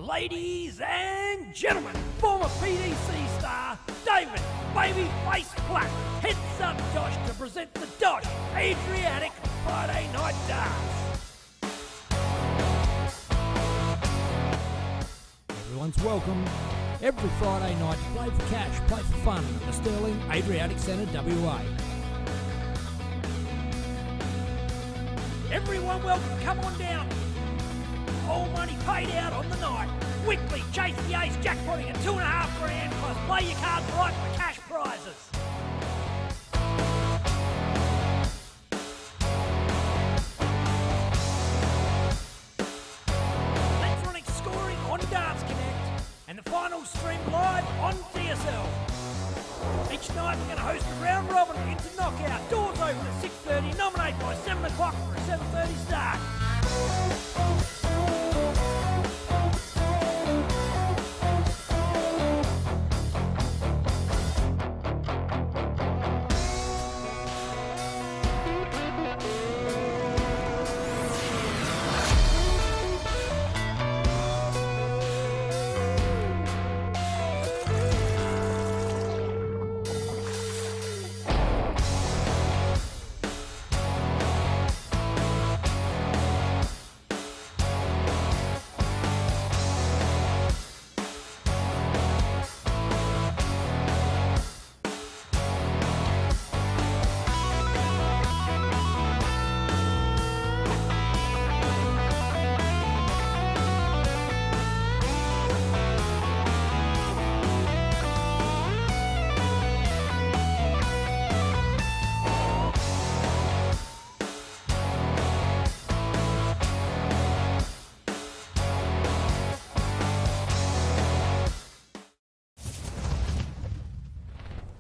Ladies and gentlemen, former PDC star David Babyface Platt heads up DOSH to present the DOSH Adriatic Friday Night Darts. Everyone's welcome. Every Friday night, play for cash, play for fun at the Sterling Adriatic Centre, WA. Everyone welcome, come on down. All money paid out on the night. Weekly chase the ace jackpotting at $2.5 plus play your cards right for cash prizes. Electronic scoring on Darts Connect and the final stream live on DSL. Each night we're going to host a round robin into knockout. Doors open at 6:30. Nominate by 7 o'clock for a 7:30 start.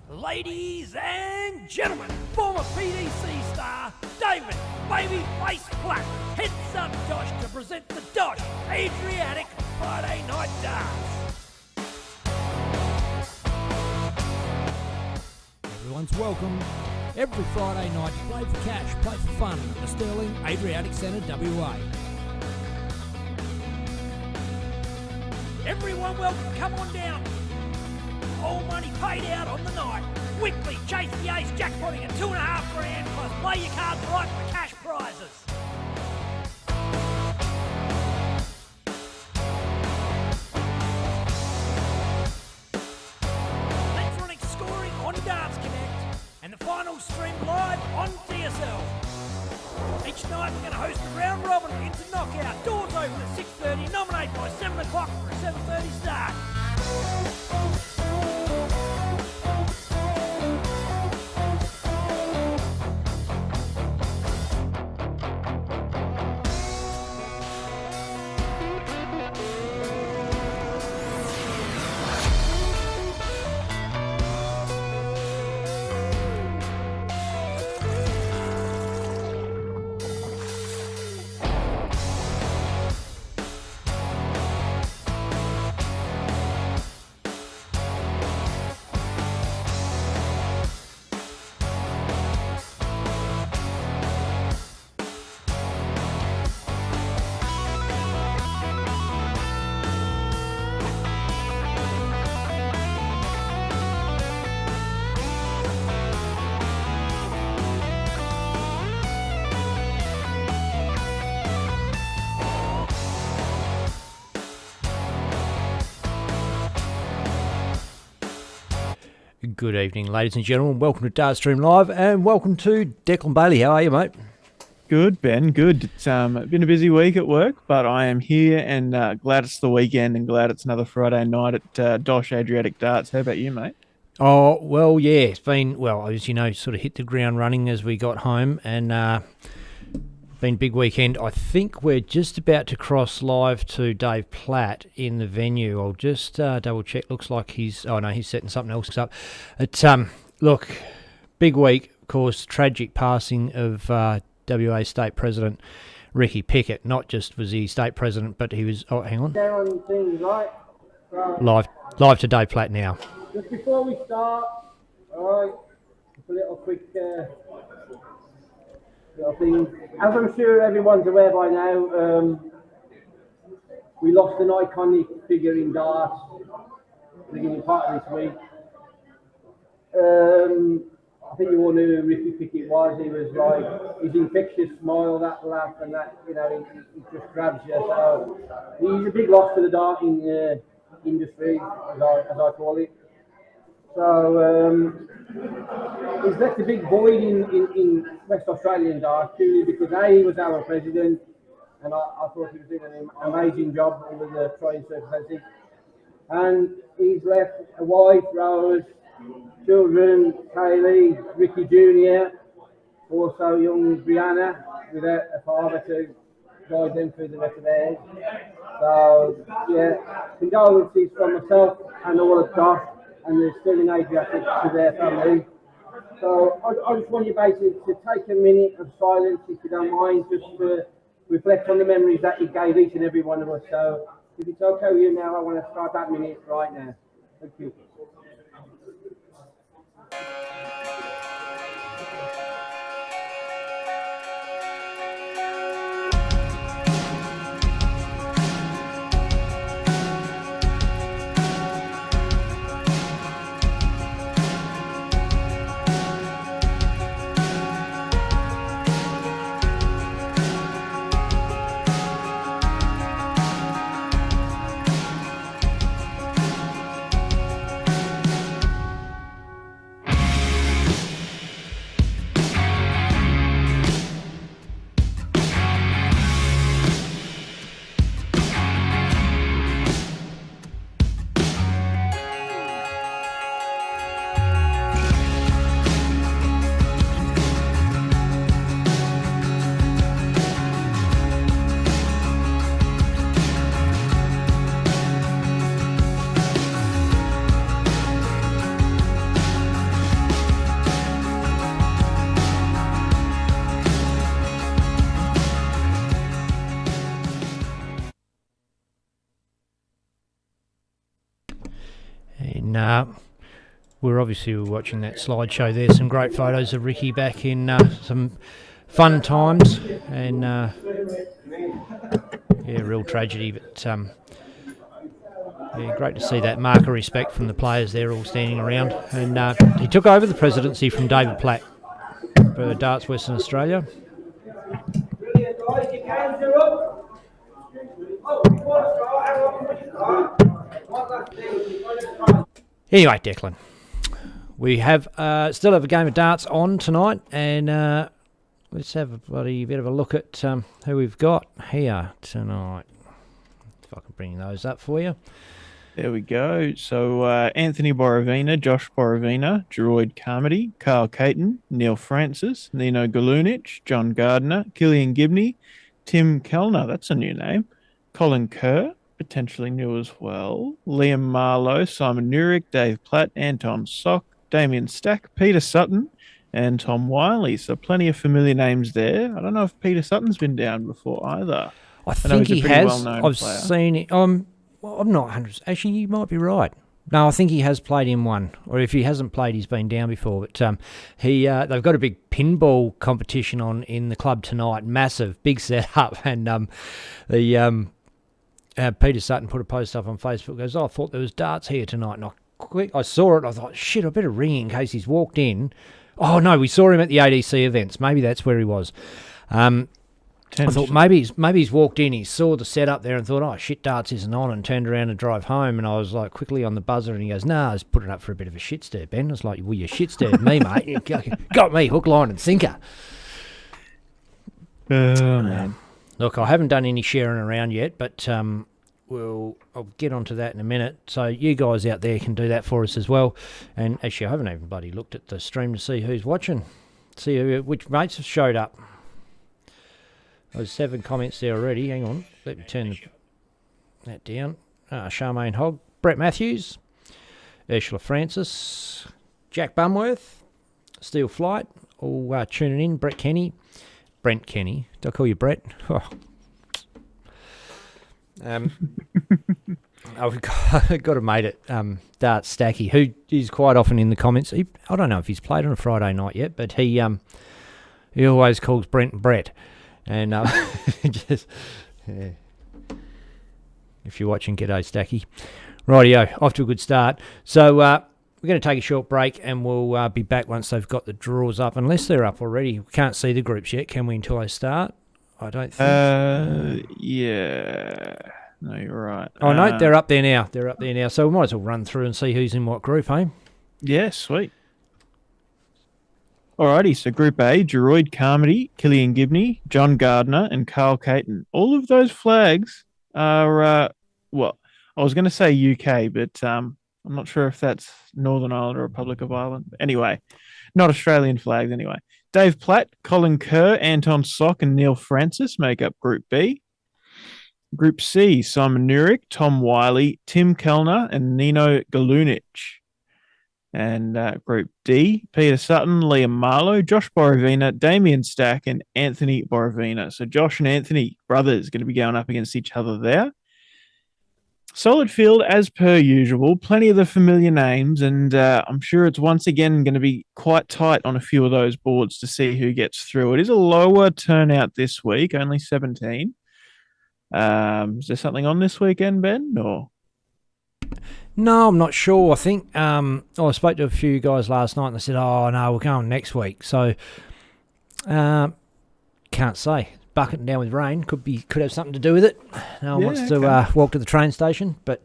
Ladies and gentlemen, former PDC star David Babyface Platt heads up DOSH to present the DOSH Adriatic Friday Night Darts. Everyone's welcome. Every Friday night, play for cash, play for fun at the Sterling Adriatic Centre, WA. Everyone welcome, come on down. All money paid out on the night. Weekly chase the ace jackpotting at $2.5 plus play your cards right for cash prizes. Electronic scoring on Darts Connect and the final stream live on DSL. Each night we're going to host a round robin into knockout. Doors open at 6:30. Nominate by 7 o'clock for a 7:30 start. Good evening, ladies and gentlemen. Welcome to Dart Stream Live, and welcome to Declan Bailey. How are you, mate? Good, Ben. Good. It's been a busy week at work, but I am here and glad it's the weekend and glad it's another Friday night at DOSH Adriatic Darts. How about you, mate? Oh, well, yeah. It's been, well, as you know, sort of hit the ground running as we got home, and been a big weekend. I think we're just about to cross live to Dave Platt in the venue. I'll just double check. Looks like he's setting something else up. It's look, big week, of course. Tragic passing of WA State President Ricky Pickett. Not just was he state president, but he was. Oh, hang on. Live to Dave Platt now. Just before we start, all right, a little quick little thing. As I'm sure everyone's aware by now, we lost an iconic figure in darts at the beginning part of this week. I think you all knew who Ricky Pickett was. He was like his infectious smile, that laugh, and that he just grabs you. So he's a big loss for the darting industry, as I call it. So he's left a big void in West Australian darts purely because he was our president, and I thought he was doing an amazing job under the trying circumstances. And he's left a wife, Rose, children, Kaylee, Ricky Jr., also young Brianna, without a father to guide them through the rest of theirs. So, yeah, condolences from myself and all of DOSH and the still in Adriatic to their family. So, I just want you basically to take a minute of silence, if you don't mind, just to reflect on the memories that he gave each and every one of us. So, if it's okay with you now, I want to start that minute right now. Thank you. And we're obviously watching that slideshow there. Some great photos of Ricky back in some fun times, and yeah, real tragedy. But yeah, great to see that mark of respect from the players there, all standing around. And he took over the presidency from David Platt for Darts Western Australia. Anyway, Declan, we have still have a game of darts on tonight, and let's have a bit of a look at who we've got here tonight. If I can bring those up for you. There we go. So Anthony Borovina, Josh Borovina, Jeroid Carmody, Carl Caton, Neil Francis, Nino Galunic, John Gardner, Killian Gibney, Tim Kellner, that's a new name, Colin Kerr, potentially new as well, Liam Marlowe, Simon Nurick, Dave Platt, Anton Sock, Damien Stack, Peter Sutton, and Tom Wiley. So plenty of familiar names there. I don't know if Peter Sutton's been down before either. I think he has. I've player. Seen it. Well, I'm not 100%. Actually, you might be right. No, I think he has played in one, or if he hasn't played, he's been down before. But they've got a big pinball competition on in the club tonight. Massive, big setup, and Peter Sutton put a post up on Facebook. Goes, I thought there was darts here tonight, and I saw it. I thought, shit, I better ring in case he's walked in. Oh no, we saw him at the ADC events. Maybe that's where he was. I thought maybe he's walked in, he saw the setup there and thought, oh shit, darts isn't on, and turned around and drive home. And I was like quickly on the buzzer, and he goes, nah, I was putting up for a bit of a shit stir, Ben. I was like, well, you shit stirred me, mate. You got me hook, line and sinker. Man. Look, I haven't done any sharing around yet, but I'll get onto that in a minute. So you guys out there can do that for us as well. And actually, I haven't even bloody looked at the stream to see who's watching, see which mates have showed up. There's 7 comments there already. Hang on, let me turn that down. Charmaine Hogg, Brett Matthews, Ursula Francis, Jack Bumworth, Steel Flight, all tuning in. Brent Kenny. Did I call you Brett? Oh. I've got a mate at Dart Stacky who is quite often in the comments. I don't know if he's played on a Friday night yet, but he always calls Brent Brett. And just, yeah. If you're watching, g'day, Stacky. Rightio, off to a good start. So we're going to take a short break, and we'll be back once they've got the draws up, unless they're up already. We can't see the groups yet, can we, until I start? I don't think. Yeah. No, you're right. Oh, no, they're up there now. So we might as well run through and see who's in what group, hey? Yeah, sweet. Alrighty, so Group A, Droid Carmody, Killian Gibney, John Gardner, and Carl Caton. All of those flags are, I was going to say UK, but I'm not sure if that's Northern Ireland or Republic of Ireland. But anyway, not Australian flags anyway. Dave Platt, Colin Kerr, Anton Sock, and Neil Francis make up Group B. Group C, Simon Nurick, Tom Wiley, Tim Kellner, and Nino Galunich. And Group D, Peter Sutton, Liam Marlowe, Josh Borovina, Damien Stack, and Anthony Borovina. So Josh and Anthony, brothers, going to be going up against each other there. Solid field as per usual, plenty of the familiar names, and I'm sure it's once again going to be quite tight on a few of those boards to see who gets through. It is a lower turnout this week, only 17. Is there something on this weekend, Ben? Or No, I'm not sure. I think I spoke to a few guys last night and they said, oh, no, we're going next week. So can't say. Bucketing down with rain could have something to do with it. No one wants to walk to the train station, but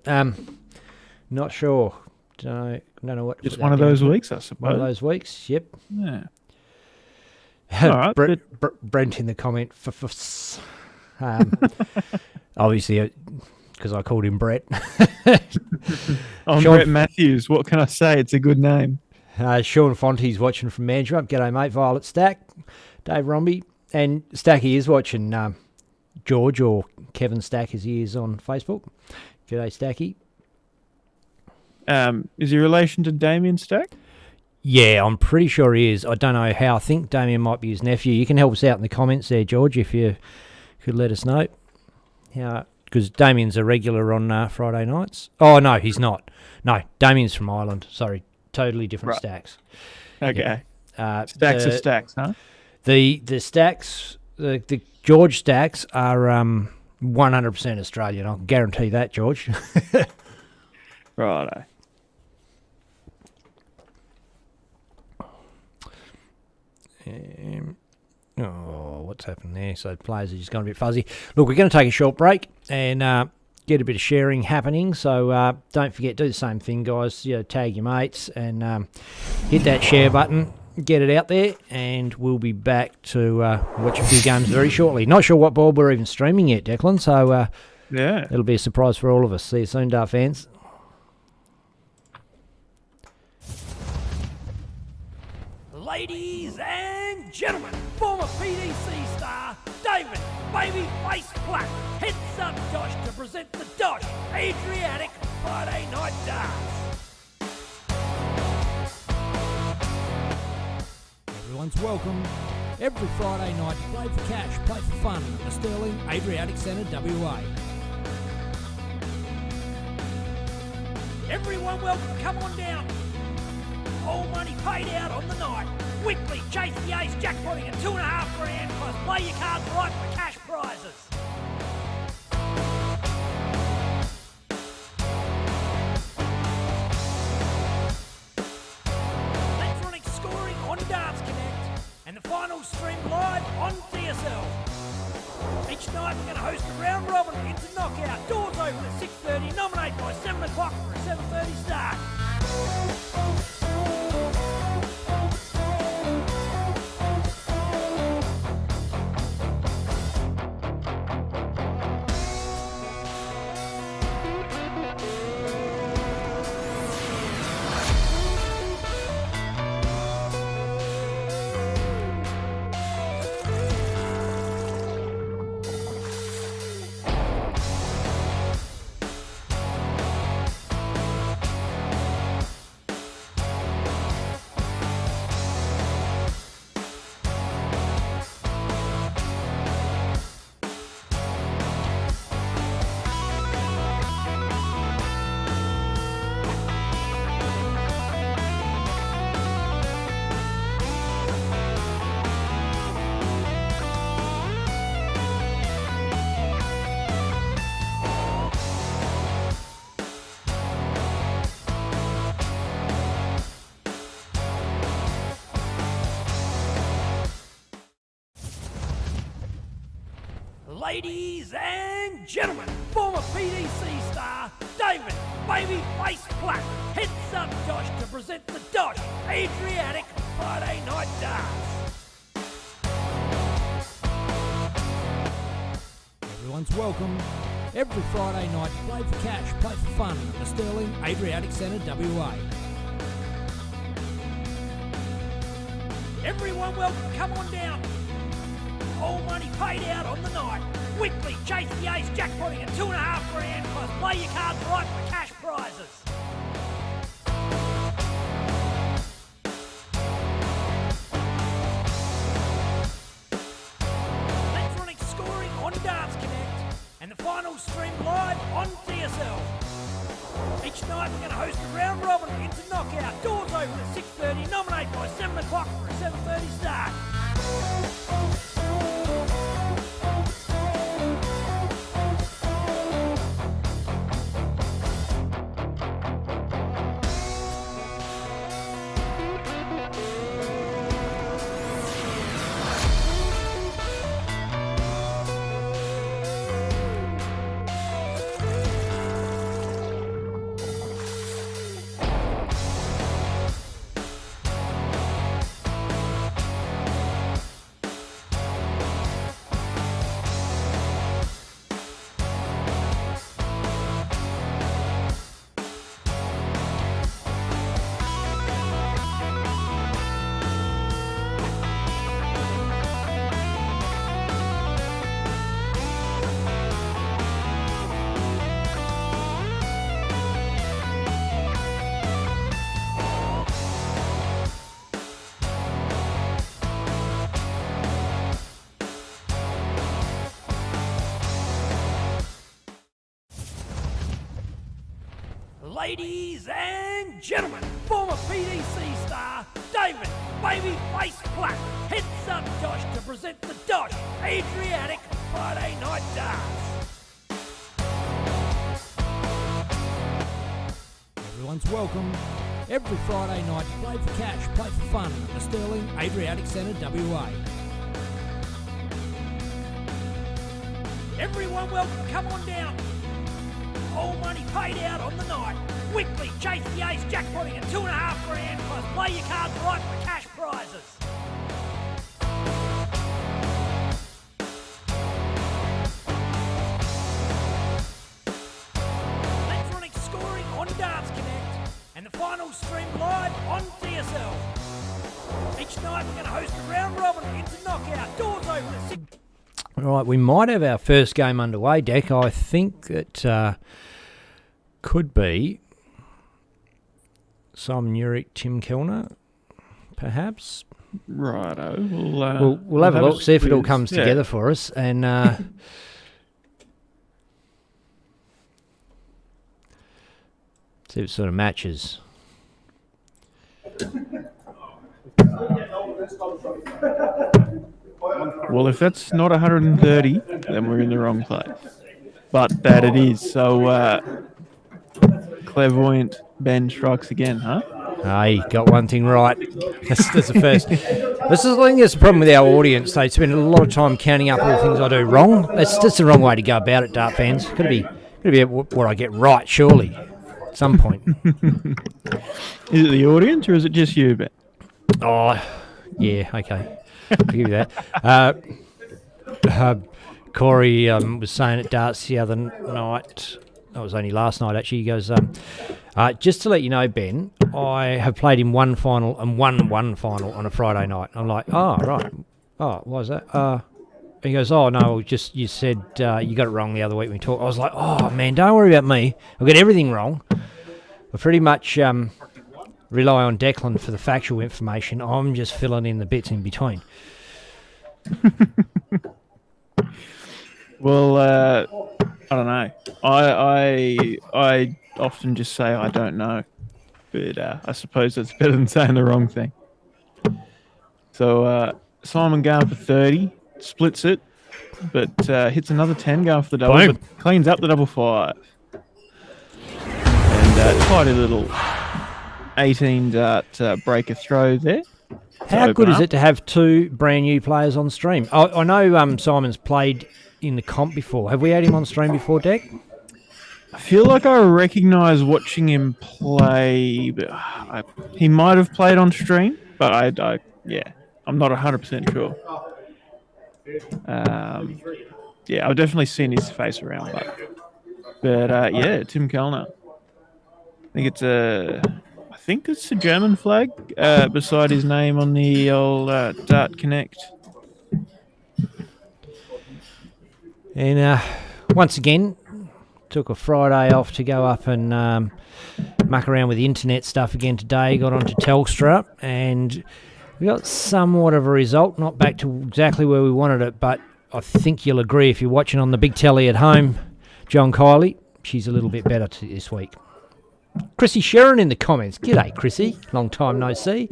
not sure. Don't know what. Just one of those weeks, I suppose. One of those weeks, yep. Yeah. All right. Brent in the comment. Obviously, because I called him Brett. I'm Brett Matthews. What can I say? It's a good name. Sean Fonte's watching from Mandurah. G'day, mate. Violet Stack. Dave Romby. And Stacky is watching George, or Kevin Stack as he is on Facebook. G'day, Stacky. Is he relation to Damien Stack? Yeah, I'm pretty sure he is. I don't know how. I think Damien might be his nephew. You can help us out in the comments there, George, if you could let us know. Because Damien's a regular on Friday nights. Oh, no, he's not. No, Damien's from Ireland. Sorry, totally different Stacks. Okay. Yeah. Stacks of Stacks, huh? The Stacks, the George Stacks are 100% Australian. I'll guarantee that, George. Righto. What's happened there? So players are just going a bit fuzzy. Look, we're going to take a short break and get a bit of sharing happening. So don't forget, do the same thing, guys. Tag your mates and hit that share button. Get it out there, and we'll be back to watch a few games very shortly. Not sure what ball we're even streaming yet, Declan, so yeah, it'll be a surprise for all of us. See you soon, Dart fans. Ladies and gentlemen, former PDC star David Babyface Platt heads up DOSH to present the DOSH Adriatic Friday Night Darts. Everyone's welcome. Every Friday night you play for cash, play for fun at the Sterling Adriatic Centre, WA. Everyone welcome, come on down. All money paid out on the night. Weekly chase the ace jackpotting at $2,500 plus play your cards right for cash prizes. Electronic scoring on Darts Connect and the final stream live on DSL. Each night we're going to host a round robin into knockout. Doors open at 6:30, nominate by 7 o'clock for a 7:30 start. Ladies and gentlemen, former PDC star David Babyface Black heads up DOSH to present the DOSH Adriatic Friday Night Darts. Everyone's welcome. Every Friday night, play for cash, play for fun at the Sterling Adriatic Centre, WA. Everyone welcome, come on down. All money paid out on the night. Weekly chase the ace jackpotting at $2.5 grand plus play your cards right for cash prizes. Electronic scoring on Darts Connect and the final stream live on DSL. Each night we're going to host a round robin into knockout. Doors open at 6:30. Nominate by 7 o'clock for a 7:30 start. Ladies and gentlemen, former PDC star David Babyface Black heads up DOSH to present the DOSH Adriatic Friday Night Darts. Everyone's welcome. Every Friday night, play for cash, play for fun at the Sterling Adriatic Centre, WA. Everyone welcome, come on down. All money paid out on the night. Weekly chase the ace jackpotting at $2.5 grand plus play your cards right for cash prizes. Electronic scoring on Darts Connect and the final stream live on DSL. Each night we're going to host a round robin into knockout. Doors open at 6. All right, we might have our first game underway, Deck. I think that could be Simon Urich, Tim Kellner, perhaps. Righto. We'll have a look, see if it all comes together for us, and see if it sort of matches. Well, if that's not 130, then we're in the wrong place. But that it is. So, clairvoyant Ben strikes again, huh? Hey, got one thing right. That's the first. This is, I think, that's the problem with our audience. They spend a lot of time counting up all the things I do wrong. That's the wrong way to go about it, Dart fans. Got to be what I get right, surely, at some point. Is it the audience or is it just you, Ben? Oh, yeah, okay. I'll give you that. Corey was saying at darts the other night, that was only last night actually, he goes, just to let you know, Ben, I have played in one final and won one final on a Friday night. I'm like, oh, right. Oh, why is that? He goes, oh, no, just you said you got it wrong the other week when we talked. I was like, oh, man, don't worry about me. I've got everything wrong. I pretty much rely on Declan for the factual information. I'm just filling in the bits in between. Well, I don't know. I often just say I don't know, but I suppose that's better than saying the wrong thing. So Simon going for 30, splits it, but hits another 10 going for the double, Boom. but cleans up the double 5. And quite a little 18 dart breaker throw there. How good is it to have two brand new players on stream? I know Simon's played in the comp before. Have we had him on stream before, Deck? I feel like I recognise watching him play. But he might have played on stream, but I'm not 100% sure. Yeah, I've definitely seen his face around, but yeah, Tim Kellner. I think it's a German flag beside his name on the old Dart Connect. And once again, took a Friday off to go up and muck around with the internet stuff again today. Got onto Telstra and we got somewhat of a result. Not back to exactly where we wanted it, but I think you'll agree if you're watching on the big telly at home, John Kiley, she's a little bit better this week. Chrissy Sheron in the comments. G'day, Chrissy. Long time no see.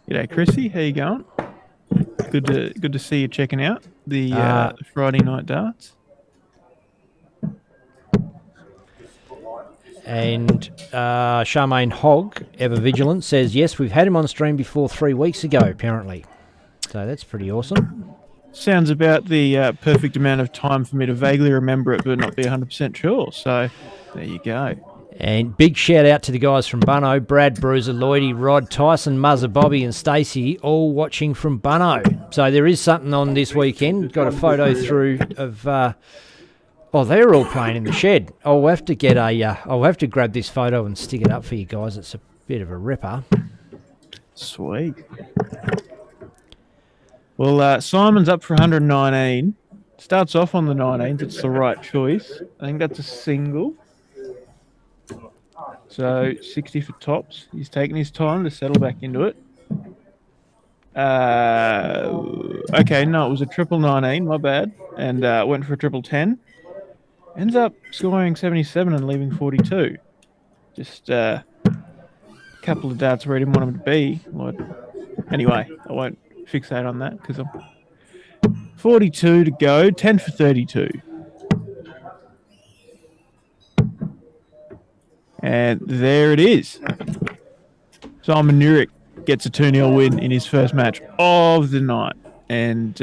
G'day, Chrissy. How you going? Good to see you checking out the Friday night darts. And Charmaine Hogg, ever vigilant, says, yes, we've had him on stream before 3 weeks ago, apparently. So that's pretty awesome. Sounds about the perfect amount of time for me to vaguely remember it but not be 100% sure. So there you go. And big shout out to the guys from Bunno, Brad, Bruiser, Lloydie, Rod, Tyson, Muzzer, Bobby and Stacey, all watching from Bunno. So there is something on this weekend. Got a photo through of... they're all playing in the shed. I'll have to grab this photo and stick it up for you guys. It's a bit of a ripper. Sweet. Well, Simon's up for 119. Starts off on the 19th. It's the right choice. I think that's a single. So 60 for tops. He's taking his time to settle back into it. Okay, no, it was a triple 19. My bad. And went for a triple 10. Ends up scoring 77 and leaving 42. Just a couple of darts where he didn't want him to be. Anyway, I won't fixate on that because I'm 42 to go, 10 for 32. And there it is. Simon Nurick gets a 2-0 win in his first match of the night. And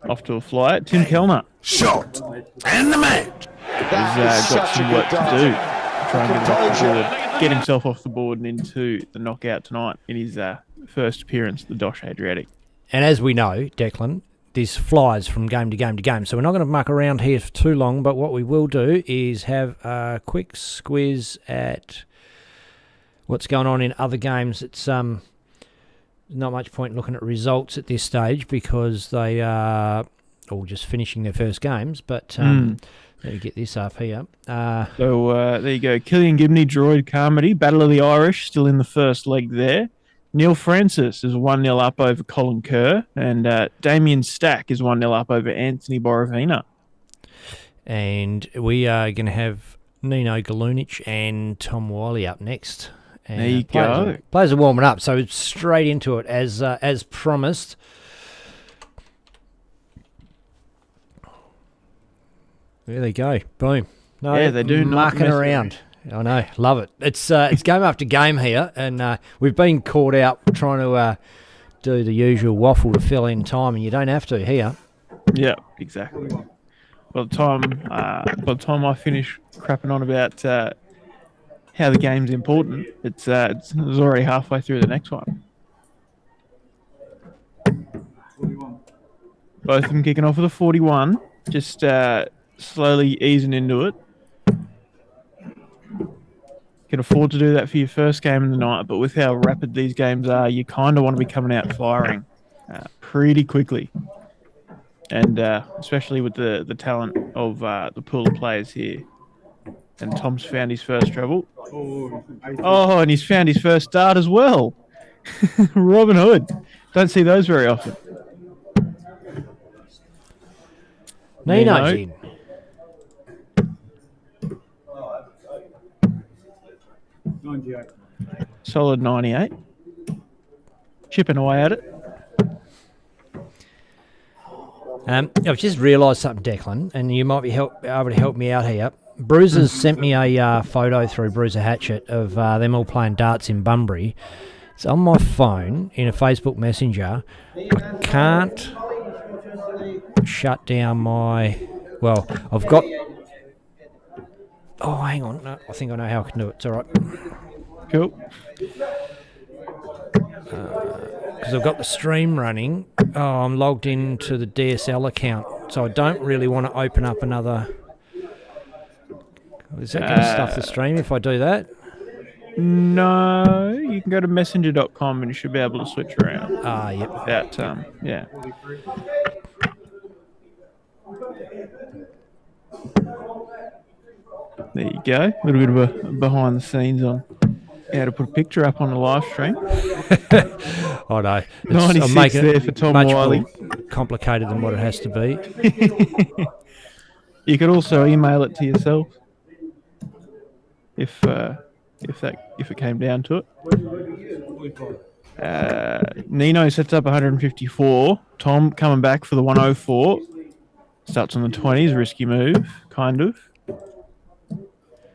off to a flyer, Tim Kellner. Shot and the match. He's got some work to do. Try and get himself off the board and into the knockout tonight in his first appearance at the DOSH Adriatic. And as we know, Declan, this flies from game to game to game. So we're not going to muck around here for too long, but what we will do is have a quick squiz at what's going on in other games. It's not much point looking at results at this stage because they are all just finishing their first games, but let me get this up here. So there you go. Killian Gibney, Droid Carmody, Battle of the Irish, still in the first leg there. Neil Francis is 1-0 up over Colin Kerr, and Damien Stack is 1-0 up over Anthony Borovina. And we are going to have Nino Galunic and Tom Wiley up next. And there you go. Players are warming up, so straight into it as promised. There they go. Boom. No, yeah, they do. Marking around. I know. Love it. It's game after game here, and we've been caught out trying to do the usual waffle to fill in time, and you don't have to here. Yeah, exactly. By the time I finish crapping on about how the game's important, it's already halfway through the next one. Both of them kicking off with a 41. Just slowly easing into it. Can afford to do that for your first game of the night, but with how rapid these games are, you kind of want to be coming out firing pretty quickly. And especially with the talent of the pool of players here. And Tom's found his first treble. Oh, and he's found his first dart as well. Robin Hood. Don't see those very often. Nino's in. Solid 98. Chipping away at it. I've just realised something, Declan, and you might be able to help me out here. Bruiser's sent me a photo through Bruiser Hatchet of them all playing darts in Bunbury. It's on my phone in a Facebook Messenger. I can't shut down my... Well, I've got... Oh, hang on. No, I think I know how I can do it. It's all right. Cool. Because I've got the stream running. Oh, I'm logged into the DSL account, so I don't really want to open up another... Is that going to stuff the stream if I do that? No, you can go to messenger.com and you should be able to switch around. Yep. That, yeah. There you go. A little bit of a behind the scenes on how to put a picture up on the live stream. I know. 96 I'm making there it for Tom much Wiley. more complicated than what it has to be. You could also email it to yourself if it came down to it. Nino sets up 154. Tom coming back for the 104. Starts on the 20s. Risky move, kind of.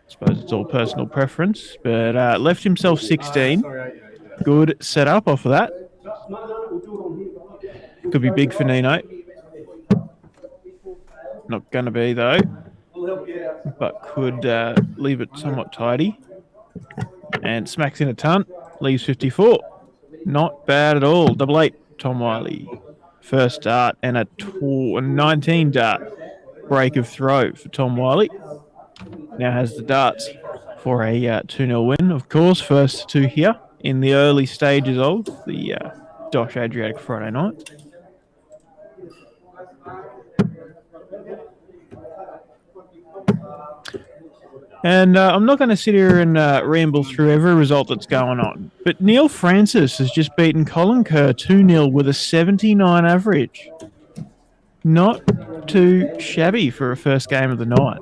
Suppose it's all personal preference, but left himself 16. Good setup off of that. Could be big for Nino. Not going to be, though, but could leave it somewhat tidy. And smacks in a ton, leaves 54. Not bad at all. 88, Tom Wiley. First dart and a 19 dart break of throw for Tom Wiley. Now has the darts for a 2-0 win, of course. First two here in the early stages of the DOSH Adriatic Friday night. And I'm not going to sit here and ramble through every result that's going on, but Neil Francis has just beaten Colin Kerr 2-0 with a 79 average. Not too shabby for a first game of the night.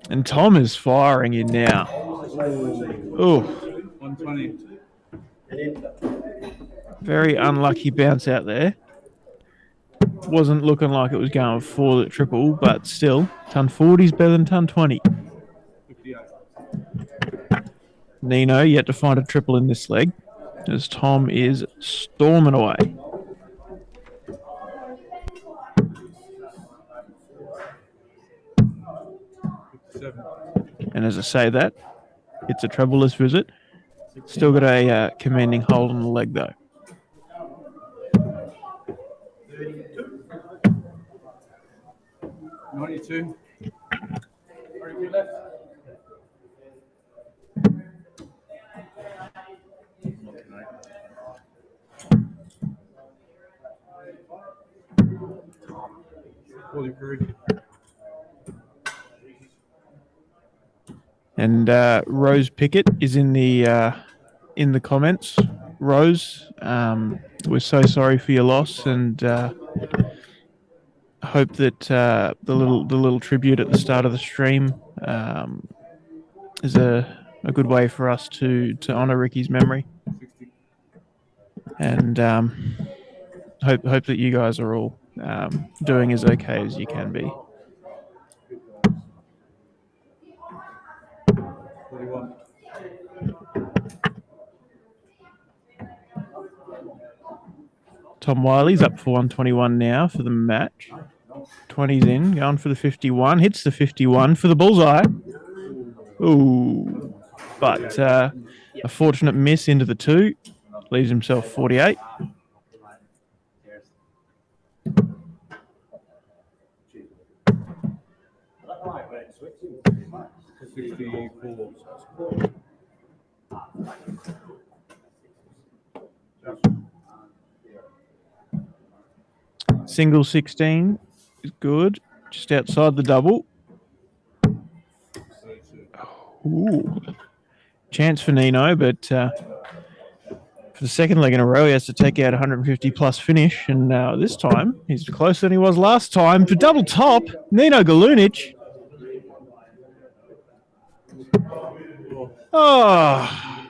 And Tom is firing in now. Oh. 120. Very unlucky bounce out there. Wasn't looking like it was going for the triple, but still, ton 40 is better than ton 20. 58. Nino yet to find a triple in this leg, as Tom is storming away. And as I say that, it's a treble-less visit. Still got a commanding hold on the leg, though. 92. And Rose Pickett is in the comments. Rose, we're so sorry for your loss, and hope that the little tribute at the start of the stream is a good way for us to honour Ricky's memory. And hope that you guys are all doing as okay as you can be. 41. Tom Wiley's up for 121 now for the match. 20's in, going for the 51. Hits the 51 for the bullseye. Ooh. But a fortunate miss into the 2. Leaves himself 48. Single 16 is good. Just outside the double. Ooh. Chance for Nino, but for the second leg in a row, he has to take out 150 plus finish. And this time, he's closer than he was last time. For double top, Nino Galunic. Oh,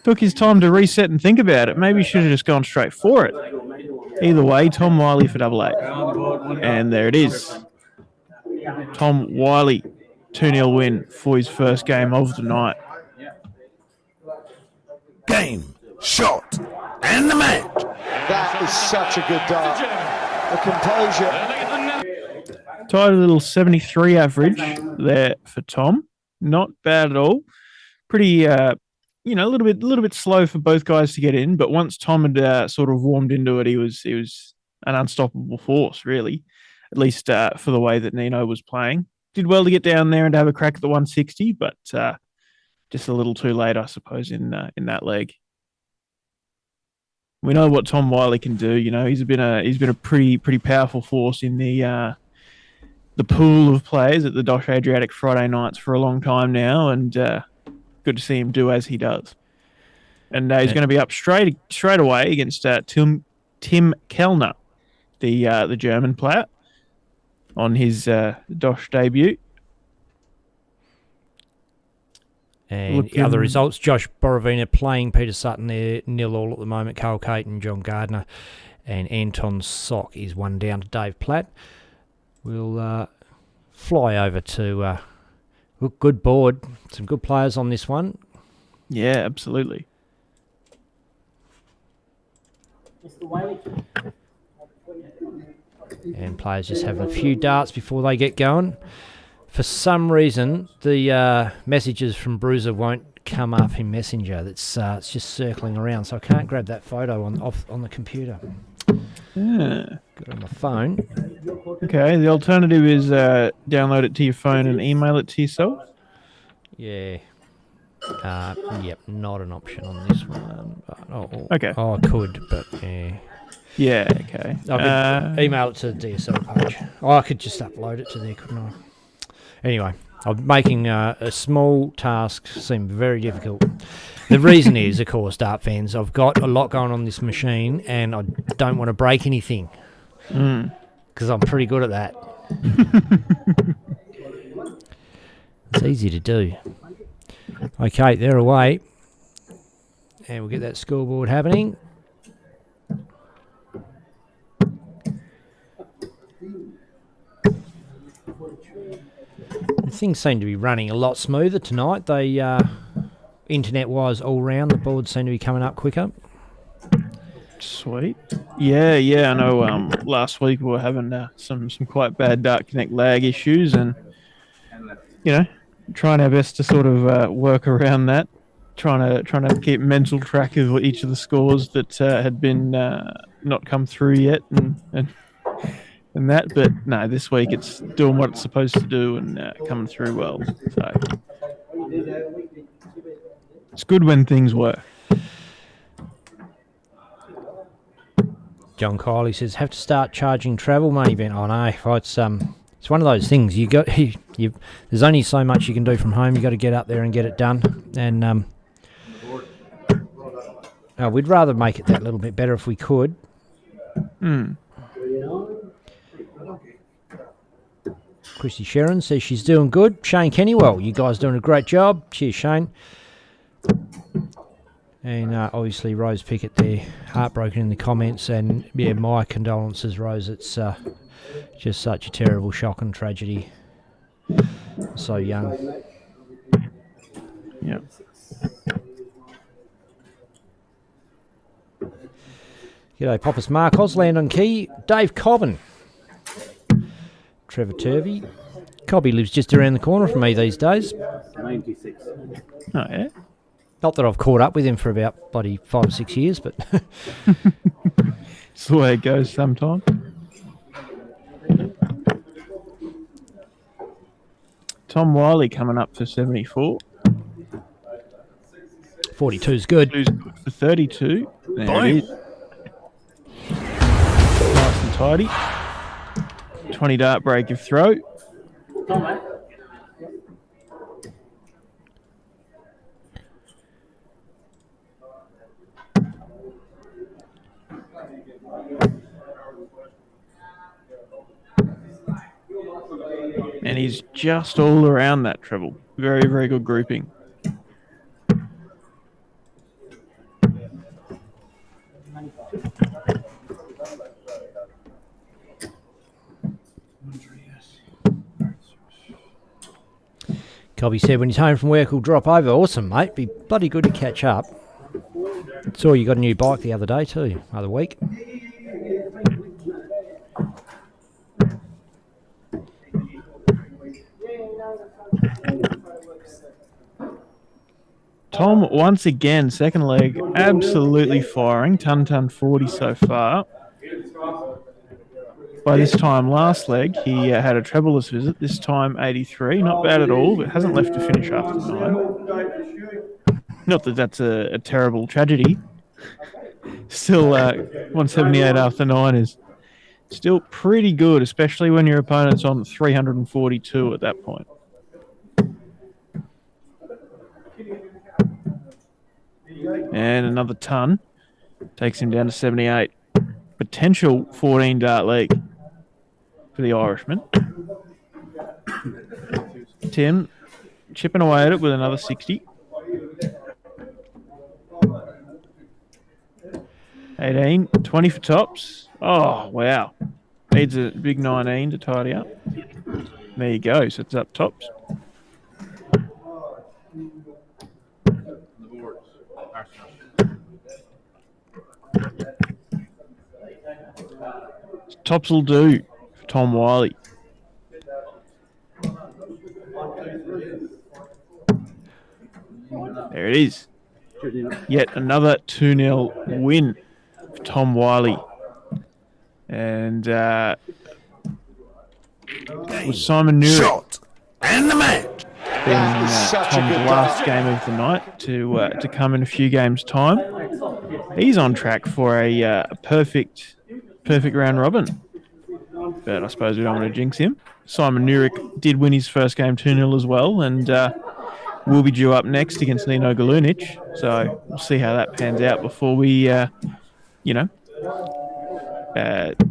took his time to reset and think about it. Maybe he should have just gone straight for it. Either way, Tom Wiley for double eight. And there it is. Tom Wiley, 2-0 win for his first game of the night. Game, shot, and the match. That is such a good dart. The composure. Tight little 73 average there for Tom. Not bad at all. Pretty, a little bit slow for both guys to get in. But once Tom had sort of warmed into it, he was an unstoppable force, really. At least for the way that Nino was playing. Did well to get down there and have a crack at the 160, but just a little too late, I suppose, in that leg. We know what Tom Wiley can do. You know, he's been a pretty powerful force in the pool of players at the DOSH Adriatic Friday nights for a long time now, and good to see him do as he does. And he's going to be up straight away against Tim Kellner, the German player, on his DOSH debut. And other results, Josh Borovina playing Peter Sutton there, 0-0 at the moment. Carl Caton, John Gardner, and Anton Sock is 1 down to Dave Platt. We'll fly over to good board. Some good players on this one. Yeah, absolutely. And players just having a few darts before they get going. For some reason, the messages from Bruiser won't come up in Messenger. It's just circling around, so I can't grab that photo on the computer. Yeah. Got it on my phone. Okay, the alternative is download it to your phone and email it to yourself. Yeah. Yep, not an option on this one. Okay. Oh, I could, but yeah. Yeah, okay. I could email it to the DSL page. I could just upload it to there, couldn't I? Anyway, I'm making a small task seem very difficult. The reason is, of course, Dart fans, I've got a lot going on this machine and I don't want to break anything because I'm pretty good at that. It's easy to do. Okay, they're away. And we'll get that scoreboard happening. Things seem to be running a lot smoother tonight. They, internet-wise, all round, the boards seem to be coming up quicker. Sweet. Yeah. I know. Last week we were having some quite bad Dart Connect lag issues, and trying our best to sort of work around that. Trying to keep mental track of each of the scores that had been not come through yet, and that, but no, this week it's doing what it's supposed to do and coming through well. So it's good when things work. John Kiley says, "Have to start charging travel money, Ben." Oh no, it's one of those things. There's only so much you can do from home. You got to get up there and get it done. And we'd rather make it that little bit better if we could. Christy Sharon says she's doing good. Shane Kennywell, you guys doing a great job. Cheers, Shane. And obviously Rose Pickett there, heartbroken in the comments. And yeah, my condolences, Rose. It's just such a terrible shock and tragedy. So young. Yeah. G'day, Poppers Mark Osland on key. Dave Cobbin. Trevor Turvey. Cobby lives just around the corner from me these days. 96. Oh, yeah? Not that I've caught up with him for about bloody 5 or 6 years, but... It's the way it goes sometimes. Tom Wiley coming up for 74. 42's good. Who's good for 32. There it is. Nice and tidy. 20 dart break of throw. And he's just all around that treble. Very, very good grouping. Cobby said when he's home from work, he'll drop over. Awesome, mate. Be bloody good to catch up. Saw you got a new bike the other day too, other week. Tom, once again, second leg, absolutely firing. Ton 40 so far. By this time last leg, he had a trebleless visit. This time 83. Not bad at all, but hasn't left to finish after 9. Not that that's a terrible tragedy. Still, 178 after 9 is still pretty good, especially when your opponent's on 342 at that point. And another ton takes him down to 78. Potential 14 dart league for the Irishman. Tim chipping away at it with another 60. 18, 20 for tops. Oh, wow. Needs a big 19 to tidy up. There you go. Sets up tops. Tops will do for Tom Wiley. There it is. Yet another 2-0 win for Tom Wiley. And with Simon Newrick. Shot and the match. Being Tom's last game of the night to come in a few games' time. He's on track for a perfect round robin. But I suppose we don't want to jinx him. Simon Newrick did win his first game 2-0 as well, and will be due up next against Nino Galunic. So we'll see how that pans out before we,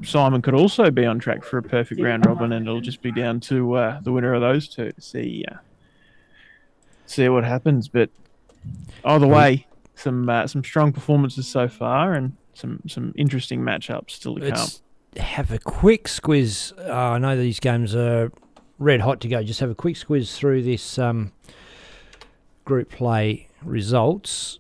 Simon could also be on track for a perfect round robin, and it'll just be down to the winner of those two to see what happens. But either way, some strong performances so far, and some interesting matchups still to come. Have a quick squiz. I know these games are red hot to go. Just have a quick squiz through this group play results.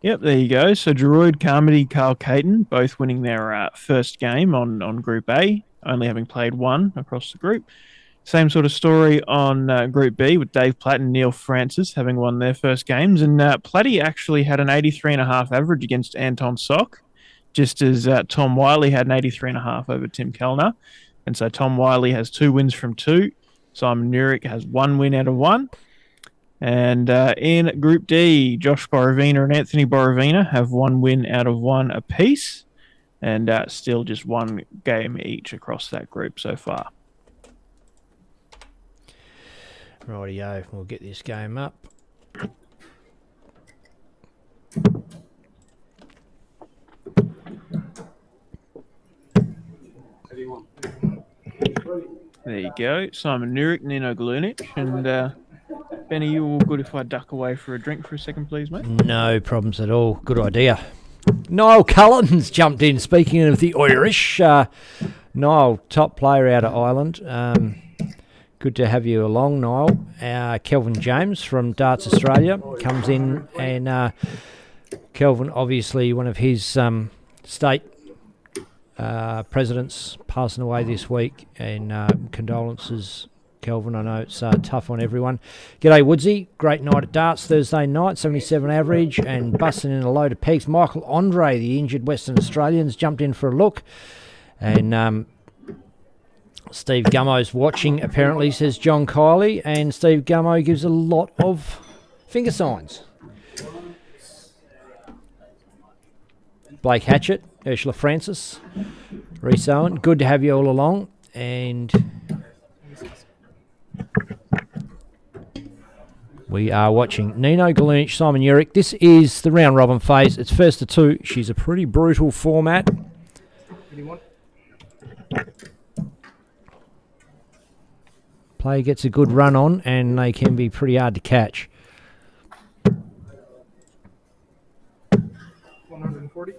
Yep, there you go. So Droid, Carmody, Carl Caton, both winning their first game on Group A, only having played one across the group. Same sort of story on Group B with Dave Platt and Neil Francis having won their first games. And Platty actually had an 83.5 average against Anton Sock, just as Tom Wiley had an 83.5 over Tim Kellner. And so Tom Wiley has 2 wins from 2. Simon Newrick has 1 win out of 1. And in Group D, Josh Borovina and Anthony Borovina have 1 win out of 1 apiece. And still just 1 game each across that group so far. Rightio, we'll get this game up. There you go. Simon Newrick, Nino Galunic. And Benny, you all good if I duck away for a drink for a second, please, mate? No problems at all. Good idea. Niall Cullen's jumped in. Speaking of the Irish, Niall, top player out of Ireland. Good to have you along, Niall. Kelvin James from Darts Australia comes in, and Kelvin, obviously one of his state presidents passing away this week, and condolences, Kelvin. I know it's tough on everyone. G'day, Woodsy. Great night at darts Thursday night, 77 average, and busting in a load of pegs. Michael Andre, the injured Western Australians, jumped in for a look, and Steve Gummo's watching, apparently, says John Kiley, and Steve Gummo gives a lot of finger signs. Blake Hatchett, Ursula Francis, Reese Owen, good to have you all along, and we are watching Nino Galunic, Simon Newrick. This is the round robin phase. It's first to 2. She's a pretty brutal format. Player gets a good run on, and they can be pretty hard to catch. 140.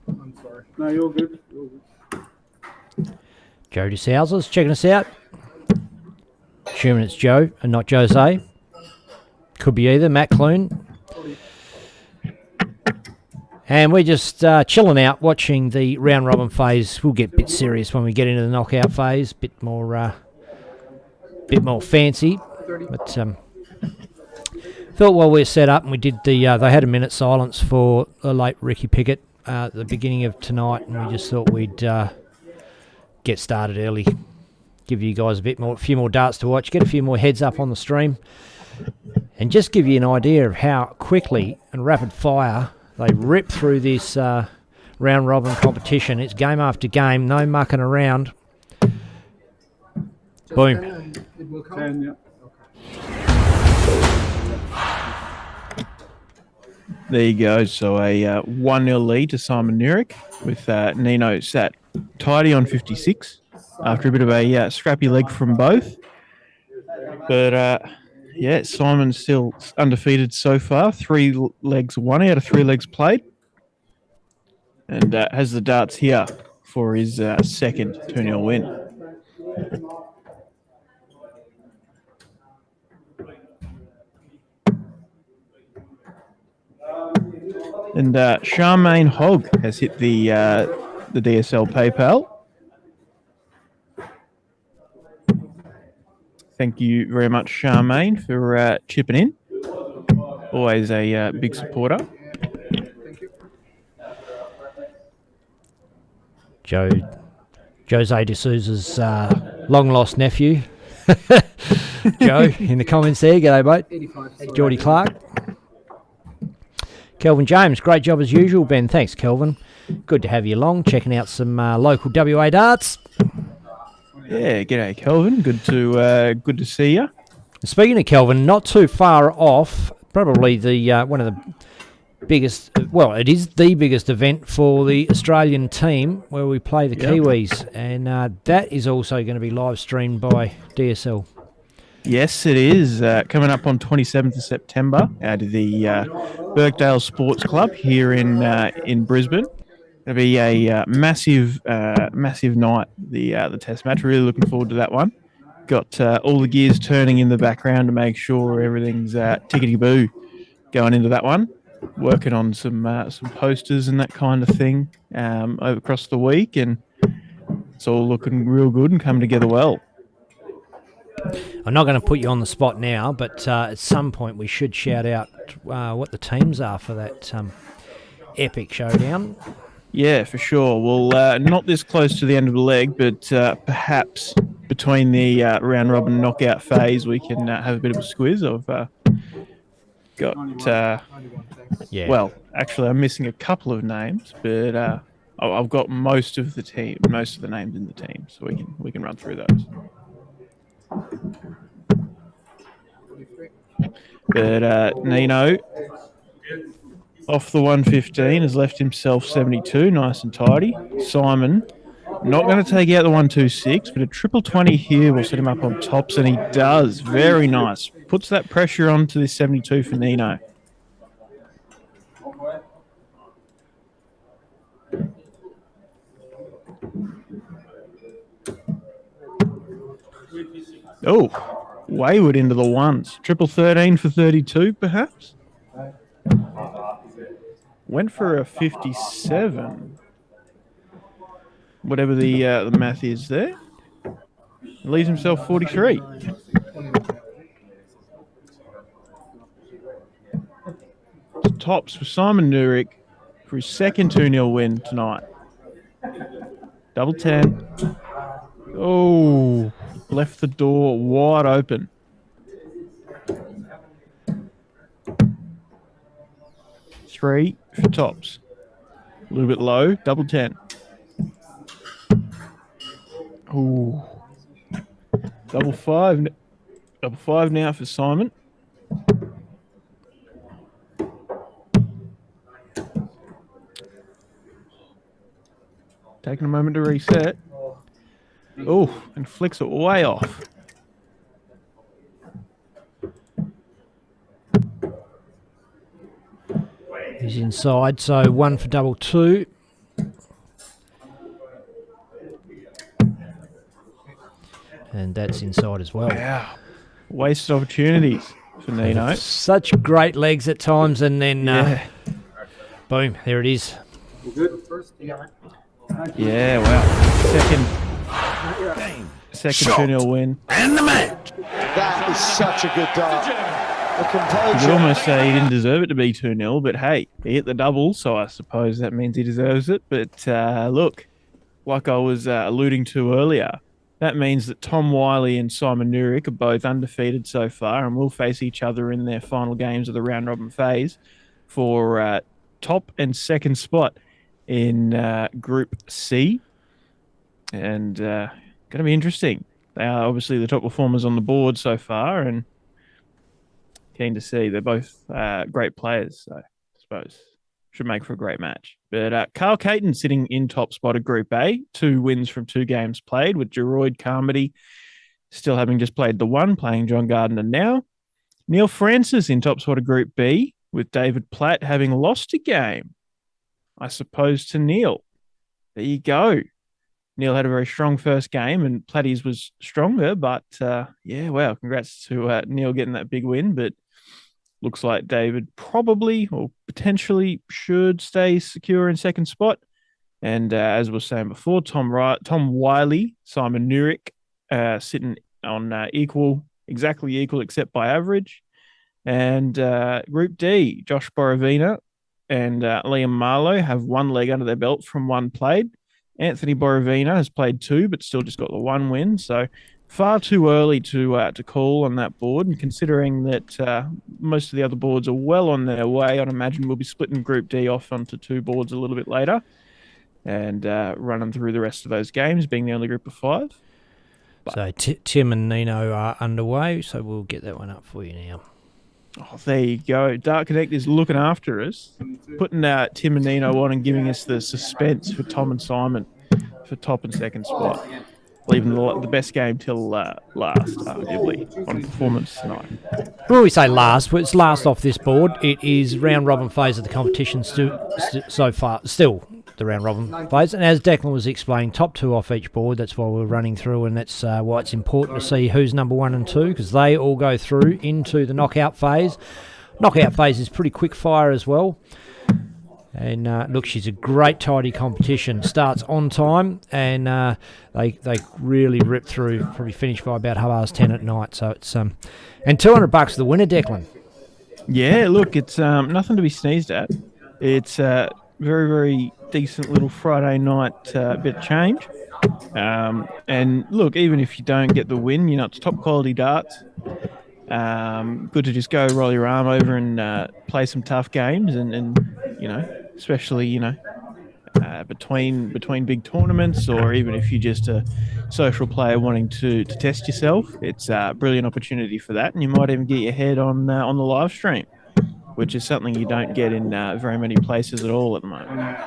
I'm sorry. No, you're good. Joe DeSouza's checking us out. Assuming it's Joe and not Jose. Could be either. Matt Clune. And we're just chilling out, watching the round robin phase. We'll get a bit serious when we get into the knockout phase. Bit more fancy. But thought while we're set up, and we did the. They had a minute silence for the late Ricky Pickett at the beginning of tonight, and we just thought we'd get started early. Give you guys a few more darts to watch, get a few more heads up on the stream, and just give you an idea of how quickly and rapid fire they rip through this round robin competition. It's game after game, no mucking around. Boom. 10, yeah. There you go. So a 1-0 lead to Simon Nurick with Nino sat tidy on 56 after a bit of a scrappy leg from both. But yeah, Simon's still undefeated so far. 3 legs won out of 3 legs played. And has the darts here for his second 2-0 win. And Charmaine Hogg has hit the DSL PayPal. Thank you very much, Charmaine, for chipping in. Always a big supporter. Jose D'Souza's long-lost nephew. Joe, in the comments there. G'day, mate. Geordie Clark. Kelvin James, great job as usual, Ben. Thanks, Kelvin. Good to have you along, checking out some local WA darts. Yeah, g'day, Kelvin. Good to see you. Speaking of Kelvin, not too far off, probably the one of the biggest, well, it is the biggest event for the Australian team where we play the Kiwis, and that is also going to be live streamed by DSL. Yes, it is. Coming up on 27th of September out of the Birkdale Sports Club here in Brisbane. It'll be a massive night, the test match. Really looking forward to that one. Got all the gears turning in the background to make sure everything's tickety-boo going into that one. Working on some posters and that kind of thing over across the week, and it's all looking real good and coming together well. I'm not going to put you on the spot now, but at some point we should shout out what the teams are for that epic showdown. Yeah, for sure. Well, not this close to the end of the leg, but perhaps between the round robin knockout phase, we can have a bit of a squiz. I've got, well, actually, I'm missing a couple of names, but I've got most of the names in the team, so we can run through those. But Nino, off the 115, has left himself 72, nice and tidy. Simon, not going to take out the 126, but a triple 20 here will set him up on tops, and he does. Very nice. Puts that pressure onto this 72 for Nino. Oh, wayward into the ones. Triple 13 for 32, perhaps? Went for a 57. Whatever the math is there. Leaves himself 43. tops for Simon Nurick for his second 2-0 win tonight. Double 10. Oh, left the door wide open. Three for tops. A little bit low. Double 10. Oh, double 5. Double 5 now for Simon. Taking a moment to reset. Oh, and flicks it way off. He's inside, so 1 for double 2. And that's inside as well. Wow. Wasted opportunities for Nino. Such great legs at times, and then boom, there it is. Good. First. Yeah, wow. Second 2-0 win. And the match. That is such a good dart. The You composure. could almost say he didn't deserve it to be 2-0, but hey, he hit the double, so I suppose that means he deserves it. But look, like I was alluding to earlier, that means that Tom Wiley and Simon Nurick are both undefeated so far and will face each other in their final games of the round-robin phase for top and second spot in Group C. And going to be interesting. They are obviously the top performers on the board so far, and keen to see. They're both great players, so I suppose should make for a great match. But Carl Caton sitting in top spot of Group A, 2 wins from 2 games played, with Geroid Carmody still having just played the 1, playing John Gardner now. Neil Francis in top spot of Group B, with David Platt having lost a game, I suppose, to Neil. There you go. Neil had a very strong first game, and Platty's was stronger, but wow, congrats to Neil getting that big win. But looks like David probably or potentially should stay secure in second spot. And as we were saying before, Tom Wiley, Simon Nurick sitting on exactly equal except by average. And Group D, Josh Borovina and Liam Marlowe have 1 leg under their belt from 1 played. Anthony Borovina has played 2, but still just got the 1 win. So far too early to call on that board. And considering that most of the other boards are well on their way, I'd imagine we'll be splitting Group D off onto 2 boards a little bit later and running through the rest of those games, being the only group of 5. So Tim and Nino are underway, so we'll get that one up for you now. Oh, there you go. Dark Connect is looking after us, putting Tim and Nino on and giving us the suspense for Tom and Simon for top and second spot. Leaving the best game till last, arguably, on performance tonight. When we say last, well, it's last off this board. It is round-robin phase of the competition so far. Still the round-robin phase. And as Declan was explaining, top 2 off each board. That's why we're running through, and that's why it's important to see who's number 1 and 2, because they all go through into the knockout phase. Knockout phase is pretty quick fire as well. And look, she's a great tidy competition. Starts on time, and they really rip through. Probably finish by about 10:30 at night. So it's and $200 for the winner, Declan. Yeah, look, it's nothing to be sneezed at. It's very, very decent little Friday night bit of change. And look, even if you don't get the win, it's top quality darts. Good to just go roll your arm over and play some tough games, and especially between big tournaments, or even if you're just a social player wanting to test yourself, it's a brilliant opportunity for that. And you might even get your head on the live stream, which is something you don't get in very many places at all at the moment.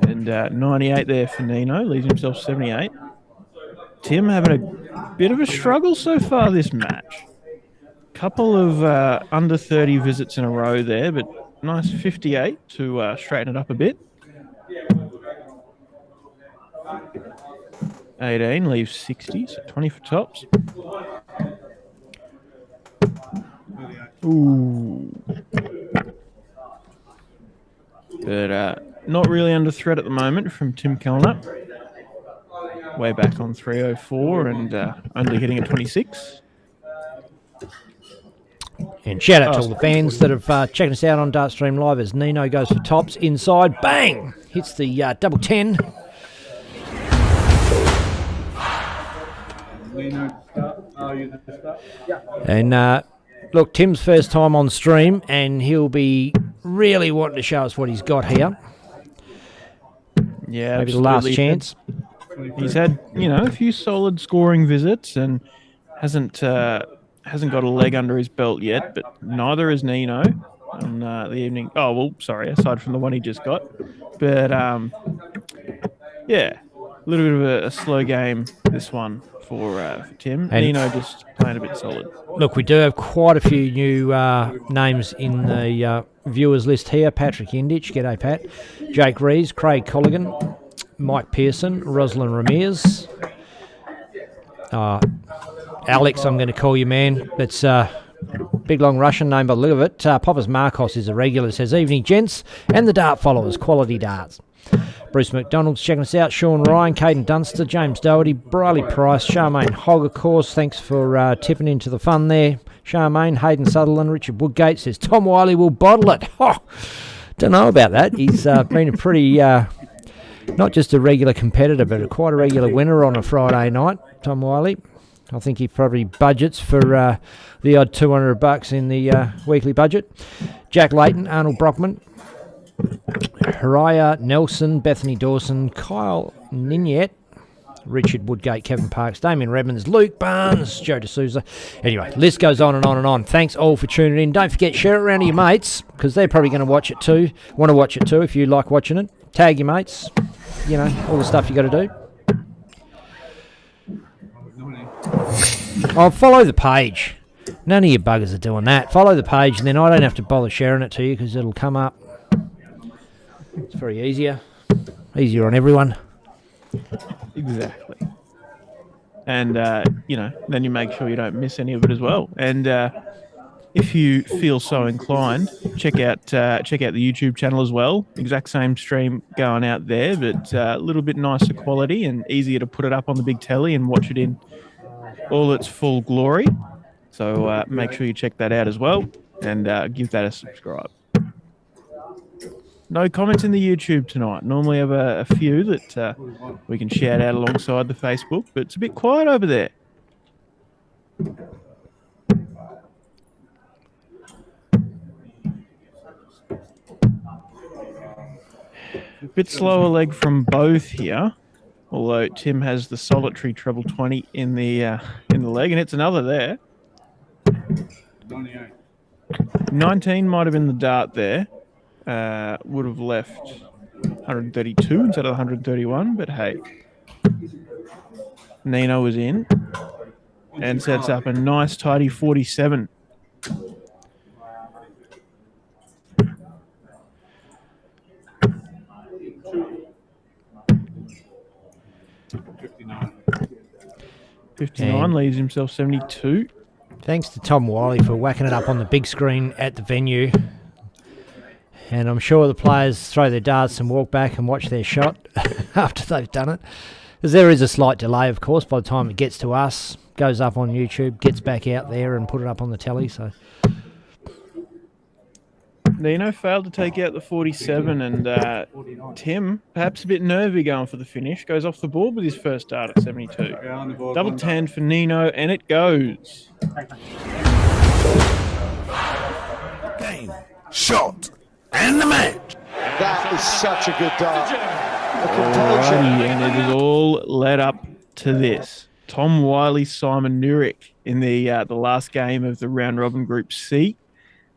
And 98 there for Nino, leaves himself 78. Tim having a bit of a struggle so far this match. Couple of under 30 visits in a row there, but nice 58 to straighten it up a bit. 18 leaves 60, so 20 for tops. Ooh. But not really under threat at the moment from Tim Kellner. Way back on 304 and only hitting at 26. And shout out to all the fans that have checked us out on Dartstream Live as Nino goes for tops inside. Bang! Hits the double 10. Lino to start. Oh, you to start? Yeah. And look, Tim's first time on stream, and he'll be really wanting to show us what he's got here. Yeah, Maybe the last absolutely. chance. He's had, a few solid scoring visits and hasn't got a leg under his belt yet, but neither is Nino on the evening. Oh, well, sorry, aside from the one he just got. But, yeah, a little bit of a slow game, this one, for Tim. And Nino just playing a bit solid. Look, we do have quite a few new names in the viewers list here. Patrick Indich, g'day Pat. Jake Rees, Craig Colligan, Mike Pearson, Rosalind Ramirez. Alex, I'm going to call you, man. That's big long Russian name by the look of it. Poppers Marcos is a regular. Says, evening, gents, and the dart followers, quality darts. Bruce McDonald's checking us out. Sean Ryan, Caden Dunster, James Doherty, Briley Price, Charmaine Hogg, of course. Thanks for tipping into the fun there. Charmaine, Hayden Sutherland, Richard Woodgate says, Tom Wiley will bottle it. Oh, don't know about that. He's been a pretty, not just a regular competitor, but quite a regular winner on a Friday night, Tom Wiley. I think he probably budgets for the odd $200 in the weekly budget. Jack Layton, Arnold Brockman, Haraya Nelson, Bethany Dawson, Kyle Ninyet, Richard Woodgate, Kevin Parks, Damien Redmonds, Luke Barnes, Joe D'Souza. Anyway, list goes on and on and on. Thanks all for tuning in. Don't forget, share it around to your mates, because they're probably going to watch it too. Want to watch it too if you like watching it. Tag your mates. All the stuff you got to do. Oh, follow the page. None of you buggers are doing that. Follow the page, and then I don't have to bother sharing it to you because it'll come up. It's very easier on everyone. Exactly. And, then you make sure you don't miss any of it as well. And if you feel so inclined, check out the YouTube channel as well. Exact same stream going out there, but a little bit nicer quality and easier to put it up on the big telly and watch it in all its full glory. So make sure you check that out as well and give that a subscribe. No comments in the YouTube tonight. Normally have a few that we can shout out alongside the Facebook, but it's a bit quiet over there. A bit slower leg from both here, although Tim has the solitary treble 20 in the leg, and it's another there. 19 might have been the dart there. Would have left 132 instead of 131, but hey, Nino was in and sets up a nice tidy 47. $59 leaves himself 72. Thanks to Tom Wiley for whacking it up on the big screen at the venue. And I'm sure the players throw their darts and walk back and watch their shot after they've done it. Because there is a slight delay, of course, by the time it gets to us, goes up on YouTube, gets back out there and put it up on the telly. So Nino failed to take out the 47, and Tim, perhaps a bit nervy going for the finish, goes off the board with his first dart at 72. Double 10 for Nino, and it goes. Game, shot, and the match. That is such a good dart. The Alrighty, composure. and it is all led up to this. Tom Wiley, Simon Nurick in the last game of the round robin Group C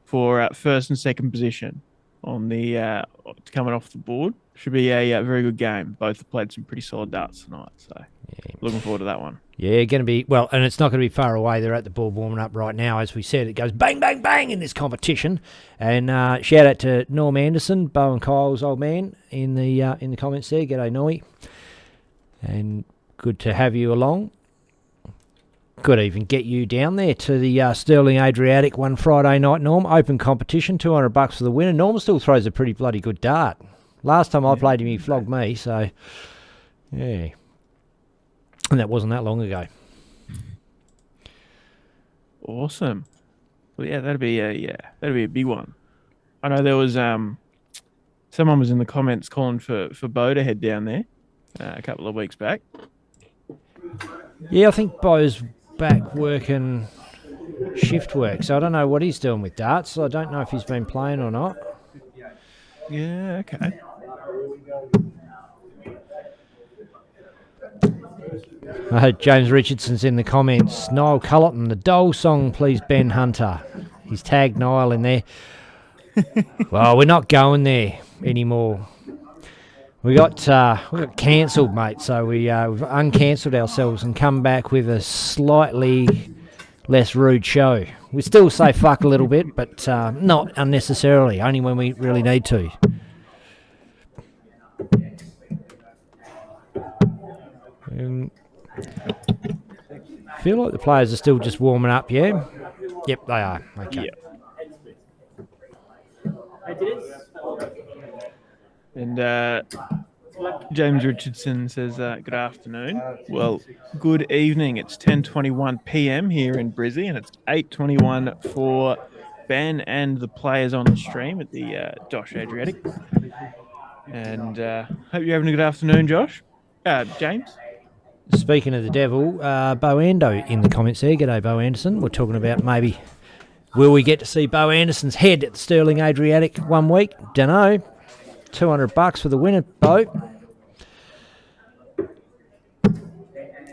for first and second position on the coming off the board. Should be a very good game. Both have played some pretty solid darts tonight, so looking forward to that one. yeah, going to be, well, and it's not going to be far away. They're at the ball warming up right now. As we said, it goes bang, bang, bang in this competition. And shout out to Norm Anderson, Bo and Kyle's old man, in the comments there. G'day, Noi. And good to have you along. Could even get you down there to the Sterling Adriatic one Friday night, Norm. Open competition, $200 for the winner. Norm still throws a pretty bloody good dart. Last time I played him, he flogged me, so yeah. And that wasn't that long ago. Awesome. Well, yeah, that'd be a big one. I know there was someone was in the comments calling for Bo to head down there a couple of weeks back. Yeah, I think Bo's back working shift work, so I don't know what he's doing with darts. I don't know if he's been playing or not. Yeah, okay. James Richardson's in the comments. Niall Cullerton, the Dole song, please, Ben Hunter. He's tagged Niall in there. Well, we're not going there anymore. We got cancelled, mate. So we've uncancelled ourselves and come back with a slightly less rude show. We still say fuck a little bit, but not unnecessarily. Only when we really need to. Feel like the players are still just warming up, yeah? Yep, they are. Okay. Yep. And James Richardson says, good afternoon. Well, good evening. It's 10:21 p.m. here in Brizzy, and it's 8:21 for Ben and the players on the stream at the DOSH Adriatic. And hope you're having a good afternoon, Josh. James. Speaking of the devil, Bo Ando in the comments there. G'day, Bo Anderson. We're talking about maybe will we get to see Bo Anderson's head at the Sterling Adriatic one week? Dunno. $200 for the winner, Bo.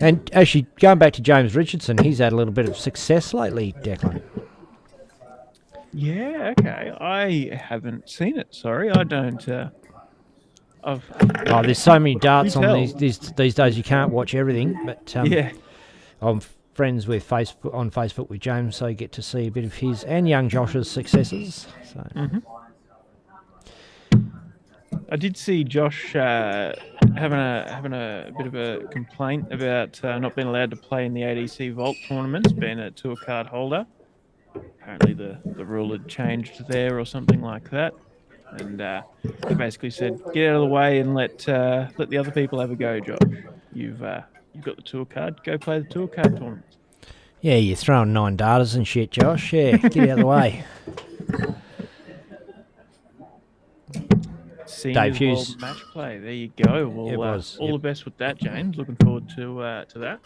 And actually, going back to James Richardson, he's had a little bit of success lately, Declan. Yeah, okay. I haven't seen it. Sorry, I don't. There's so many darts on these days. You can't watch everything. But yeah, I'm friends with on Facebook with James, so you get to see a bit of his and young Josh's successes. So. Mm-hmm. I did see Josh having a bit of a complaint about not being allowed to play in the ADC Vault tournaments, being a tour card holder. Apparently the rule had changed there or something like that, and he basically said, "Get out of the way and let the other people have a go, Josh. You've got the tour card. Go play the tour card tournaments." Yeah, you're throwing 9 darters and shit, Josh. Yeah, get out of the way. Dave Hughes. World match play. There you go. Well, all the best with that, James. Looking forward to that.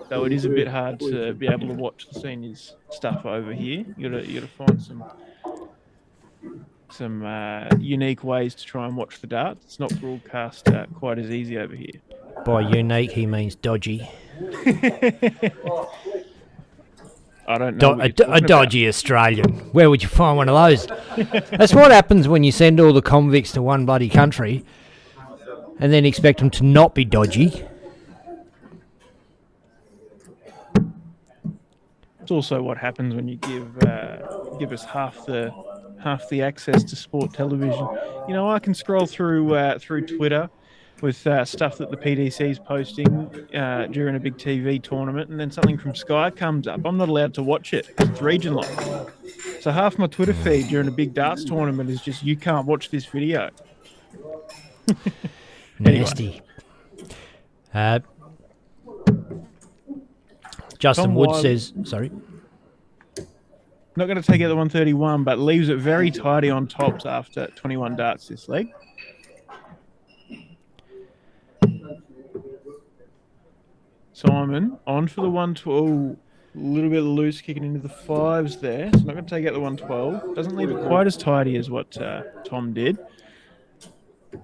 Though it is a bit hard to be able to watch the seniors stuff over here. You gotta find some unique ways to try and watch the darts. It's not broadcast quite as easy over here. By unique, he means dodgy. I don't know. A dodgy Australian. Where would you find one of those? That's what happens when you send all the convicts to one bloody country and then expect them to not be dodgy. It's also what happens when you give us half the access to sport television. You know, I can scroll through Twitter with stuff that the PDC is posting during a big TV tournament, and then something from Sky comes up. I'm not allowed to watch it because it's regionalised. So half my Twitter feed during a big darts tournament is just, you can't watch this video. Nasty. Justin Tom Wood Wiley says, sorry. Not going to take out the 131, but leaves it very tidy on tops after 21 darts this leg. Simon on for the 112. A little bit loose, kicking into the 5s there. So not going to take out the 112. Doesn't leave it quite as tidy as what Tom did. A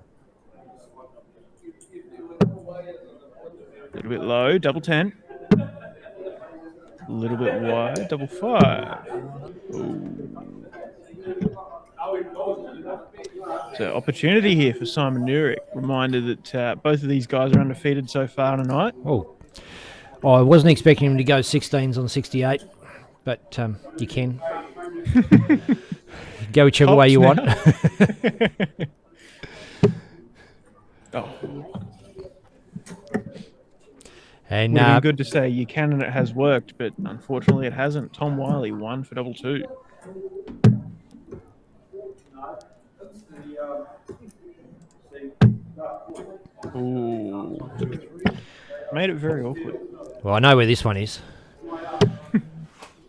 little bit low, double 10. A little bit wide, double 5. Ooh. So opportunity here for Simon Nurick. Reminder that both of these guys are undefeated so far tonight. Oh, I wasn't expecting him to go 16s on 68, but you can. Go whichever way you want. Oh. And would have been good to say you can and it has worked, but unfortunately it hasn't. Tom Wiley won for double 2. Ooh. Made it very awkward. Well, I know where this one is.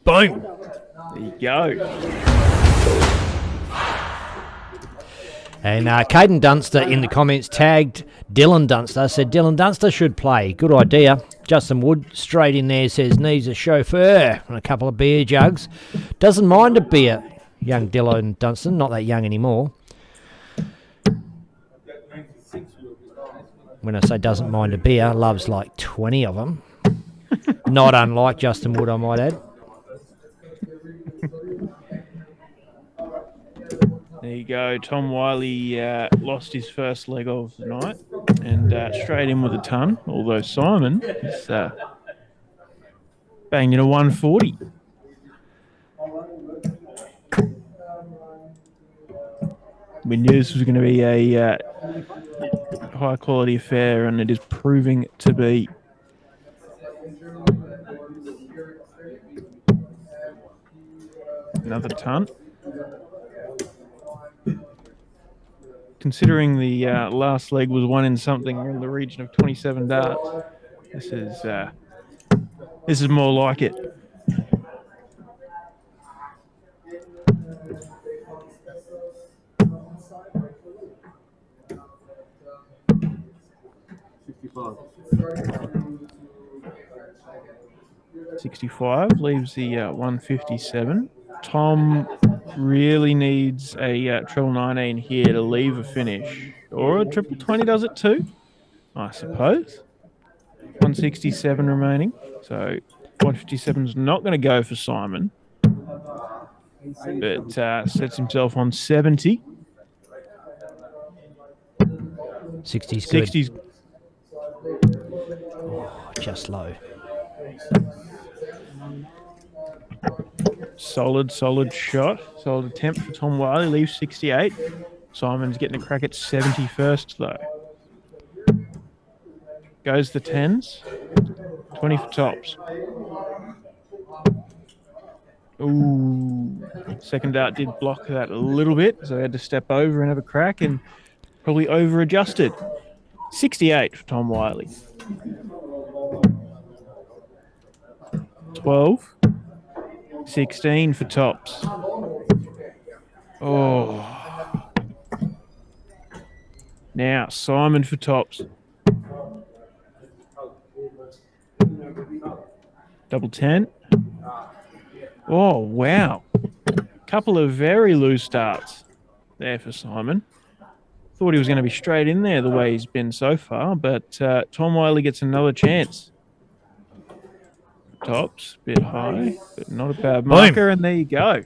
Boom. There you go. And Caden Dunster in the comments tagged Dylan Dunster, said Dylan Dunster should play. Good idea. Justin Wood straight in there says needs a chauffeur and a couple of beer jugs. Doesn't mind a beer, young Dylan Dunstan, not that young anymore. When I say doesn't mind a beer, loves like 20 of them. Not unlike Justin Wood, I might add. There you go. Tom Wiley lost his first leg of the night and straight in with a ton, although Simon is banging a 140. We knew this was going to be a high-quality affair, and it is proving to be. Another ton. Considering the last leg was one in something in the region of 27 darts, this is more like it. $65 leaves the 157. Tom really needs a treble 19 here to leave a finish. Or a triple 20 does it too, I suppose. 167 remaining. So 157 is not going to go for Simon. But sets himself on 70. 60's good. 60's. Oh, just low. Solid shot. Solid attempt for Tom Wiley. Leaves 68. Simon's getting a crack at 71st, though. Goes the 10s. 20 for tops. Ooh. Second dart did block that a little bit, so he had to step over and have a crack and probably over-adjusted. 68 for Tom Wiley. 12. 16 for tops. Oh. Now, Simon for tops. Double 10. Oh, wow. Couple of very loose starts there for Simon. Thought he was going to be straight in there the way he's been so far, but Tom Wiley gets another chance. Tops, bit high, but not a bad marker, and there you go.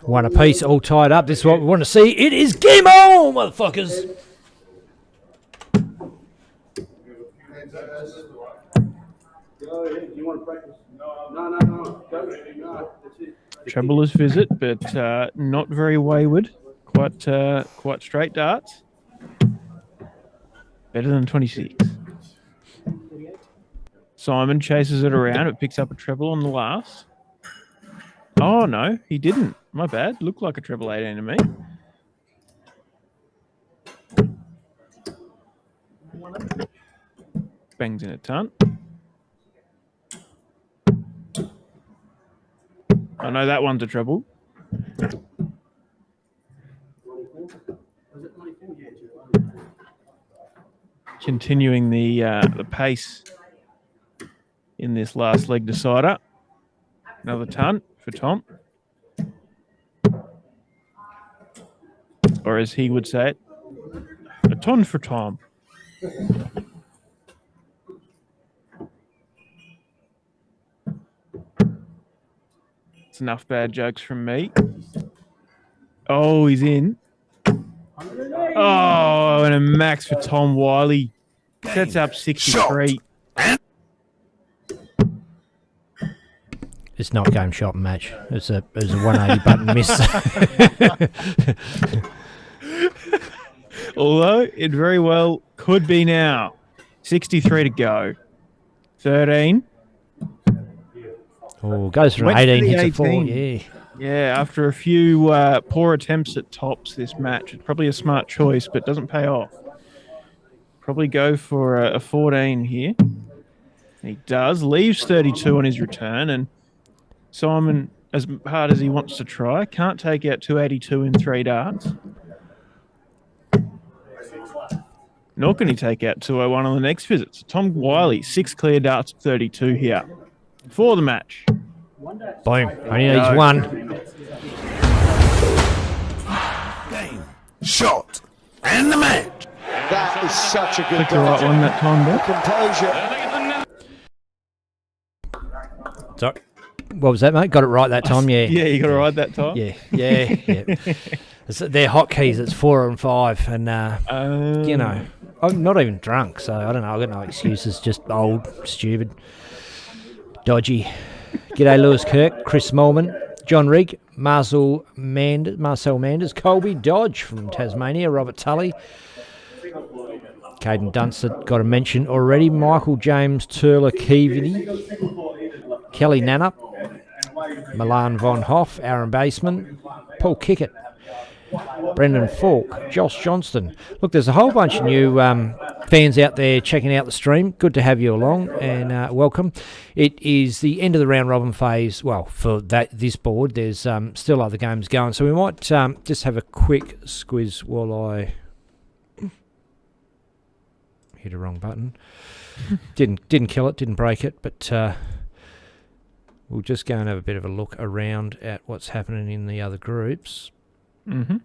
One apiece, all tied up. This is what we want to see. It is game on, motherfuckers. Treblers visit, but not very wayward. Quite straight darts. Better than 26. Simon chases it around. It picks up a treble on the last. Oh, no, he didn't. My bad. Looked like a treble 18 to me. Bangs in a ton. I know that one's a treble. Continuing the pace in this last leg decider. Another ton for Tom. Or as he would say it, a ton for Tom. It's enough bad jokes from me. Oh, he's in. Oh, and a max for Tom Wiley. Sets up 63. It's not game shot match. It's a 180 button miss. Although it very well could be now. 63 to go. 13. Oh, goes for an 18, hits a 4. Yeah. Yeah, after a few poor attempts at tops this match, it's probably a smart choice, but doesn't pay off. Probably go for a 14 here. He does. Leaves 32 on his return, and Simon, as hard as he wants to try, can't take out 282 in 3 darts. Nor can he take out 201 on the next visit. So Tom Wiley, 6 clear darts, 32 here for the match. Boom. Only needs one. Game, shot, and the match. That is such a good Click the right one that time, Bill. Composure. Sorry. What was that, mate? Got it right that time, yeah. Yeah, you got it right that time. Yeah. They're hotkeys. It's 4 and 5, and you know, I'm not even drunk, so I don't know. I've got no excuses. Just old, stupid, dodgy. G'day, Lewis Kirk, Chris Smallman, John Rigg, Marcel Manders, Colby Dodge from Tasmania, Robert Tully, Caden Dunsett, got a mention already, Michael James Turler Keaveny, Kelly Nannup, Milan Von Hoff, Aaron Baseman, Paul Pickett, Brendan Falk, Josh Johnston. Look, there's a whole bunch of new fans out there checking out the stream. Good to have you along, and welcome. It is the end of the round robin phase. Well, for this board, there's still other games going, so we might just have a quick squiz while I hit a wrong button. Didn't kill it, didn't break it, but we'll just go and have a bit of a look around at what's happening in the other groups. Mm-hmm.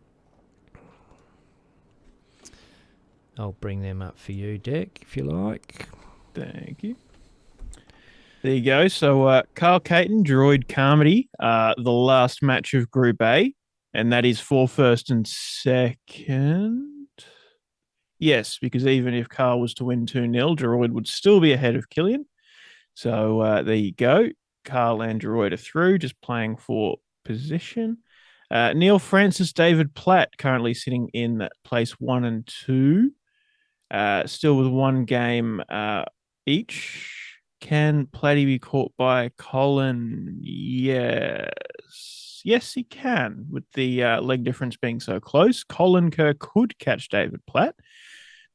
I'll bring them up for you, Dick, if you like. Thank you. There you go. So Carl Caton, Droid Carmody, the last match of Group A, and that is for first and second. Yes, because even if Carl was to win 2-0, Droid would still be ahead of Killian. So there you go. Carl and Droid are through, just playing for position. Neil Francis, David Platt currently sitting in place 1 and 2, still with 1 game each. Can Platty be caught by Colin? Yes. Yes, he can, with the leg difference being so close. Colin Kerr could catch David Platt.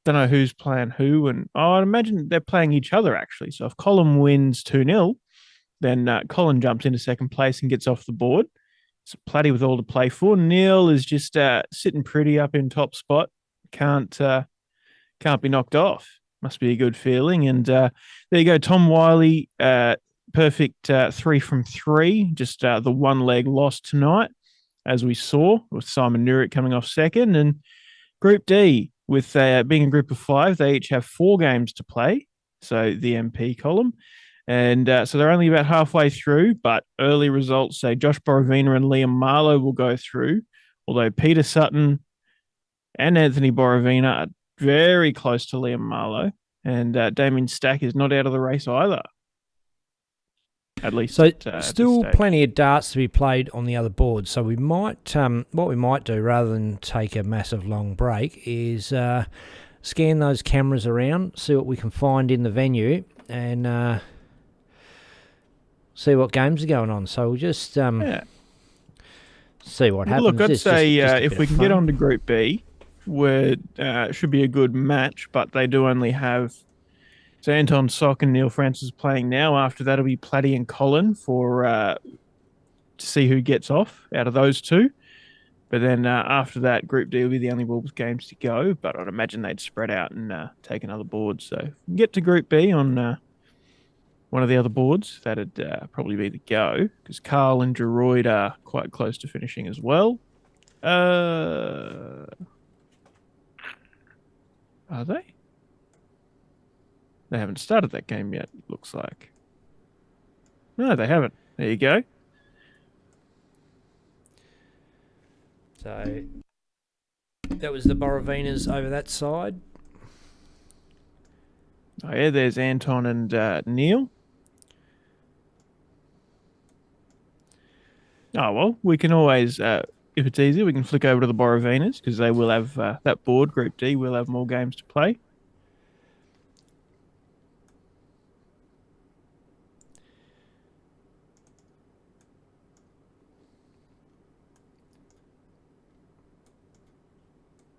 Don't know who's playing who, and I'd imagine they're playing each other, actually. So if Colin wins 2-0, then Colin jumps into second place and gets off the board. So Platty with all to play for. Neil is just sitting pretty up in top spot. Can't be knocked off. Must be a good feeling. And there you go. Tom Wiley, perfect 3 from 3. Just the 1 leg lost tonight, as we saw, with Simon Nurick coming off second. And Group D, with being a group of 5, they each have 4 games to play. So the MP column. And so they're only about halfway through, but early results say Josh Borovina and Liam Marlowe will go through, although Peter Sutton and Anthony Borovina are very close to Liam Marlowe, and Damien Stack is not out of the race either. At least, so at still this stage. plenty of darts to be played on the other board. So we might, what we might do rather than take a massive long break is scan those cameras around, see what we can find in the venue, and see what games are going on. So we'll just see what happens. Look, I'd say just if we can get on to Group B, where it should be a good match, but they do only have so Anton Sock and Neil Francis playing now. After that, it'll be Platty and Colin for to see who gets off out of those 2. But then after that, Group D will be the only Wolves games to go. But I'd imagine they'd spread out and take another board. So if we can get to Group B on one of the other boards, that'd probably be the go, because Carl and Geroid are quite close to finishing as well. Are they? They haven't started that game yet, it looks like. No, they haven't. There you go. So that was the Borovinas over that side. Oh, yeah, there's Anton and Neil. Oh, well, we can always, if it's easy, we can flick over to the Borovinas, because they will have that board, Group D, will have more games to play.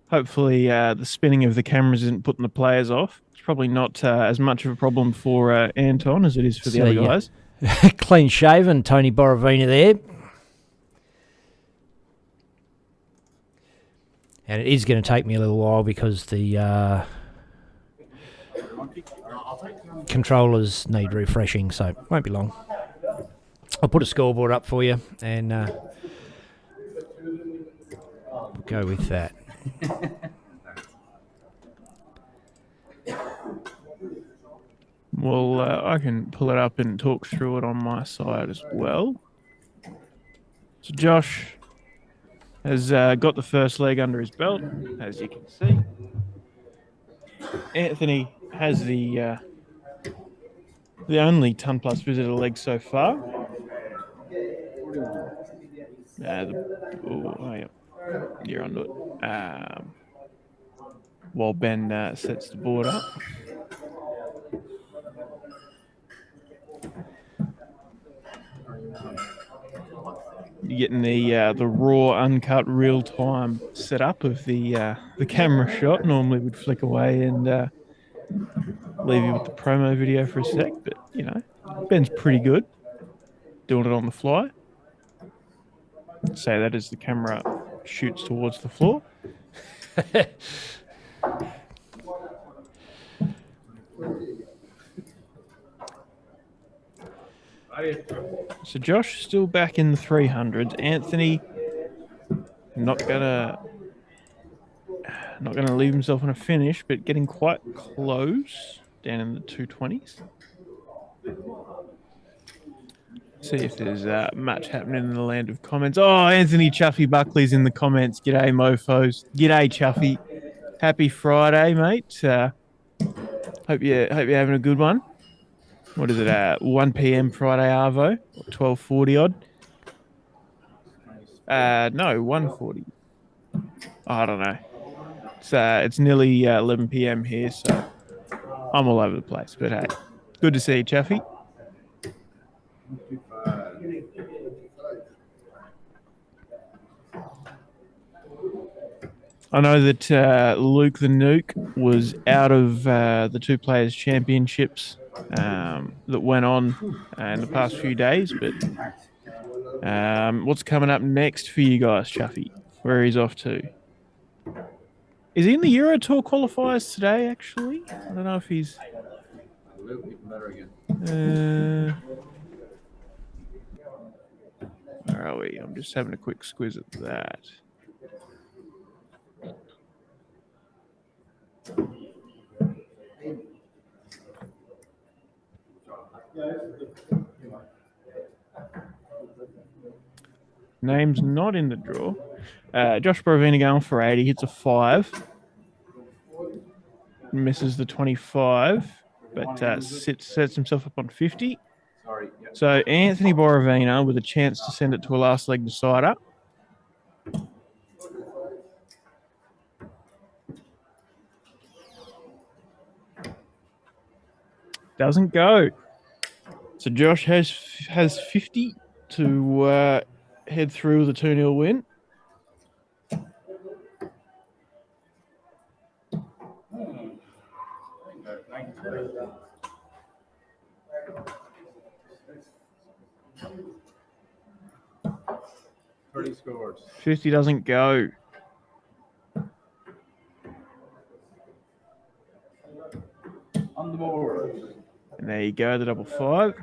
hopefully the spinning of the cameras isn't putting the players off. It's probably not as much of a problem for Anton as it is for the other guys. Clean shaven, Tony Borovina there. And it is going to take me a little while because the controllers need refreshing, so it won't be long. I'll put a scoreboard up for you and go with that. Well, I can pull it up and talk through it on my side as well. So Josh has got the first leg under his belt, as you can see. Anthony has the only ton plus visitor leg so far. You're onto it. While Ben sets the board up. You're getting the raw, uncut, real time setup of the camera shot. Normally would flick away and leave you with the promo video for a sec, but you know, Ben's pretty good doing it on the fly. Say that as the camera shoots towards the floor. So Josh still back in the 300s. Anthony not gonna leave himself on a finish, but getting quite close down in the 220s. See if there's much happening in the land of comments. Oh, Anthony Chuffy Buckley's in the comments. G'day, mofos. G'day, Chuffy. Happy Friday, mate. Hope you're having a good one. What is it? 1 p.m. Friday Arvo, 12:40 odd. No, 1:40. I don't know. It's nearly 11 p.m. here, so I'm all over the place. But hey, good to see you, Chuffy. I know that Luke the Nuke was out of the two players' championships that went on in the past few days, but what's coming up next for you guys, Chuffy? Where he's off to? Is he in the Euro Tour qualifiers today, actually? I don't know if he's... where are we? I'm just having a quick squiz at that. Name's not in the draw. Josh Brovina going for 80, hits a 5. Misses the 25, but sets himself up on 50. So Anthony Borovina with a chance to send it to a last leg decider. Doesn't go. So Josh has 50 to head through with a 2-0 win. Scores. 50 doesn't go. On the board. And there you go, the double 5.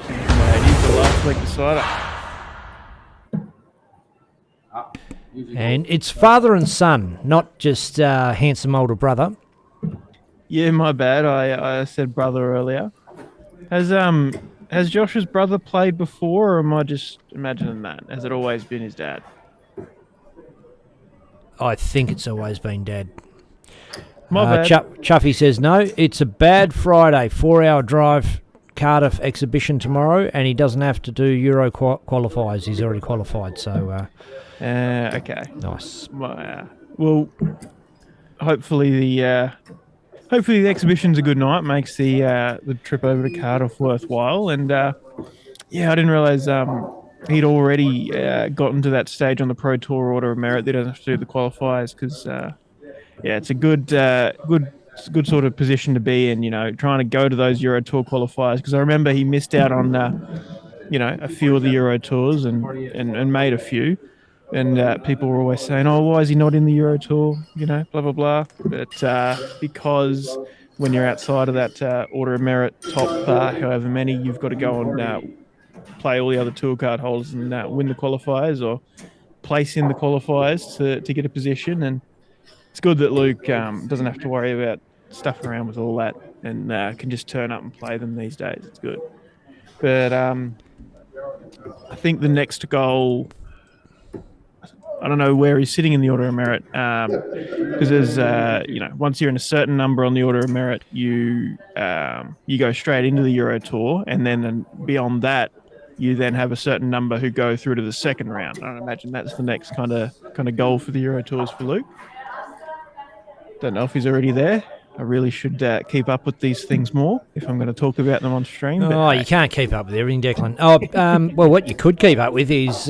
And he's the last leg decider. And it's father and son, not just handsome older brother. Yeah, my bad. I said brother earlier. Has Josh's brother played before, or am I just imagining that? Has it always been his dad? I think it's always been Dad. My bad. Chuffy says no. It's a bad Friday, 4-hour drive, Cardiff exhibition tomorrow, and he doesn't have to do Euro qualifiers. He's already qualified, so... okay. Nice. Well, hopefully the exhibition's a good night, makes the trip over to Cardiff worthwhile. And I didn't realise he'd already gotten to that stage on the Pro Tour Order of Merit. They don't have to do the qualifiers because yeah, it's a good sort of position to be in. Trying to go to those Euro Tour qualifiers, because I remember he missed out on a few of the Euro Tours and made a few. And people were always saying, "Oh, why is he not in the Euro Tour?" Blah blah blah. But because when you're outside of that Order of Merit top, however many, you've got to go and play all the other tour card holders and win the qualifiers or place in the qualifiers to get a position. And it's good that Luke doesn't have to worry about stuffing around with all that and can just turn up and play them these days. It's good. But I think the next goal, I don't know where he's sitting in the Order of Merit, because there's, once you're in a certain number on the Order of Merit, you go straight into the Euro Tour, and then beyond that, you then have a certain number who go through to the second round. I imagine that's the next kind of goal for the Euro Tours for Luke. Don't know if he's already there. I really should keep up with these things more if I'm going to talk about them on stream. You can't keep up with everything, Declan. Well, what you could keep up with is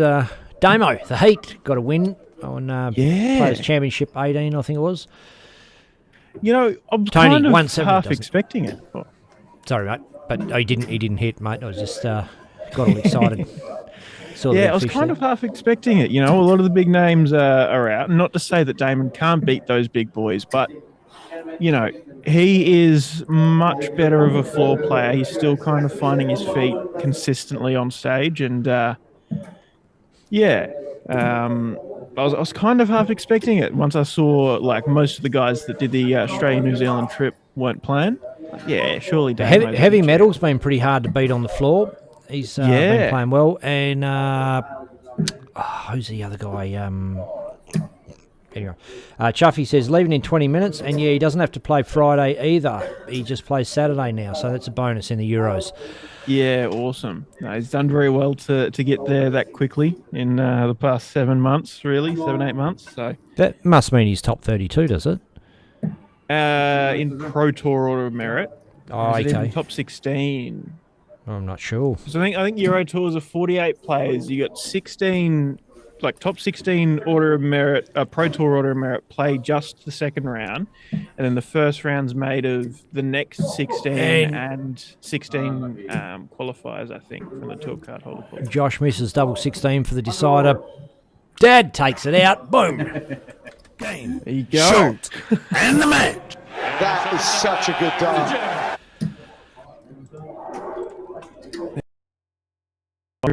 Damo, the Heat, got a win on Players Championship 18, I think it was. I'm Tony, kind of half expecting it. Oh. Sorry, mate, but he didn't hit, mate. I was just got all excited. I was kind of half expecting it. A lot of the big names are out. Not to say that Damon can't beat those big boys, but he is much better of a floor player. He's still kind of finding his feet consistently on stage, and I was kind of half expecting it once I saw most of the guys that did the Australia-New Zealand trip weren't playing. Yeah, surely Damo. Heavy Metal's been pretty hard to beat on the floor. He's been playing well, and who's the other guy? Anyway, Chuffy says leaving in 20 minutes, and he doesn't have to play Friday either. He just plays Saturday now, so that's a bonus in the Euros. Yeah, awesome. No, he's done very well to get there that quickly in the past 7 months, really, 8 months. So that must mean he's top 32, does it? In Pro Tour Order of Merit. Oh, okay. Top 16. I'm not sure. So I think Euro Tours are 48 players. You got 16. Top 16 Order of Merit, Pro Tour Order of Merit play just the second round, and then the first round's made of the next 16 and 16 qualifiers, I think, from the tour card holder pool. Josh misses double 16 for the decider. Dad takes it out. Boom. Game. There you go. Shot. And the match. That is such a good dart.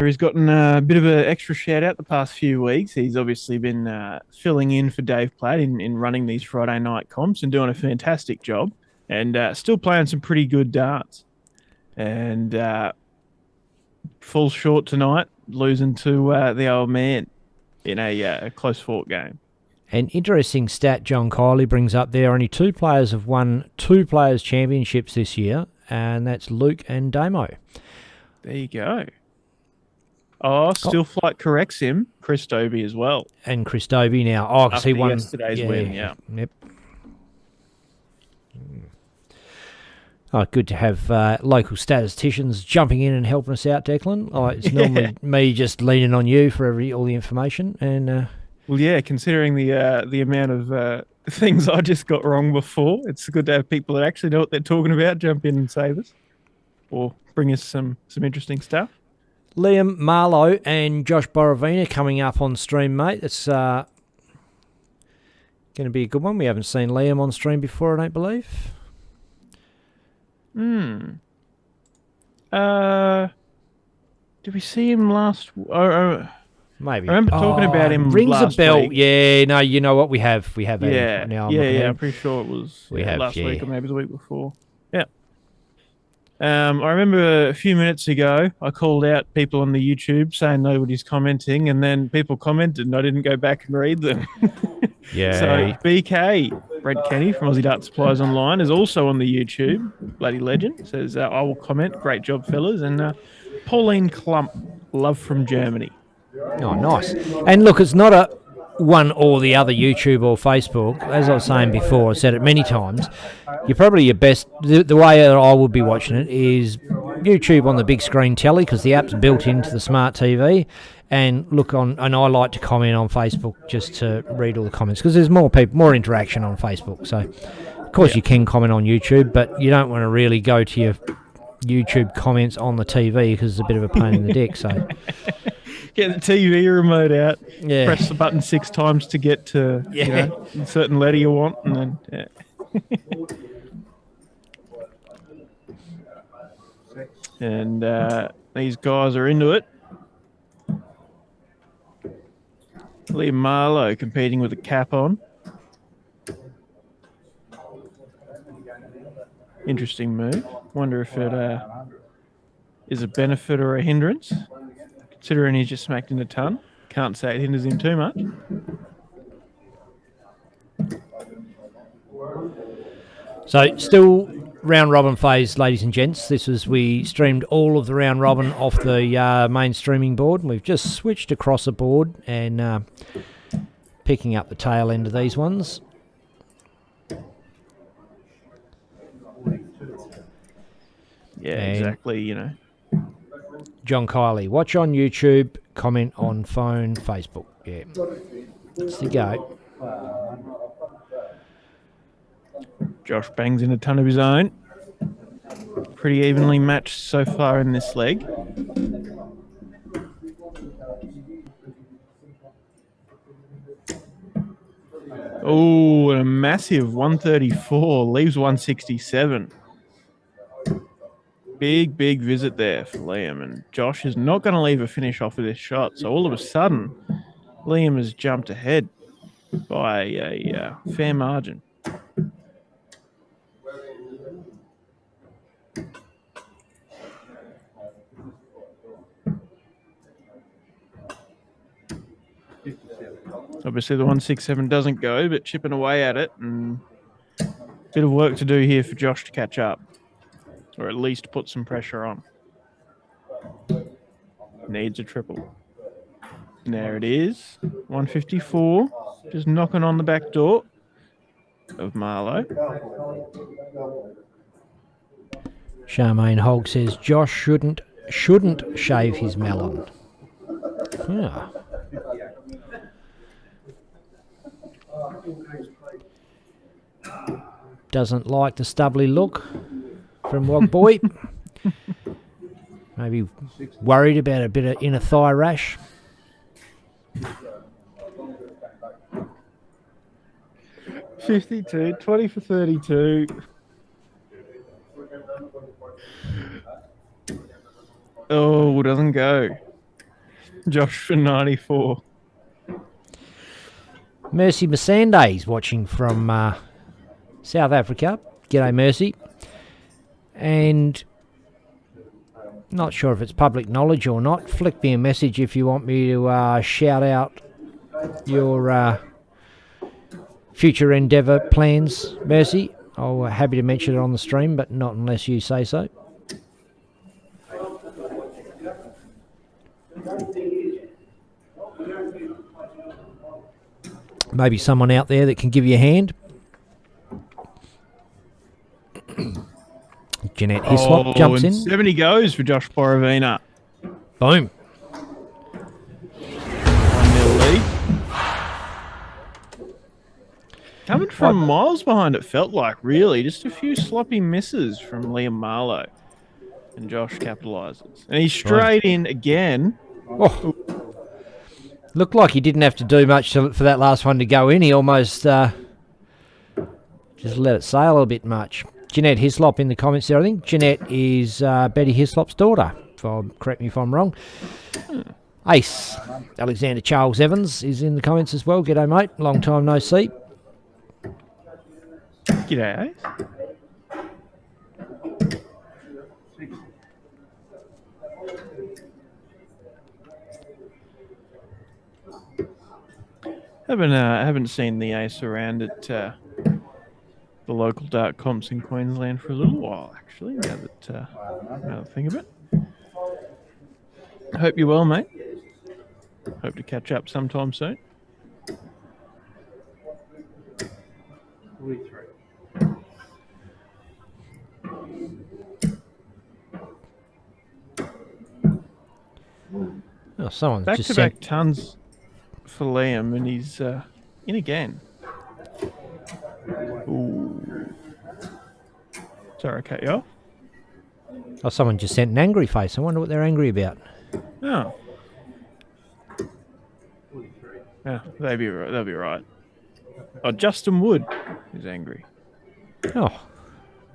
He's gotten a bit of an extra shout out the past few weeks. He's obviously been filling in for Dave Platt in running these Friday night comps and doing a fantastic job, and still playing some pretty good darts. And falls short tonight, losing to the old man in a close fought game. An interesting stat John Kiley brings up there, only two players have won two Players' Championships this year, and that's Luke and Damo. There you go. Oh, Still Flight corrects him. Chris Dobie as well. And Chris Dobie now. Oh, because he won yesterday's win, yeah. Yep. Oh, good to have local statisticians jumping in and helping us out, Declan. Oh, it's normally me just leaning on you for all the information. And well, yeah, considering the amount of things I just got wrong before, it's good to have people that actually know what they're talking about jump in and save us or bring us some interesting stuff. Liam Marlowe and Josh Borovina coming up on stream, mate. It's going to be a good one. We haven't seen Liam on stream before, I don't believe. Did we see him last? Maybe. I remember talking about him rings last a bell. week. Yeah, no, you know what? We have. Yeah, now I'm pretty sure it was last week or maybe the week before. Yeah. I remember a few minutes ago, I called out people on the YouTube saying nobody's commenting, and then people commented and I didn't go back and read them. Yeah. So BK, Brent Kenny from Aussie Dart Supplies Online, is also on the YouTube. Bloody legend. Says, I will comment. Great job, fellas. And Pauline Klump, love from Germany. Oh, nice. And look, it's not a one or the other, YouTube or Facebook. As I was saying before, I said it many times, you're probably your best, the way that I would be watching it is YouTube on the big screen telly because the app's built into the smart TV, and and I like to comment on Facebook just to read all the comments because there's more interaction on Facebook. So, of course, you can comment on YouTube, but you don't want to really go to your YouTube comments on the TV because it's a bit of a pain in the dick. So, get the TV remote out. Yeah. Press the button 6 times to get to a certain letter you want, and then and these guys are into it. Liam Marlowe competing with a cap on. Interesting move. Wonder if it is a benefit or a hindrance, considering he's just smacked in a ton. Can't say it hinders him too much. So still round robin phase, ladies and gents. We streamed all of the round robin off the main streaming board. We've just switched across a board and picking up the tail end of these ones. Yeah, exactly, John Kiley, watch on YouTube, comment on phone, Facebook. Yeah, that's the go. Josh bangs in a ton of his own. Pretty evenly matched so far in this leg. Oh, a massive 134. Leaves 167. Big visit there for Liam. And Josh is not going to leave a finish off of this shot. So all of a sudden, Liam has jumped ahead by a fair margin. Obviously, the 167 doesn't go, but chipping away at it, and a bit of work to do here for Josh to catch up, or at least put some pressure on. Needs a triple. And there it is, 154, just knocking on the back door of Marlowe. Charmaine Hogg says Josh shouldn't shave his melon. Yeah. Doesn't like the stubbly look from Wog Boy. Maybe worried about a bit of inner thigh rash. $52, 20 for 32. Oh, doesn't go. Josh for 94. Mercy Masande's watching from South Africa. G'day, Mercy. And not sure if it's public knowledge or not. Flick me a message if you want me to shout out your future endeavour plans, Mercy. I'm happy to mention it on the stream, but not unless you say so. Maybe someone out there that can give you a hand. Jeanette Hislop jumps in. 70 goes for Josh Borovina. Boom. 1-0 lead. Coming from miles behind, it felt like, really. Just a few sloppy misses from Liam Marlowe. And Josh capitalises. And he's straight in again. Oh. Looked like he didn't have to do much for that last one to go in. He almost just let it sail a bit much. Jeanette Hislop in the comments there. I think Jeanette is Betty Hislop's daughter. Correct me if I'm wrong. Ace Alexander Charles Evans is in the comments as well. G'day, mate. Long time no see. G'day, Ace. Haven't seen the Ace around at the local dart comps in Queensland for a little while, actually. Now that I think of it. I hope you're well, mate. Hope to catch up sometime soon. Oh, someone's Back just to sent. back tons for Liam, and he's in again. Ooh. Sorry, I cut you off. Oh, someone just sent an angry face. I wonder what they're angry about. Oh. Yeah, they'll be right. Oh, Justin Wood is angry. Oh,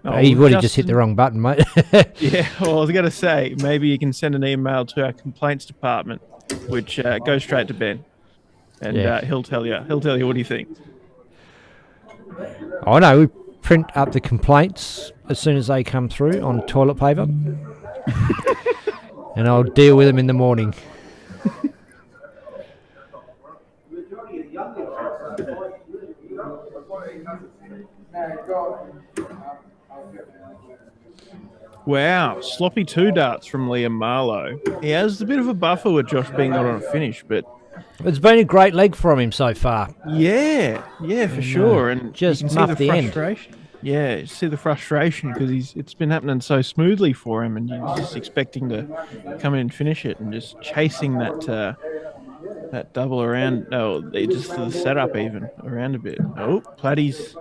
Oh, he would have just hit the Justin- wrong button, mate. Yeah, well, I was going to say, maybe you can send an email to our complaints department, which goes straight to Ben, and Yeah. he'll tell you what he thinks. I know. We print up the complaints as soon as they come through on toilet paper, and I'll deal with them in the morning. Wow, sloppy 2 darts from Liam Marlowe. He has a bit of a buffer with Josh being not on a finish, but It's been a great leg from him so far. yeah, for sure. And just you can see muffed the end. frustration. Yeah, you see the frustration because it's been happening so smoothly for him, and he's just expecting to come in and finish it, and just chasing that that double around. No, they just the setup even around a bit. Oh, Platty's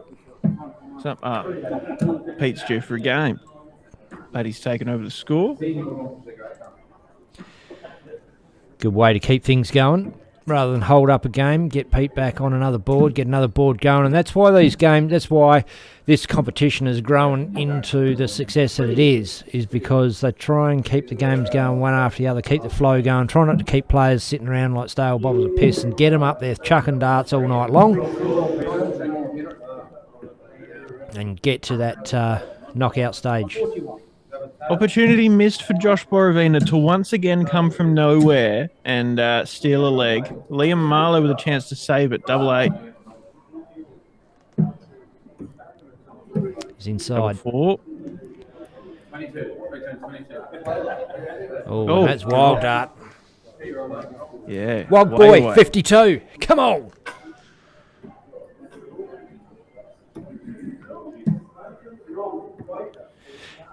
Pete's due for a game. Platty's taken over the score. Good way to keep things going. Rather than hold up a game, get Pete back on another board, get another board going. And that's why this competition has grown into the success that it is because they try and keep the games going one after the other, keep the flow going, try not to keep players sitting around like stale bubbles of piss and get them up there chucking darts all night long and get to that knockout stage. Opportunity missed for Josh Borovina to once again come from nowhere and steal a leg. Liam Marlowe with a chance to save it. Double 8. He's inside. 4. Oh, that's wild dart. Yeah. Wild way boy, away. 52. Come on.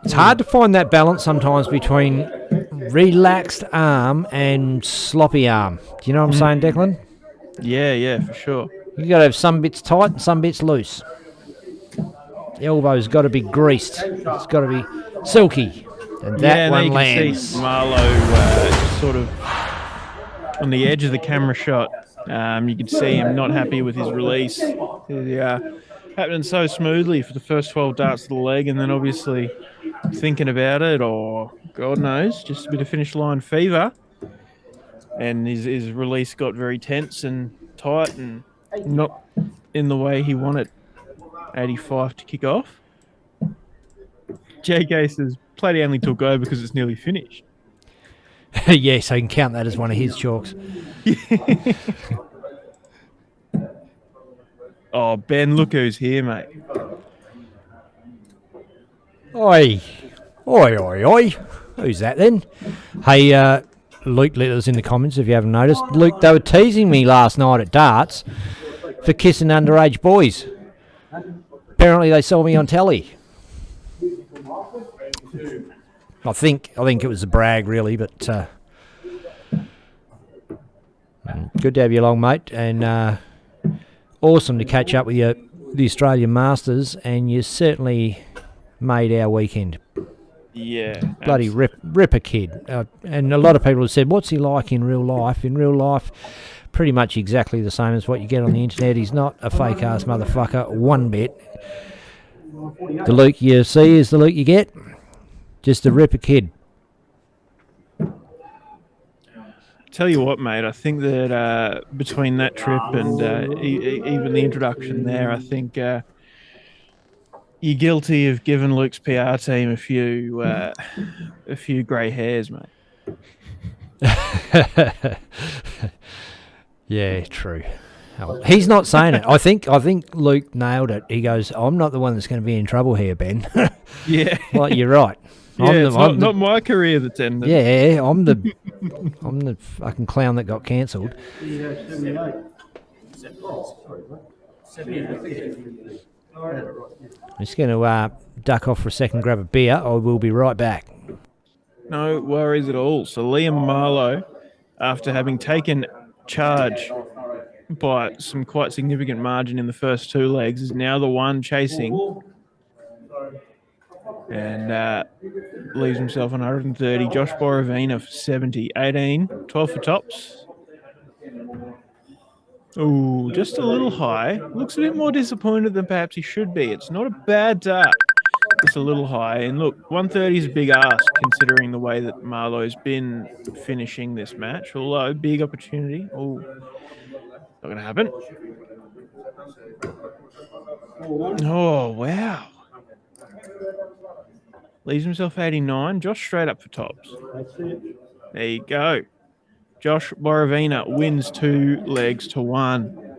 It's hard to find that balance sometimes between relaxed arm and sloppy arm. Do you know what I'm saying, Declan? Yeah, for sure. You got to have some bits tight and some bits loose. The elbow's got to be greased. It's got to be silky. And that one you can lands. see Marlowe sort of on the edge of the camera shot. You could see him not happy with his release. Happening so smoothly for the first 12 darts of the leg, and then obviously thinking about it, or God knows, just a bit of finish line fever. And his release got very tense and tight and not in the way he wanted 85 to kick off. JK says, Platty only took over because it's nearly finished. Yeah, so you can count that as one of his chalks. Oh, Ben, look who's here, mate. Oi. Oi. Who's that then? Hey, Luke let us in the comments if you haven't noticed. Luke, they were teasing me last night at darts for kissing underage boys. Apparently they saw me on telly. I think it was a brag, really, but good to have you along, mate, and awesome to catch up with you, the Australian Masters, and you certainly made our weekend. Yeah. Bloody ripper kid. And a lot of people have said, what's he like in real life? In real life, pretty much exactly the same as what you get on the internet. He's not a fake-ass motherfucker one bit. The Luke you see is the Luke you get. Just a ripper kid. Tell you what, mate, I think that between that trip and even the introduction there, I think you're guilty of giving Luke's PR team a few grey hairs, mate. Yeah, true. Oh, he's not saying it. I think Luke nailed it. He goes, I'm not the one that's going to be in trouble here, Ben. Yeah. Well, you're right. Yeah, not my career that's ended. Yeah, I'm the fucking clown that got cancelled. I'm just going to duck off for a second, grab a beer. I will be right back. No worries at all. So Liam Marlowe after having taken charge by some quite significant margin in the first two legs, is now the one chasing and leaves himself on 130. Josh Borovina for 70. 18, 12 for tops. Ooh, just a little high. Looks a bit more disappointed than perhaps he should be. It's not a bad dart. Just a little high. And look, 130 is a big ask considering the way that Marlowe's been finishing this match. Although, big opportunity. Oh, not going to happen. Oh, wow. Leaves himself 89. Josh straight up for tops. There you go. Josh Borovina wins 2 legs to 1.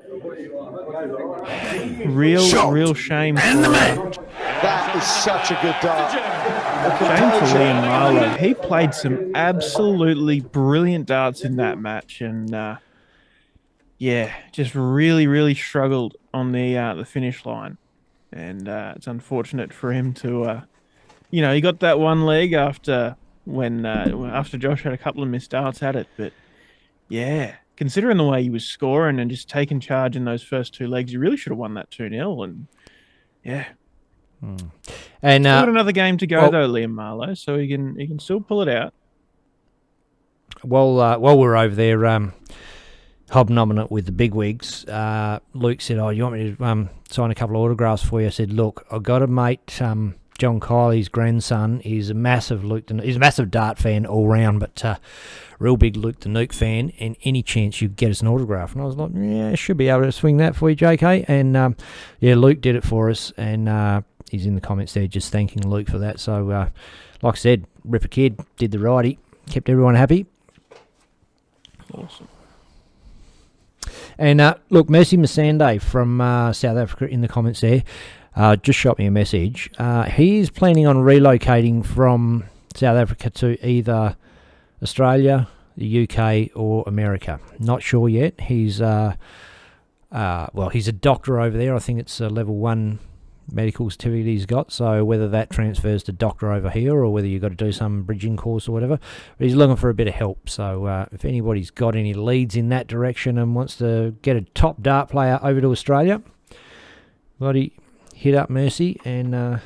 Real shame for That is such a good dart. shame for Liam Marlowe. He played some absolutely brilliant darts in that match, and just really struggled on the finish line. And it's unfortunate for him to, he got that one leg after Josh had a couple of missed darts at it, but. Yeah, considering the way he was scoring and just taking charge in those first 2 legs, he really should have won that 2-0. And yeah, And got another game to go though, Liam Marlowe, so he can still pull it out. While we're over there, hobnobbing it with the bigwigs, Luke said, "Oh, you want me to sign a couple of autographs for you?" I said, "Look, I've got a mate, John Kiley's grandson. He's a massive he's a massive dart fan all round, but." Real big Luke the Nuke fan, and any chance you get us an autograph. And I was like, yeah, should be able to swing that for you, JK. And Luke did it for us, and he's in the comments there just thanking Luke for that. So, like I said, Ripper Kid did the righty, kept everyone happy. Awesome. And look, Mercy Masande from South Africa in the comments there just shot me a message. He is planning on relocating from South Africa to either Australia, the UK, or America. Not sure yet. He's he's a doctor over there. I think it's a level 1 medical certificate he's got. So whether that transfers to doctor over here or whether you've got to do some bridging course or whatever, but he's looking for a bit of help. So if anybody's got any leads in that direction and wants to get a top dart player over to Australia, bloody hit up Mercy and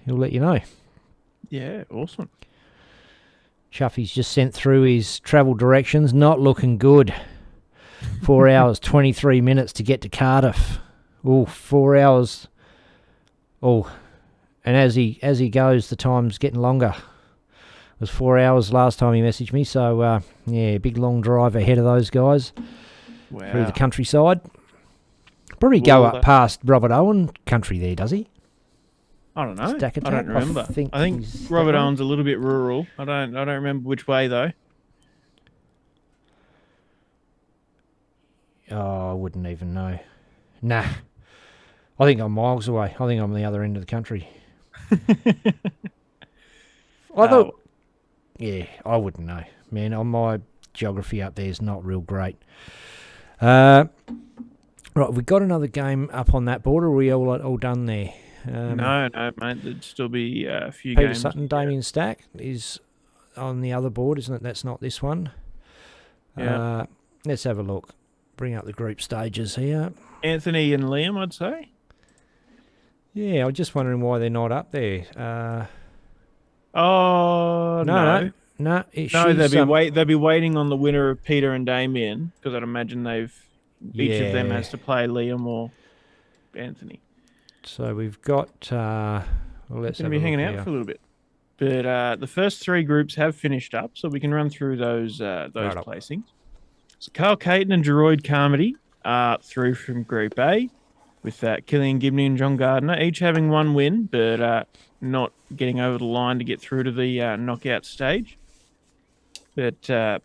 he'll let you know. Yeah, awesome. Chuffy's just sent through his travel directions. Not looking good. 4 hours, 23 minutes to get to Cardiff. Oh, 4 hours. Oh, and as he goes, the time's getting longer. It was 4 hours last time he messaged me. So, big long drive ahead of those guys through the countryside. Probably go up past Robert Owen country there, does he? I don't know. I don't remember. I think Robert Owen's a little bit rural. I don't remember which way though. Oh, I wouldn't even know. Nah. I think I'm miles away. I think I'm the other end of the country. I wouldn't know. Man, my geography up there is not real great. Right, we got another game up on that board, or are we all done there? No, mate. There'd still be a few Peter games. Sutton, Damien Stack is on the other board, isn't it? That's not this one. Yeah. Let's have a look. Bring up the group stages here. Anthony and Liam, I'd say. Yeah, I was just wondering why they're not up there. No. No, they'll be waiting on the winner of Peter and Damien because I'd imagine each of them has to play Liam or Anthony. So we've got. Let's going to be hanging out for a little bit. But the first 3 groups have finished up, so we can run through those placings. So Carl Caton and Geroid Carmody are through from Group A, with Killian Gibney and John Gardner, each having 1 win, but not getting over the line to get through to the knockout stage. But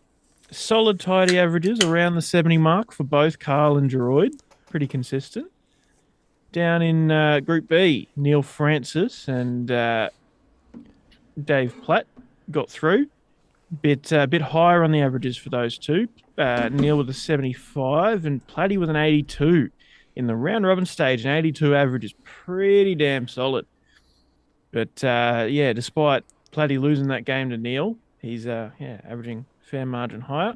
solid, tidy averages around the 70 mark for both Carl and Geroid. Pretty consistent. Down in Group B, Neil Francis and Dave Platt got through. Bit higher on the averages for those two. Neil with a 75 and Platty with an 82. In the round robin stage, an 82 average is pretty damn solid. But despite Platty losing that game to Neil, he's averaging fair margin higher.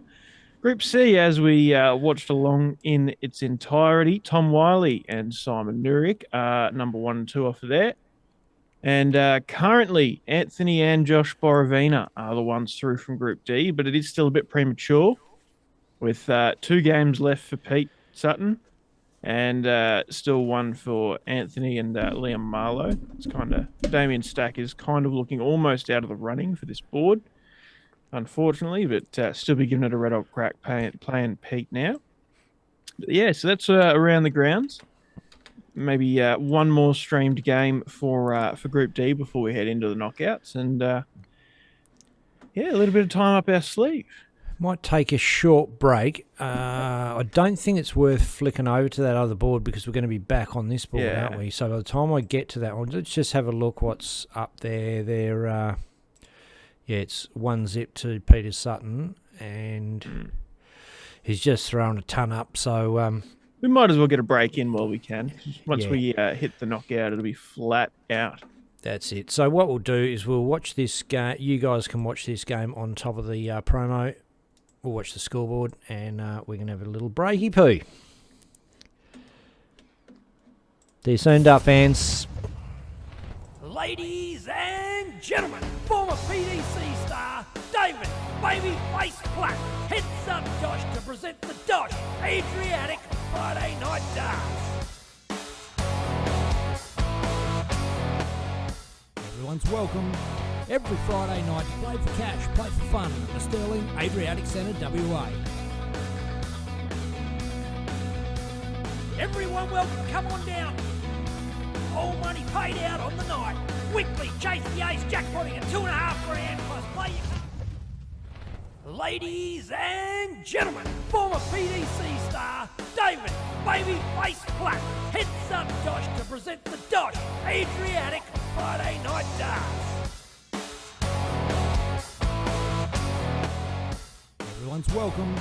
Group C, as we watched along in its entirety, Tom Wiley and Simon Nurick are number 1 and 2 off of there. And currently, Anthony and Josh Borovina are the ones through from Group D, but it is still a bit premature with 2 games left for Pete Sutton and still 1 for Anthony and Liam Marlowe. It's kind of Damien Stack is kind of looking almost out of the running for this board, unfortunately, but still be giving it a red hot crack playing Pete now. But yeah, so that's around the grounds. Maybe one more streamed game for Group D before we head into the knockouts, and a little bit of time up our sleeve. Might take a short break. I don't think it's worth flicking over to that other board because we're going to be back on this board, aren't we? So by the time I get to that one, let's just have a look what's up there. It's 1-0 to Peter Sutton, and he's just thrown a ton up. So we might as well get a break in while we can. Once we hit the knockout, it'll be flat out. That's it. So what we'll do is we'll watch this game. You guys can watch this game on top of the promo. We'll watch the scoreboard, and we're going to have a little breaky poo. See you soon, Duck fans. Ladies and gentlemen, former PDC star David Babyface Platt heads up DOSH to present the DOSH Adriatic Friday Night Darts. Everyone's welcome. Every Friday night you play for cash, play for fun at the Sterling Adriatic Centre, WA. Everyone welcome, come on down. All money paid out on the night. Weekly chase the ace jackpotting at $2.5 grand plus play your... Ladies and gentlemen, former PDC star David Babyface Platt heads up DOSH to present the DOSH Adriatic Friday Night Darts. Everyone's welcome.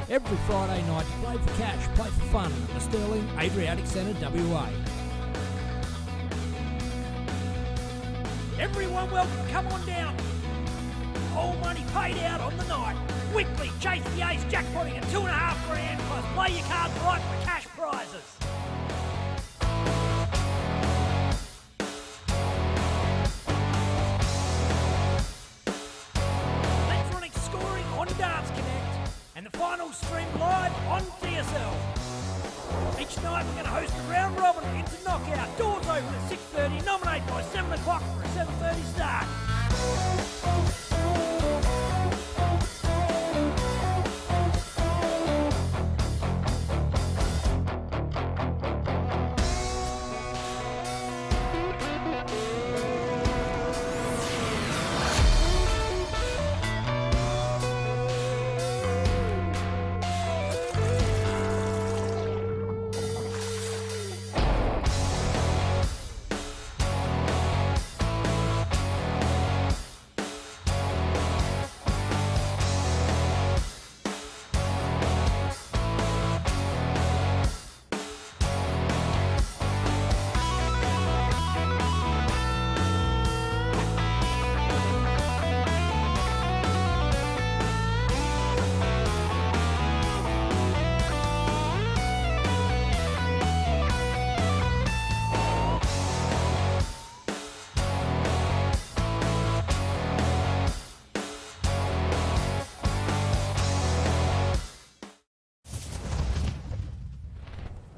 Every Friday night you play for cash, play for fun at the Sterling Adriatic Centre, WA. Everyone welcome, come on down. All money paid out on the night. Weekly chase the ace jackpotting at $2.5 grand plus play your cards right for cash prizes. Electronic scoring on Darts Connect and the final stream live on DSL. Each night we're going to host a round robin into knockout. Doors open at 6:30. Nominate by 7 o'clock for a 7:30 start.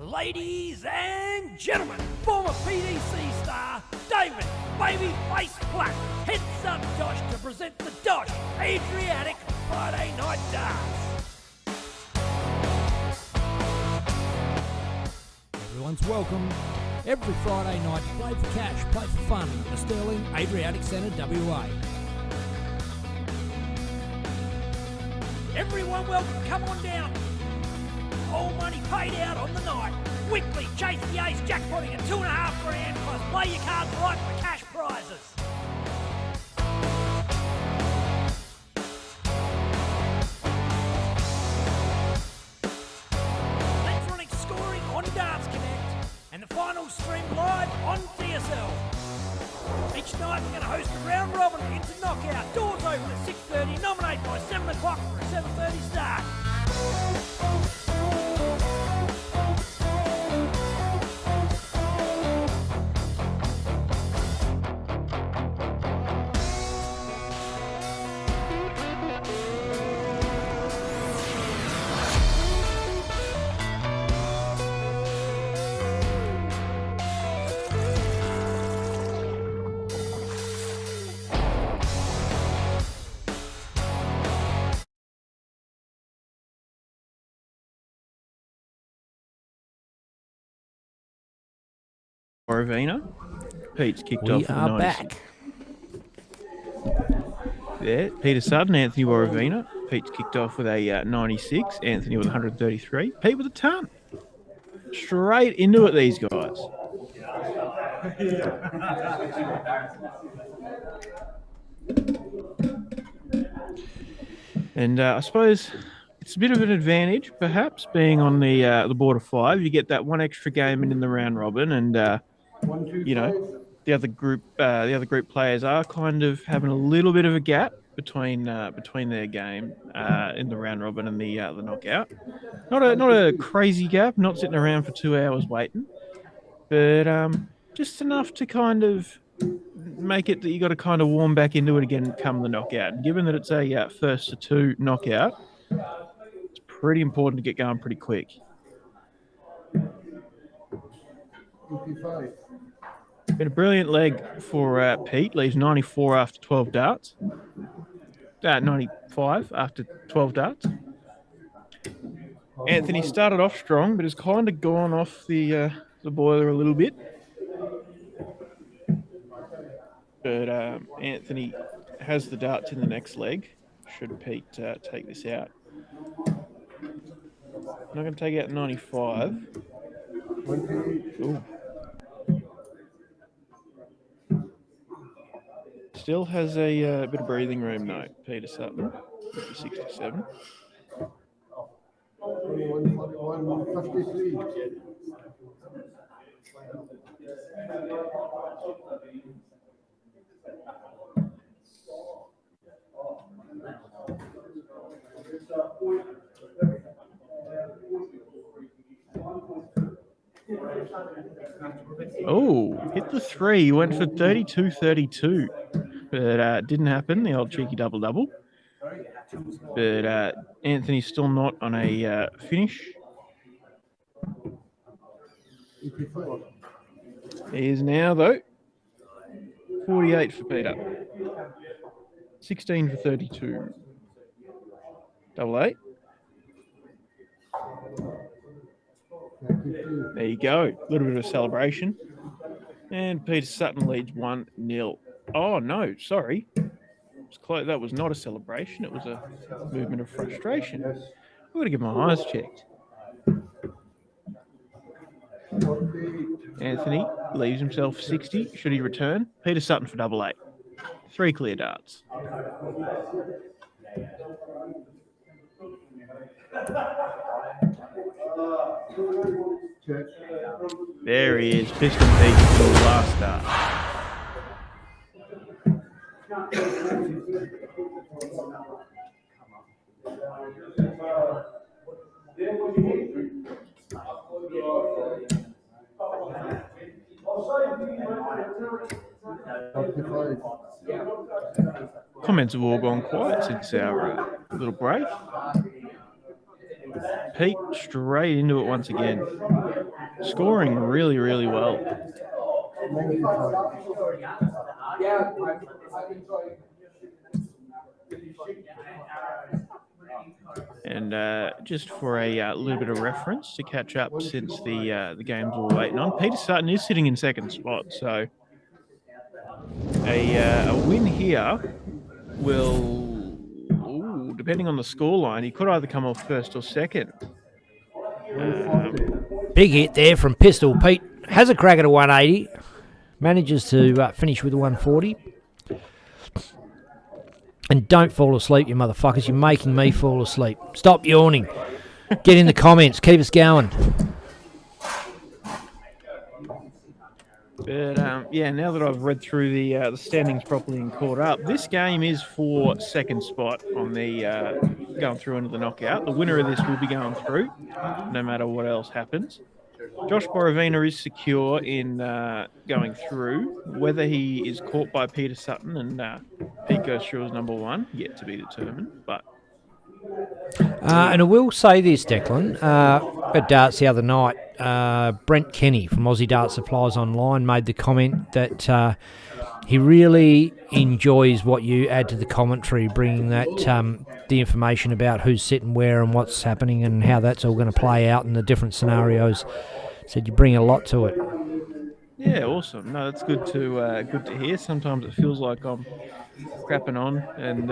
Ladies and gentlemen, former PDC star David Babyface Platt heads up DOSH to present the DOSH Adriatic Friday Night Darts. Everyone's welcome. Every Friday night you play for cash, play for fun at the Sterling Adriatic Centre, WA. Everyone welcome, come on down. All money paid out on the night. Weekly chase the ace jackpotting at $2.5 grand plus play your cards right for cash prizes. Electronic scoring on Darts Connect and the final stream live on DSL. Each night we're going to host a round robin into knockout. Doors open at 6:30. Nominate by 7 o'clock for a 7:30 start. Borovina. Pete's kicked We off with a are 96. back. There, Peter Sutton, Anthony Borovina. Pete's kicked off with a 96. Anthony with 133. Pete with a ton. Straight into it, these guys. And I suppose it's a bit of an advantage, perhaps, being on the board of 5. You get that one extra game in the round robin, and you know the other group players are kind of having a little bit of a gap between their game in the round robin and the knockout. Not a crazy gap, not sitting around for 2 hours waiting, but just enough to kind of make it that you got to kind of warm back into it again come the knockout. And given that it's a first to 2 knockout, it's pretty important to get going pretty quick. Been a brilliant leg for Pete. Leaves 94 after 12 darts. 95 after 12 darts. Anthony started off strong, but has kind of gone off the boiler a little bit. But Anthony has the darts in the next leg. Should Pete take this out? Not going to take out 95. Ooh. Still has a bit of breathing room, though. Peter Sutton, 67. Oh, hit the 3. He went for 32-32. But didn't happen, the old cheeky double-double. But Anthony's still not on a finish. He is now, though. 48 for Peter. 16 for 32. Double 8. There you go. A little bit of a celebration. And Peter Sutton leads 1-0. Oh, no, sorry. It's close. That was not a celebration. It was a movement of frustration. I've got to get my eyes checked. Anthony leaves himself 60. Should he return? Peter Sutton for double 8. 3 clear darts. There he is. Piston Pete for the last dart. Comments have all gone quiet since our little break. Pete straight into it once again. Scoring really, really well. And just for a little bit of reference to catch up since the games we were waiting on, Peter Sutton is sitting in second spot. So a win here will, depending on the scoreline, he could either come off first or second. Big hit there from Pistol. Pete has a crack at a 180. Manages to finish with a 140. And don't fall asleep, you motherfuckers. You're making me fall asleep. Stop yawning. Get in the comments. Keep us going. But now that I've read through the standings properly and caught up, this game is for second spot on the going through into the knockout. The winner of this will be going through, no matter what else happens. Josh Borovina is secure in going through. Whether he is caught by Peter Sutton and Pete goes through as number one, yet to be determined. But and I will say this, Declan, at darts the other night, Brent Kenny from Aussie Dart Supplies Online made the comment that he really enjoys what you add to the commentary, bringing that the information about who's sitting where and what's happening and how that's all going to play out in the different scenarios. Said you bring a lot to it. Yeah, awesome. No, that's good to hear. Sometimes it feels like I'm crapping on and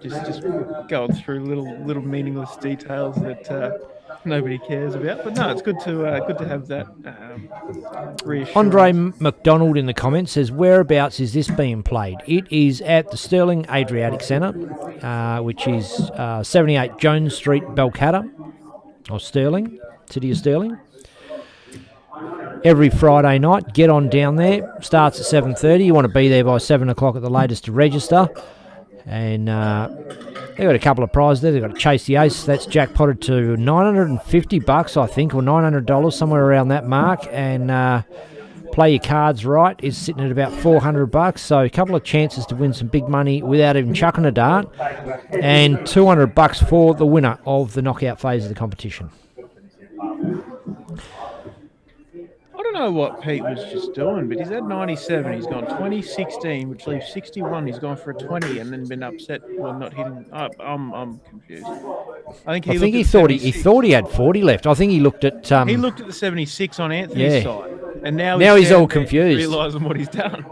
just going through little meaningless details that nobody cares about. But no, it's good to have that reassurance. Andre McDonald in the comments says, whereabouts is this being played? It is at the Stirling Adriatic Centre, which is 78 Jones Street, Balcatta, or Stirling, City of Stirling. Every Friday night, get on down there. Starts at 7:30. You want to be there by 7 o'clock at the latest to register. And they've got a couple of prizes there. They've got to Chase the Ace. That's jackpotted to $950, I think, or $900, somewhere around that mark. And Play Your Cards Right is sitting at about $400. So a couple of chances to win some big money without even chucking a dart. And $200 for the winner of the knockout phase of the competition. I don't know what Pete was just doing, but he's had 97. He's gone 20, 16, which leaves 61. He's gone for a 20 and then been upset while not hitting. I'm confused. I think he thought he had 40 left. I think he looked at he looked at the 76 on Anthony's side, and now he's all confused, realising what he's done.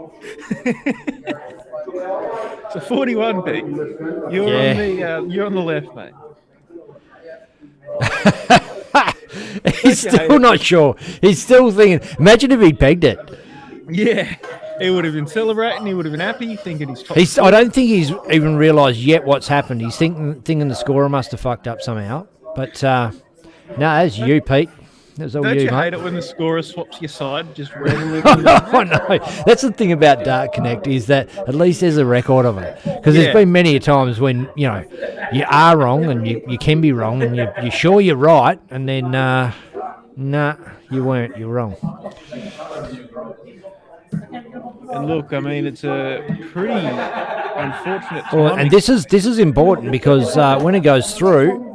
So 41, Pete. You're on the left, mate. He's still not sure. He's still thinking. Imagine if he pegged it. Yeah, he would have been celebrating. He would have been happy, thinking he's top. I don't think he's even realised yet what's happened. He's thinking the scorer must have fucked up somehow. But no, that's you, Pete. That was all Don't you, you mate. hate it when the scorer swaps your side just randomly? I know. That's the thing about Dart Connect is that at least there's a record of it. Because there's been many times when you are wrong and you can be wrong and you're sure you're right and then nah, you weren't. You're wrong. And look, I mean, it's a pretty unfortunate time. Well, and this is important because when it goes through.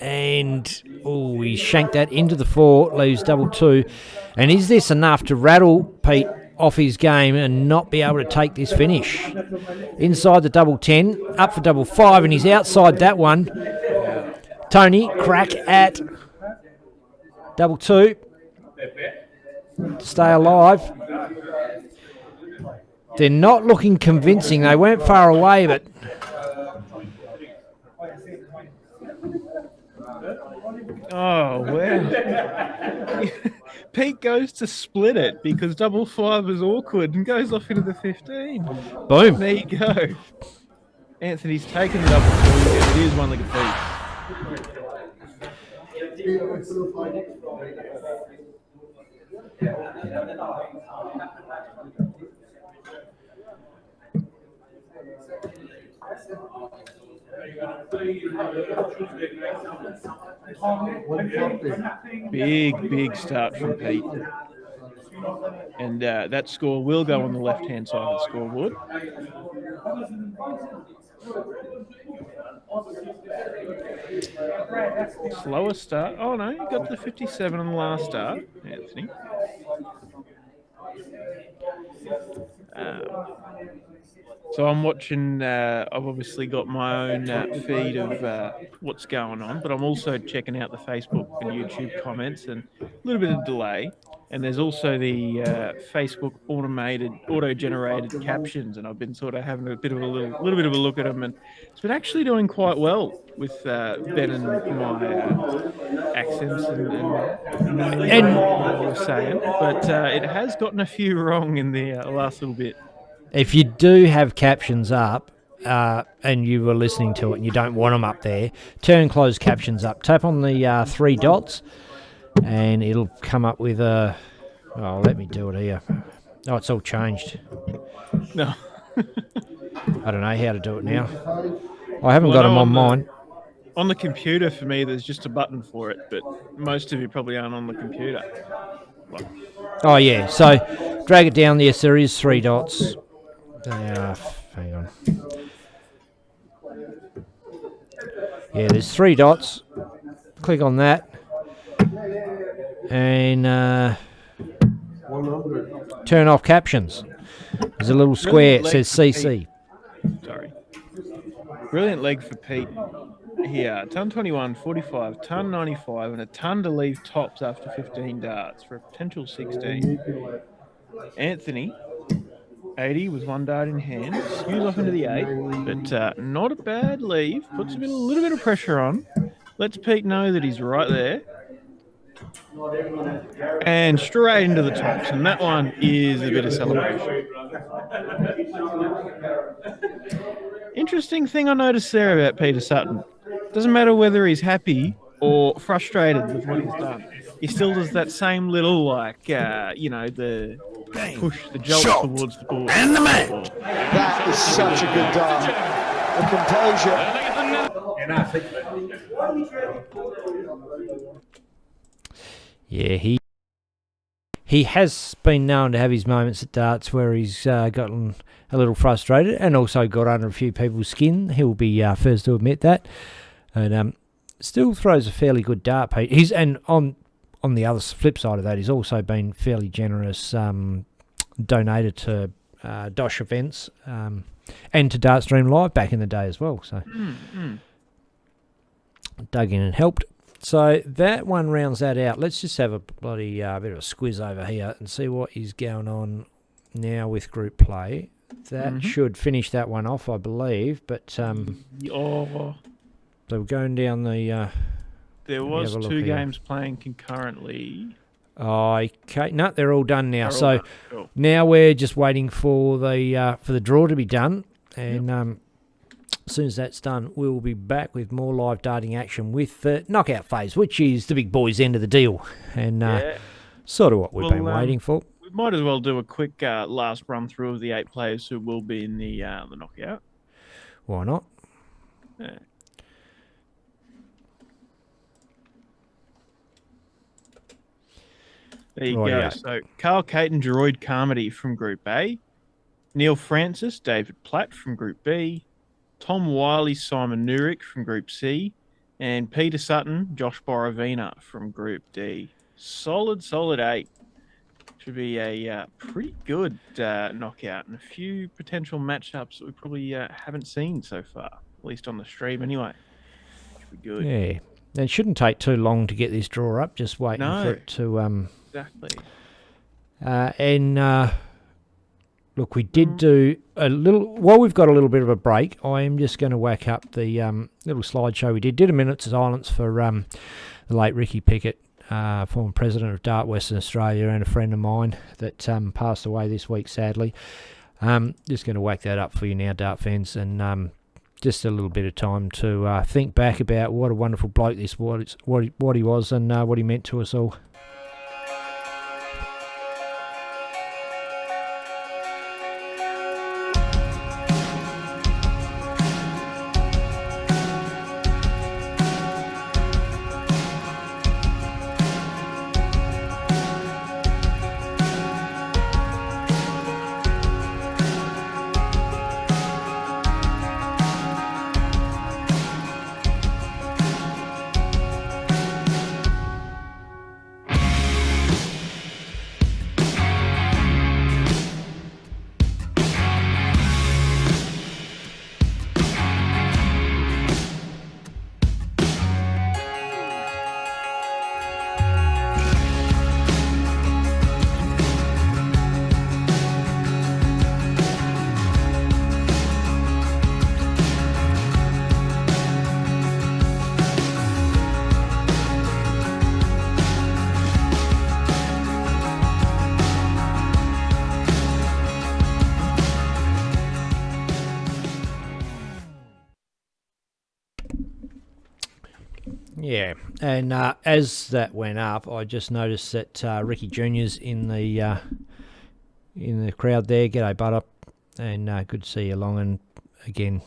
And he shanked that into the 4, leaves double 2. And is this enough to rattle Pete off his game and not be able to take this finish? Inside the double 10, up for double 5, and he's outside that one. Tony, crack at double 2 to stay alive. They're not looking convincing. They weren't far away, but... Oh, wow. Pete goes to split it because double 5 is awkward and goes off into the 15. Boom. There you go. Anthony's taken the double 2. It is one like a piece. Big start from Pete. And that score will go on the left-hand side of the scoreboard. Slower start. Oh, no, you got the 57 on the last start, Anthony. So I'm watching, I've obviously got my own feed of what's going on, but I'm also checking out the Facebook and YouTube comments and a little bit of delay. And there's also the Facebook auto-generated captions, and I've been sort of having a little bit of a look at them, and it's been actually doing quite well with Ben and my accents and what we're saying, but it has gotten a few wrong in the last little bit. If you do have captions up and you were listening to it and you don't want them up there, turn closed captions up. Tap on the 3 dots and it'll come up with Oh, let me do it here. Oh, it's all changed. No. I don't know how to do it now. I haven't got them on mine. On the computer, for me, there's just a button for it, but most of you probably aren't on the computer. Oh, yeah. So drag it down there. There is 3 dots. Hang on. Yeah, there's 3 dots. Click on that. And turn off captions. There's a little square. It says CC. Sorry. Brilliant leg for Pete here. Ton 21, 45, ton 95, and a ton to leave tops after 15 darts for a potential 16. Anthony, 80 with 1 dart in hand. Skews off into the 8, but not a bad leave. Puts a little bit of pressure on. Lets Pete know that he's right there. And straight into the tops, and that one is a bit of celebration. Interesting thing I noticed there about Peter Sutton. Doesn't matter whether he's happy or frustrated with what he's done. He still does that same little, the push, the jolt towards the board. And the match. That is such a good dart. The composure. Yeah, he has been known to have his moments at darts where he's gotten a little frustrated and also got under a few people's skin. He'll be first to admit that. And still throws a fairly good dart, Pete. And on the other flip side of that, he's also been fairly generous, donated to DOSH events and to Dartstream Live back in the day as well. So dug in and helped. So that one rounds that out. Let's just have a bloody bit of a squiz over here and see what is going on now with group play. That should finish that one off, I believe. But so we're going down the. There was 2 games playing concurrently. Okay, no, they're all done now. So cool. Now we're just waiting for the draw to be done, and as soon as that's done, we'll be back with more live darting action with the knockout phase, which is the big boys' end of the deal, and sort of what we've been waiting for. We might as well do a quick last run through of the 8 players who will be in the knockout. Why not? Yeah. There you go. So Carl Caton, Droid Carmody from Group A, Neil Francis, David Platt from Group B, Tom Wiley, Simon Nurick from Group C, and Peter Sutton, Josh Borovina from Group D. Solid 8. Should be a pretty good knockout and a few potential matchups that we probably haven't seen so far, at least on the stream anyway. Should be good. Yeah, it shouldn't take too long to get this draw up, just waiting for it to... Exactly. Look, we did do a little... While we've got a little bit of a break, I am just going to whack up the little slideshow we did. Did a minute's silence for the late Ricky Pickett, former president of Dart Western Australia and a friend of mine that passed away this week, sadly. Just going to whack that up for you now, Dart fans, and just a little bit of time to think back about what a wonderful bloke this was, what he was and what he meant to us all. Yeah, and as that went up, I just noticed that Ricky Junior's in the crowd there. G'day, butt up, and good to see you along. And again,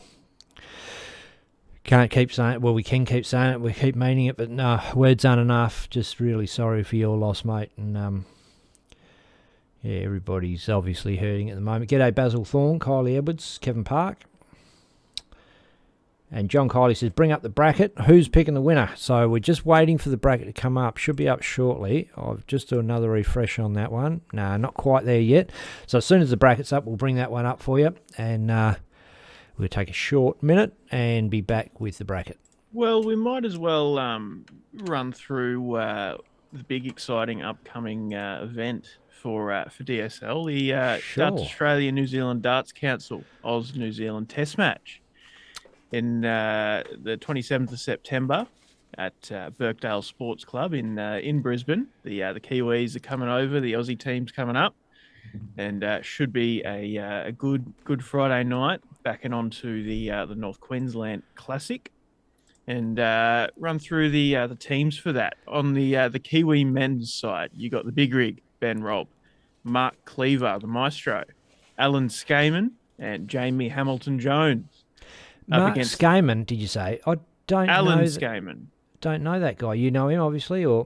can't keep saying it. Well, we can keep saying it. We keep meaning it, but no, words aren't enough. Just really sorry for your loss, mate. And yeah, everybody's obviously hurting at the moment. G'day, Basil Thorne, Kylie Edwards, Kevin Park. And John Kiley says, bring up the bracket. Who's picking the winner? So we're just waiting for the bracket to come up. Should be up shortly. I'll just do another refresh on that one. No, not quite there yet. So as soon as the bracket's up, we'll bring that one up for you. And we'll take a short minute and be back with the bracket. Well, we might as well run through the big, exciting upcoming event for DSL, the Sure. Darts Australia New Zealand Darts Council Oz New Zealand Test Match. In the 27th of September at Birkdale Sports Club in Brisbane. The Kiwis are coming over, the Aussie team's coming up, and should be a good Friday night backing onto the North Queensland Classic, and run through the teams for that. On the Kiwi men's side, you got the big rig Ben Robb, Mark Cleaver, the maestro, Alan Skaman, and Jamie Hamilton Jones. Mark Skaman, did you say? I don't Alan know. Skaman. Don't know that guy. You know him, obviously, or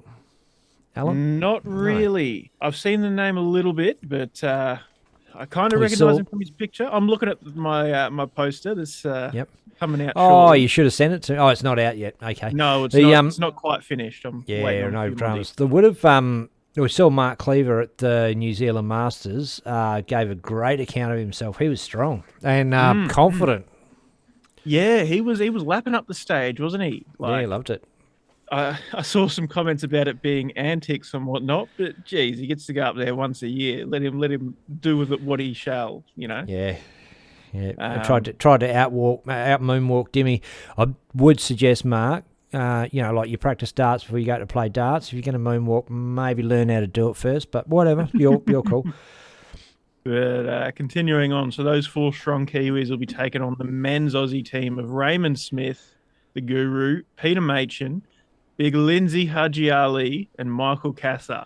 Alan? Not really. No. I've seen the name a little bit, but I kind of We recognise saw- him from his picture. I'm looking at my my poster. This Yep. coming out. Oh, shortly. you should have sent it to. Oh, it's not out yet. Okay. No, it's The, not. It's not quite finished. I'm waiting Yeah, on a no few dramas. more There would have. We saw Mark Cleaver at the New Zealand Masters. Gave a great account of himself. He was strong and confident. Yeah, he was lapping up the stage, wasn't he? Yeah, he loved it. I saw some comments about it being antics and whatnot, but geez, he gets to go up there once a year. Let him do with it what he shall, you know. Yeah. I tried to out moonwalk Dimmy. I would suggest, Mark, like you practice darts before you go to play darts. If you're going to moonwalk, maybe learn how to do it first. But whatever, you're cool. But continuing on, so those four strong Kiwis will be taking on the men's Aussie team of Raymond Smith, the Guru, Peter Machin, Big Lindsay Haji Ali, and Michael Kasser.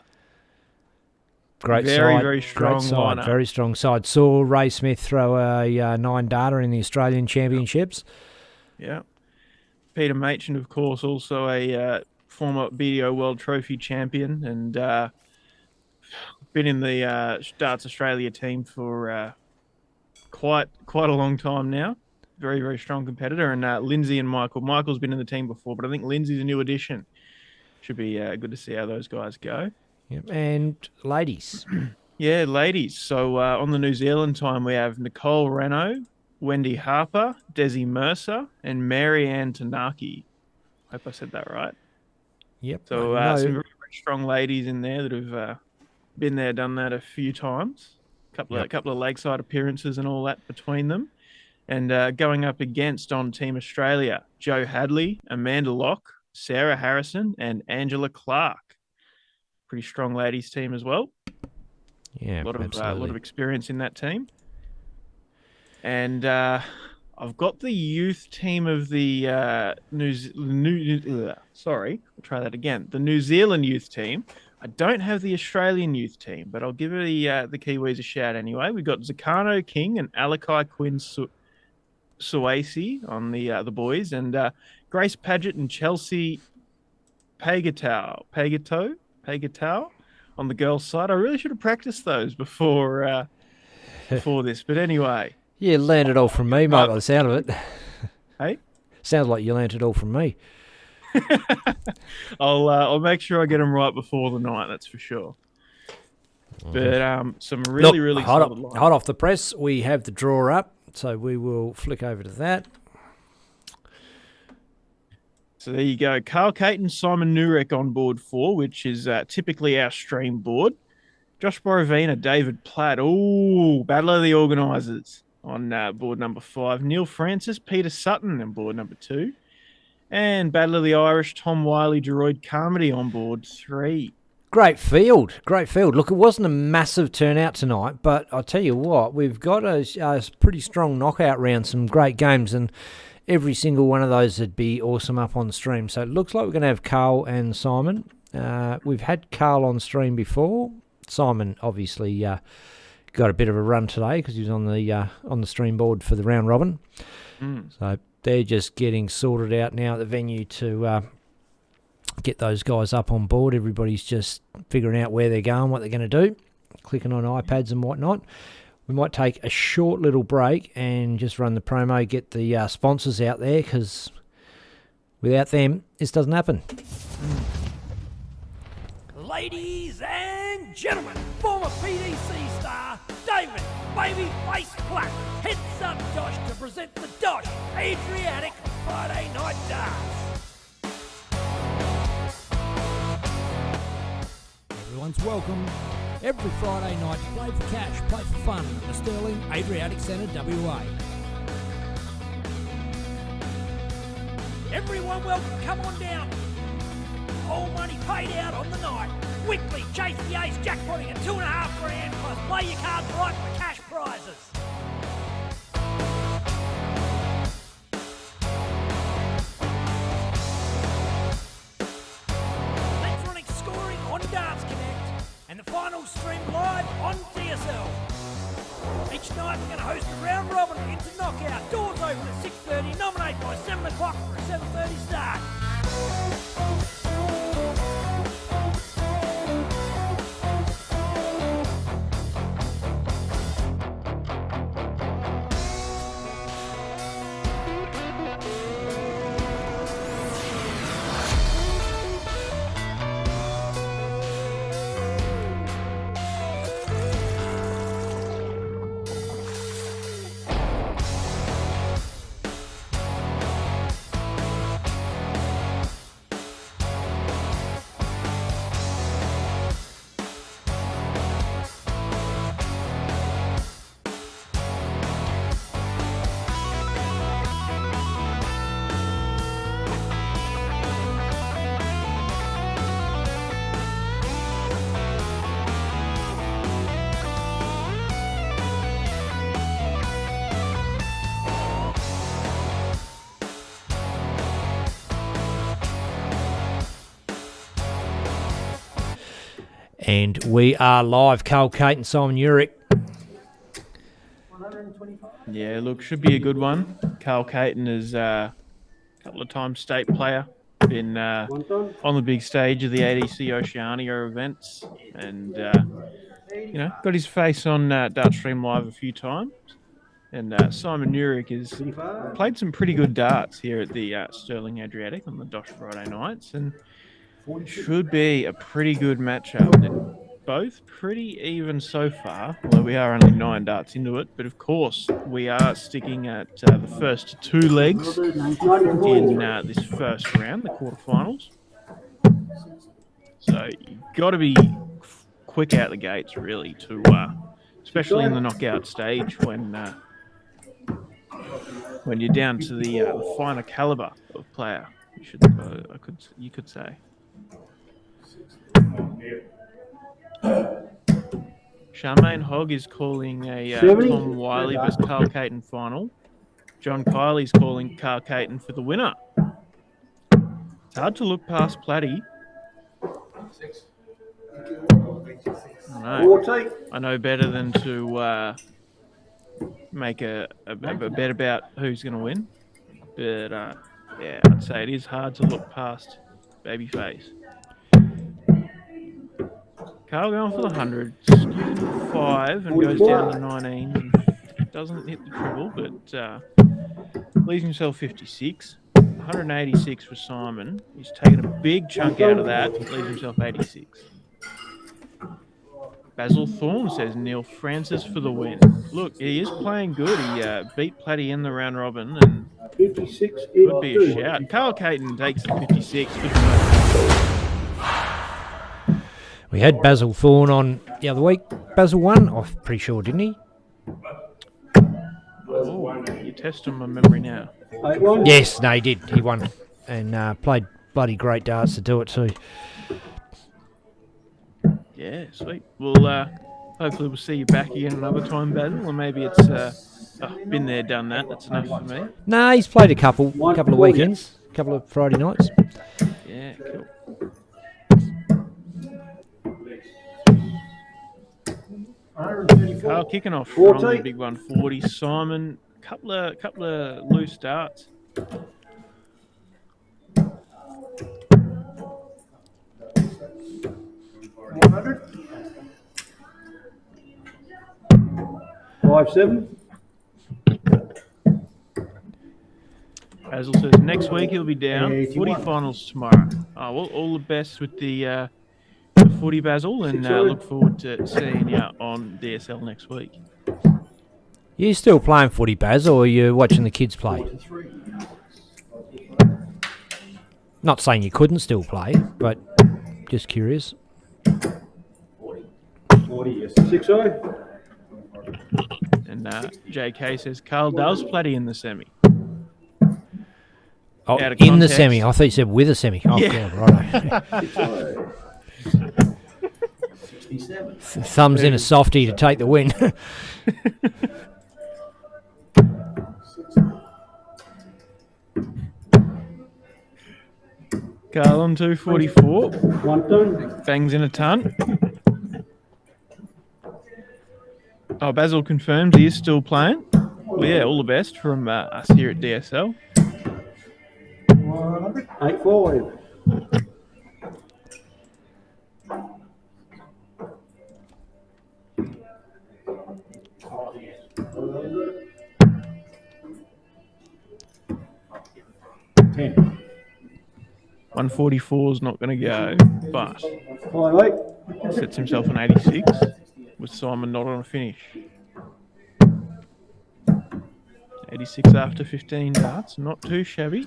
Very strong lineup. Very strong side. Saw Ray Smith throw a 9 data in the Australian Championships. Yeah. Peter Machin, of course, also a former BDO World Trophy champion and been in the Darts Australia team for quite a long time now. Very, very strong competitor. And Lindsay and Michael. Michael's been in the team before, but I think Lindsay's a new addition. Should be good to see how those guys go. Yep. And ladies. Yeah, ladies. So on the New Zealand time, we have Nicole Reno, Wendy Harper, Desi Mercer, and Mary Ann Tanaki. Hope I said that right. Yep. So some very, very strong ladies in there that have been there, done that a few times. Couple of lakeside appearances and all that between them. And going up against on Team Australia, Joe Hadley, Amanda Locke, Sarah Harrison, and Angela Clark. Pretty strong ladies team as well. Yeah, a lot of experience in that team. And I've got the youth team of the I'll try that again. The New Zealand youth team. I don't have the Australian youth team, but I'll give the Kiwis a shout anyway. We've got Zakano King and Alakai Quinn Suasi on the boys, and Grace Paget and Chelsea Pagatow on the girls' side. I really should have practiced those before this, but anyway. You learned it all from me, mate, by the sound of it. Hey? Sounds like you learnt it all from me. I'll make sure I get them right before the night, that's for sure. But some really hot solid lines. off the press, we have the draw up, so we will flick over to that. So there you go. Carl Caton, Simon Nurek on board 4, which is typically our stream board. Josh Borovina, David Platt. Ooh, battle of the organisers on board number 5. Neil Francis, Peter Sutton on board number 2. And Battle of the Irish, Tom Wiley, Geroid Carmody on board 3. Great field. Look, it wasn't a massive turnout tonight, but I'll tell you what, we've got a pretty strong knockout round, some great games, and every single one of those would be awesome up on stream. So it looks like we're going to have Carl and Simon. We've had Carl on stream before. Simon obviously got a bit of a run today because he was on the stream board for the round robin. So they're just getting sorted out now at the venue to get those guys up on board. Everybody's just figuring out where they're going, what they're going to do, clicking on iPads and whatnot. We might take a short little break and just run the promo, get the sponsors out there, because without them, this doesn't happen. Ladies and gentlemen, former PDC star David Babyface Black heads up DOSH to present the DOSH Adriatic Friday Night Darts. Everyone's welcome. Every Friday night, play for cash, play for fun at the Sterling Adriatic Centre, WA. Everyone welcome, come on down. All money paid out on the night. Weekly chase the ace jackpotting at $2,500 plus play your cards right for cash prizes. Electronic scoring on Darts Connect and the final stream live on DSL. Each night we're going to host a round robin into knockout. Doors open at 6:30. Nominate by 7 o'clock for a 7:30 start. And we are live. Carl Kate and Simon Urick. Yeah, look, should be a good one. Carl Caton is a couple of times state player. Been on the big stage of the ADC Oceania events, and got his face on Dartstream Live a few times. And Simon Urick has played some pretty good darts here at the Sterling Adriatic on the DOSH Friday nights, and should be a pretty good matchup. They're both pretty even so far, although we are only 9 darts into it. But of course, we are sticking at the first 2 legs in this first round, the quarterfinals. So you've got to be quick out the gates, really, to especially in the knockout stage when you're down to the finer caliber of player. You could say. Charmaine Hogg is calling a Tom Wiley vs Carl Caton final. John Kiley's calling Carl Caton for the winner. It's hard to look past Platty. I know better than to make a bet about who's going to win. But I'd say it is hard to look past Babyface. Carl going for the 100, 5 and goes down to 19. Doesn't hit the triple, but leaves himself 56. 186 for Simon. He's taken a big chunk out of that. Leaves himself 86. Basil Thorne says Neil Francis for the win. Look, he is playing good. He beat Platty in the round robin and 56 could be a shout. Carl Caton takes the 56. We had Basil Thorne on the other week. Basil won, I'm pretty sure, didn't he? Oh, you test on my memory now. Yes, no, he did. He won and played bloody great darts to do it too. Yeah, sweet. Well, hopefully we'll see you back again another time, Basil, or maybe it's been there, done that. That's enough for me. No, he's played a couple of weekends, a couple of Friday nights. Yeah, cool. Carl kicking off strongly, big 140. Simon, couple of loose starts. $5.7. Basil says next week he'll be down. Footy finals tomorrow. Oh, well, all the best with the footy, Basil, and look forward to seeing you on DSL next week. You still playing footy, Baz, or are you watching the kids play? Not saying you couldn't still play, but just curious. 6-0. And JK says Carl does play in the semi. Oh, Out of in the context. semi. I thought you said with a semi. Oh, Yeah. God, right. Thumbs in a softie to take the win. Carl on 244. 1 ton. Bangs in a ton. Oh, Basil confirmed he is still playing. Well, yeah, all the best from us here at DSL. 8-4. $10. 144 is not going to go, but 5-8. sets himself an 86 with Simon not on a finish. 86 after 15 darts, not too shabby.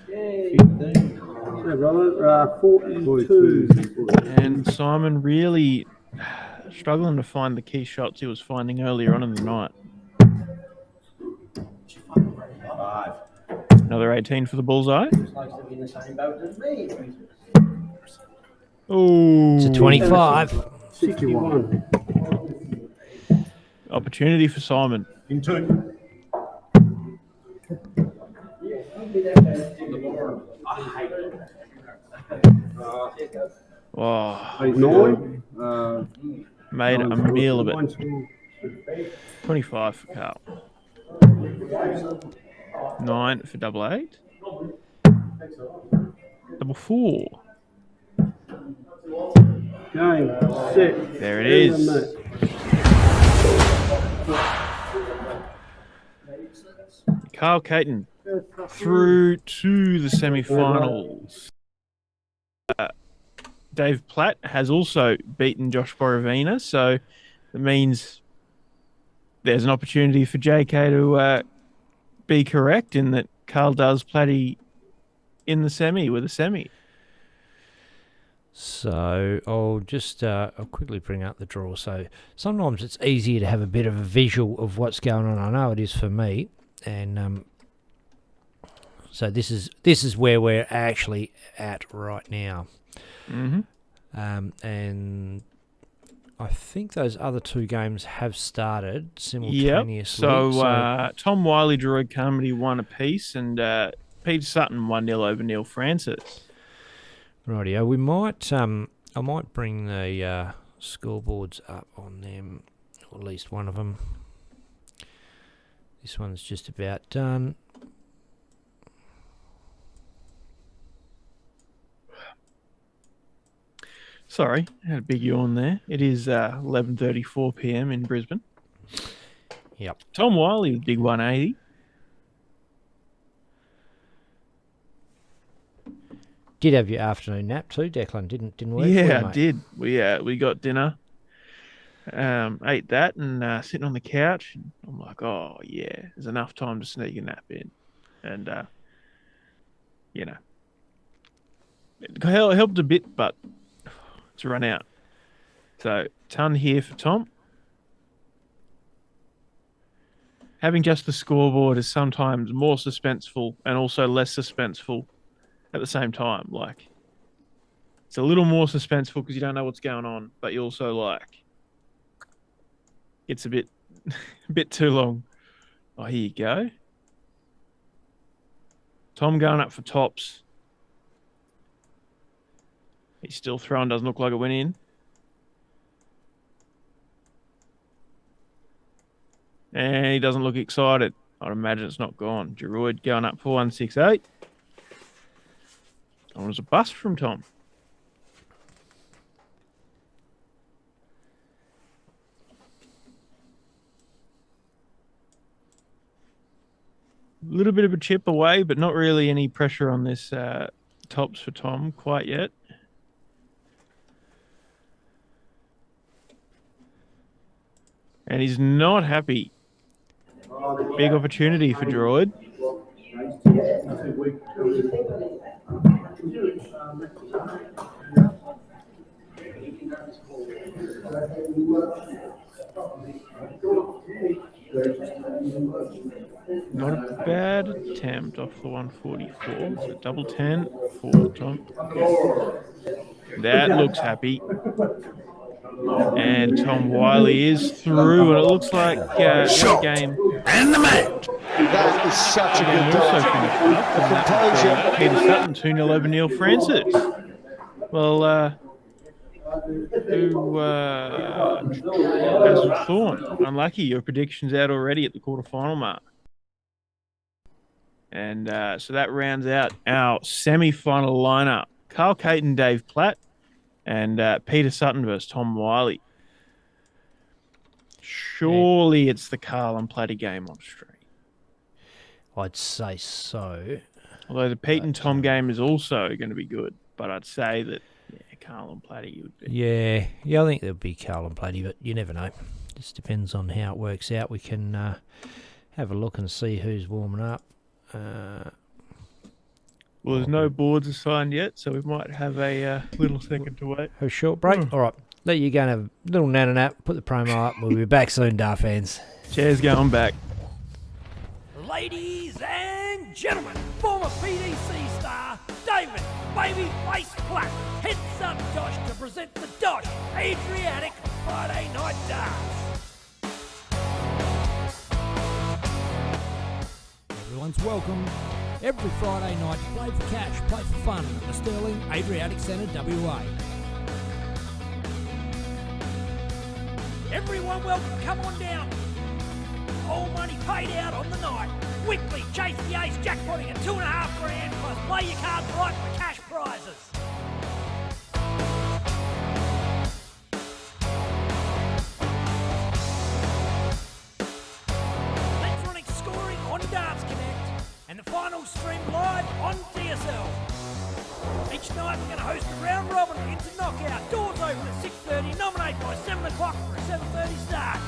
42. And Simon really struggling to find the key shots he was finding earlier on in the night. Another 18 for the bullseye. Oh, It's a 25. 61. opportunity for Simon. In 2. Oh, 9. made a meal of it. 25 for Carl. 9 for double 8. Double 4. Game, set. There it is. Carl Caton through to the semi-finals. Dave Platt has also beaten Josh Borovina, so it means there's an opportunity for JK to be correct in that Carl does Platty in the semi with a semi. So I'll just I'll quickly bring up the draw. So sometimes it's easier to have a bit of a visual of what's going on. I know it is for me, and so this is where we're actually at right now. Mm-hmm. And I think those other two games have started Yep. simultaneously. So Tom Wiley, Droid Carmody won a piece, and Pete Sutton 1-0 over Neil Francis. Rightio, we might I might bring the scoreboards up on them, or at least one of them. This one's just about done. Sorry, I had a big yawn there. It is 11:34 p.m. in Brisbane. Yep. Tom Wiley, big 180. Did have your afternoon nap too, Declan? Didn't we? Yeah, I did. We got dinner. Ate that and sitting on the couch. And I'm like, oh yeah, there's enough time to sneak a nap in, and you know, it helped a bit, but it's run out. So ton here for Tom. Having just the scoreboard is sometimes more suspenseful and also less suspenseful at the same time. Like, It's a little more suspenseful because you don't know what's going on, but you also like it's a bit a bit too long. Oh, here you go. Tom going up for tops. He's still throwing, doesn't look like it went in. And he doesn't look excited. I'd imagine it's not gone. Druid going up for 168. That was a bust from Tom. A little bit of a chip away, but not really any pressure on this tops for Tom quite yet. And he's not happy. Big opportunity for Droid. Not a bad attempt off the 144. So double 10 for Tom. That looks happy. And Tom Wiley is through, and it looks like the game And the match. That is such a good also dart. finished up. And that was Peter Sutton 2-0 over Neil Francis. Well, as Thorne, unlucky. Your prediction's out already at the quarterfinal mark. And so that rounds out our semi-final lineup. Carl Caton, Dave Platt, and Peter Sutton versus Tom Wiley. Surely it's the Carl and Platty game on stream. I'd say so. Although the Pete and Tom game is also going to be good. But I'd say that Carl and Platty would be. Yeah, I think there'll be Carl and Platty, but you never know. Just depends on how it works out. We can have a look and see who's warming up. Well, there's no boards assigned yet, so we might have a little second to wait. A short break? All right. Let you go and have a little nana nap, put the promo up. We'll be back soon, Dar fans. Chair's going back. Ladies and gentlemen, former PDC star David Babyface Platt heads up DOSH to present the DOSH Adriatic Friday Night Darts. Everyone's welcome. Every Friday night, play for cash, play for fun at the Sterling Adriatic Centre, WA. Everyone welcome, come on down. All money paid out on the night. Weekly chase the ace jackpotting at $2.5 grand plus play your cards right for cash prizes. Electronic scoring on Darts Connect and the final stream live on DSL. Each night we're going to host a round robin into knockout. Doors open at 6:30. Nominate by 7 o'clock for a 7:30 start.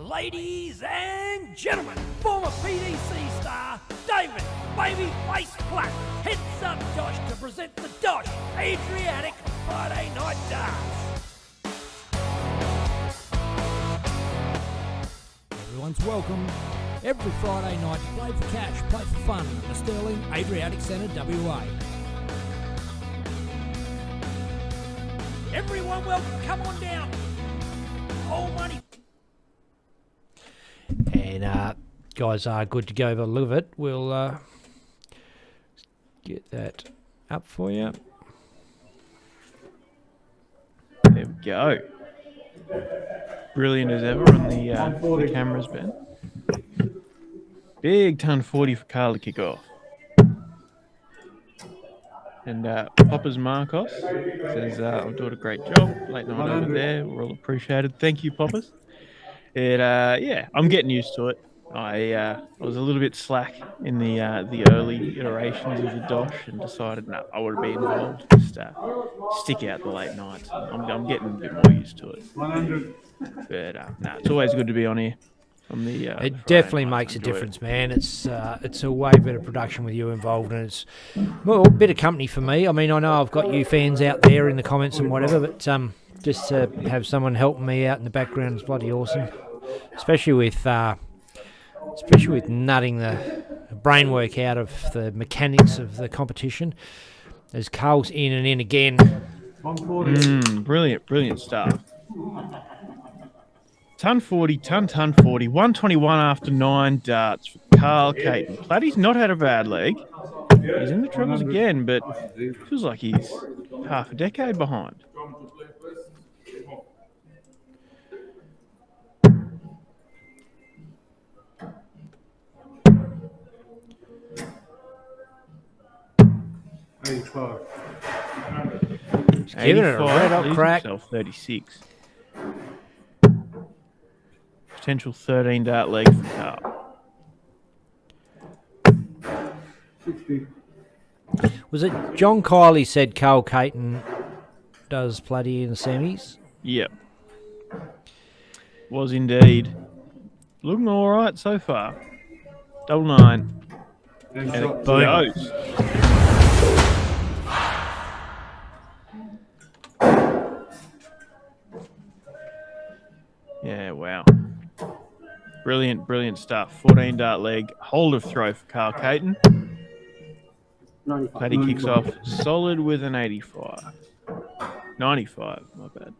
Ladies and gentlemen, former PDC star David Babyface Platt heads up DOSH to present the DOSH Adriatic Friday Night Darts. Everyone's welcome. Every Friday night, play for cash, play for fun at the Sterling Adriatic Centre, WA. Everyone welcome, come on down. All money. then guys are good to go by the look of it. We'll get that up for you. There we go. Brilliant as ever on the cameras, Ben. Big ton 40 for Carl to kick off. And Popper's Marcos says, I've done a great job. Late night over there. We're all appreciated. Thank you, Poppers. I'm getting used to it. I was a little bit slack in the early iterations of the DOSH and decided, no, I want to be involved. Just stick out the late nights. I'm getting a bit more used to it. 100. But it's always good to be on here. It definitely makes a difference, man. It's a way better production with you involved, and it's a bit of company for me. I mean, I know I've got you fans out there in the comments and whatever, but just to have someone helping me out in the background is bloody awesome. Especially with nutting the brainwork out of the mechanics of the competition. As Carl's in and in again. Brilliant stuff. Ton 40, 121 after 9 darts for Carl Caton. Platty's not had a bad leg. He's in the trebles again, but feels like he's half a decade behind. Giving it a red hot crack. 36. Potential 13 dart leg for Carl. 60. Was it John Kiley said Carl Caton does Platty in the semis? Yep. Was indeed. Looking all right so far. 99. And it goes. Yeah, wow. Brilliant stuff. 14 dart leg, hold of throw for Carl Caton. Platty kicks off solid with an 85. 95, my bad.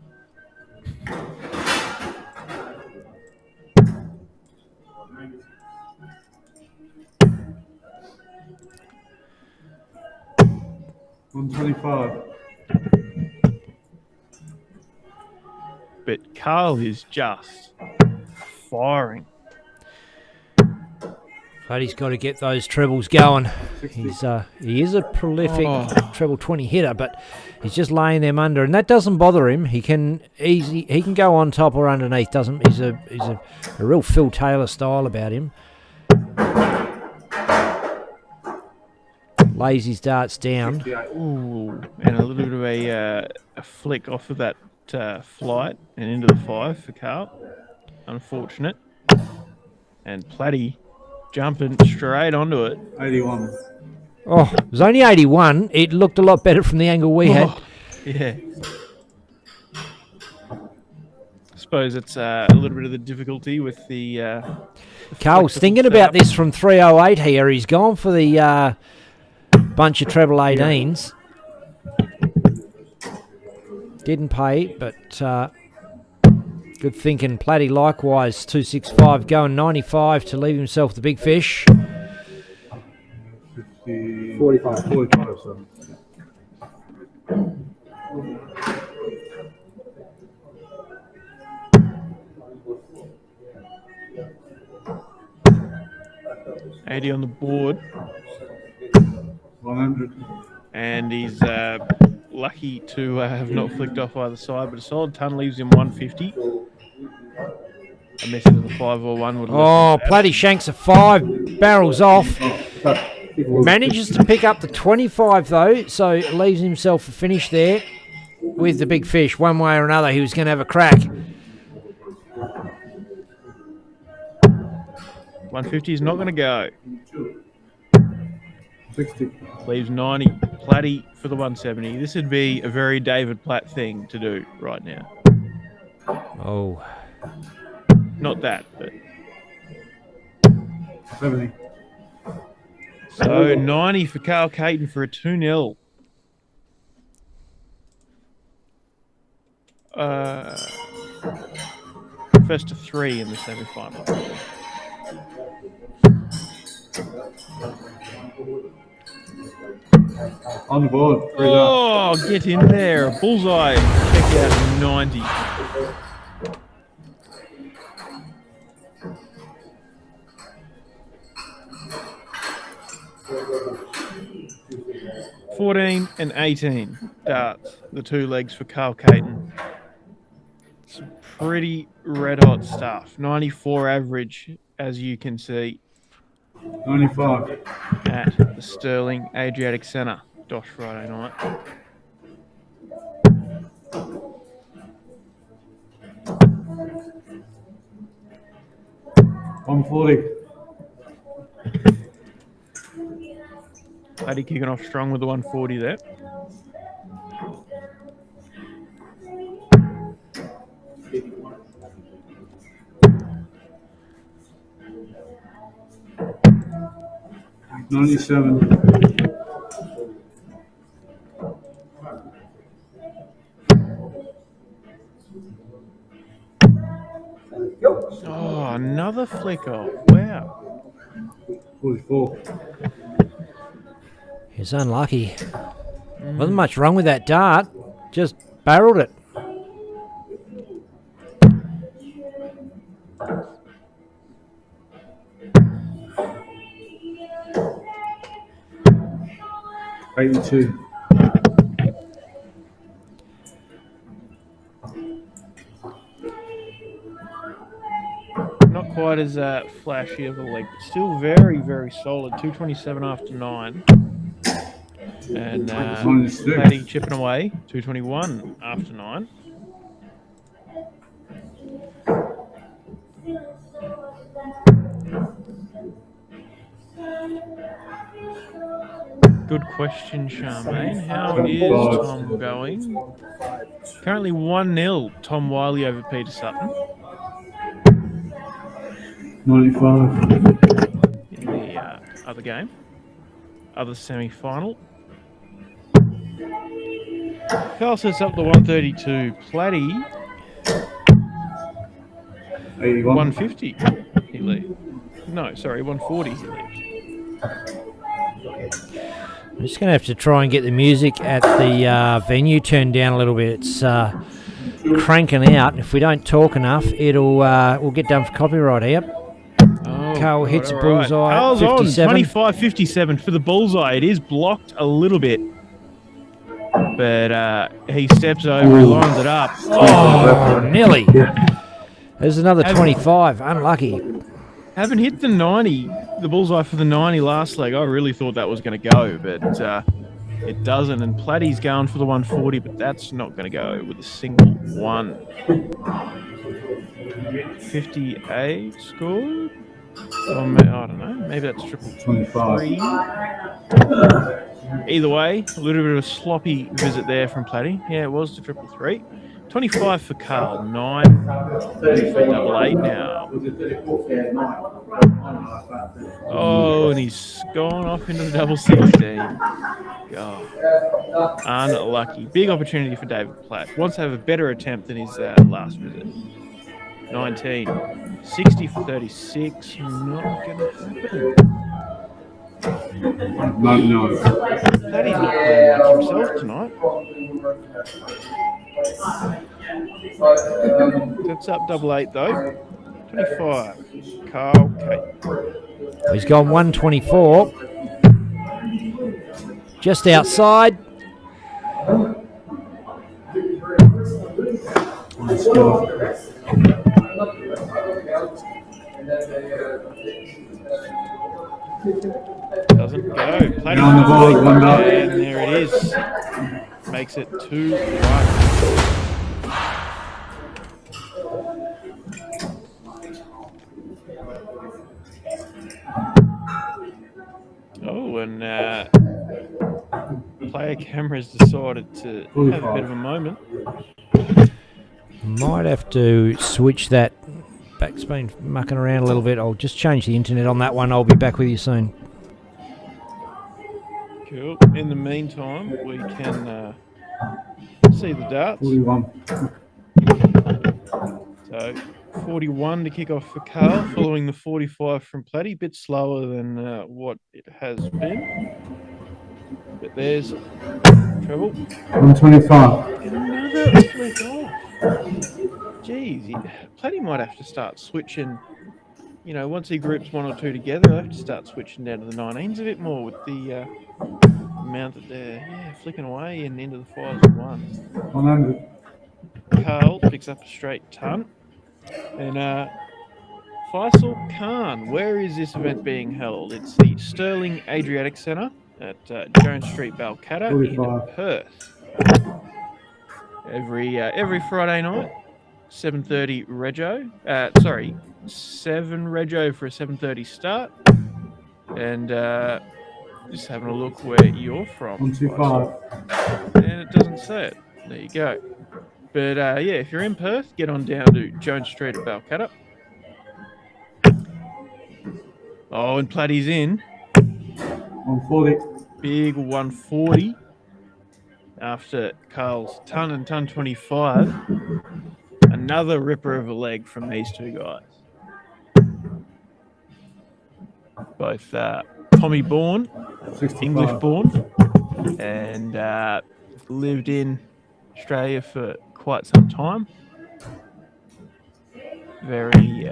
$125. But Carl is just firing. Platty's got to get those trebles going. He is a prolific treble 20 hitter, but he's just laying them under, and that doesn't bother him. He can go on top or underneath. He's a real Phil Taylor style about him. Lays his darts down. Ooh, and a little bit of a flick off of that flight and into the 5 for Carl. Unfortunate. And Platty jumping straight onto it. 81. Oh, it was only 81. It looked a lot better from the angle we had. Yeah. I suppose it's a little bit of the difficulty with the Carl's thinking about this from 308 here. He's gone for the bunch of treble 18s. Didn't pay, but good thinking. Platty likewise, 265, going 95 to leave himself the big fish. 45, so. $80 on the board. 100. And he's lucky to have not flicked off either side, but a solid ton leaves him 150. A mess into the 5 or 1 would. Oh, Platty shanks a 5, barrels off. Manages to pick up the 25 though, so leaves himself a finish there with the big fish. One way or another, he was going to have a crack. 150 is not going to go. 60. Leaves 90. Platty for the 170. This would be a very David Platt thing to do right now. Oh. Not that, but. 70. So 90 for Carl Caton for a 2-0. First to 3 in the semi-final. On the board. Oh, get in there. Bullseye. Check out 90. $14 and $18 darts, the two legs for Carl Caton. Some pretty red hot stuff. 94 average, as you can see, 95. at the Sterling Adriatic Centre, DOSH Friday night. $140. Paddy kicking off strong with the 140 there. $97. Oh, another flick off. Wow. 44. He's unlucky. Wasn't much wrong with that dart. Just barreled it. $82. Not quite as flashy of a leg, but still very, very solid. 227 after 9. And Paddy chipping away. 221 after 9. Good question, Charmaine. How is Tom going? Currently 1-0. Tom Wiley over Peter Sutton 95. in the other game, other semi-final. Carl sets up the 132. Platty 81. 150. He leaves. No, sorry, 140 he leaves. I'm just going to have to try and get the music at the venue turned down a little bit. It's cranking out. If we don't talk enough, we'll get done for copyright here. Carl hits a bullseye. Carl's 57. on 25-57 for the bullseye. It is blocked a little bit, but he steps over, he lines it up. Oh, nearly. There's another 25. Unlucky. Haven't hit the 90, the bullseye for the 90 last leg. I really thought that was going to go, but it doesn't. And Platty's going for the 140, but that's not going to go with a single one. 58 scored? Or, I don't know. Maybe that's triple 3. Either way, a little bit of a sloppy visit there from Platty. Yeah, it was the triple 3. 25 for Carl, 9 for double 8 now. Oh, and he's gone off into the double 16. God. Unlucky. Big opportunity for David Platt. Wants to have a better attempt than his last visit. 19. 60 for 36. Not going to happen. No. Platty's not playing much himself tonight. That's up double 8 though. 25. Carl Kate. He's gone 124. Just outside. Doesn't go. Platty On the board, 1 up. and there it is. Makes it 2-1. Oh, and player cameras decided to have a bit of a moment. Might have to switch that. Back's been mucking around a little bit. I'll just change the internet on that one. I'll be back with you soon. Cool. In the meantime, we can see the darts. 41. So 41 to kick off for Carl, following the 45 from Platty. Bit slower than what it has been. But there's treble. 125. Another flick off. Jeez, Platty might have to start switching. You know, once he groups one or two together, I have to start switching down to the 19s a bit more with the amount that they're flicking away and into the 5s and 1s. 100. Carl picks up a straight ton. And Faisal Khan, where is this event being held? It's the Sterling Adriatic Centre at Jones Street, Balcatta in 45. Perth. Every Friday night, 7:30 rego. 7 rego for a 7:30 start. And just having a look where you're from. 125. And it doesn't say it. There you go. But if you're in Perth, get on down to Jones Street at Balcatta. Oh, and Platty's in. 140. Big 140 after Carl's ton and ton 25. Another ripper of a leg from these two guys. Both Tommy born, 65. English born, and lived in Australia for quite some time. Very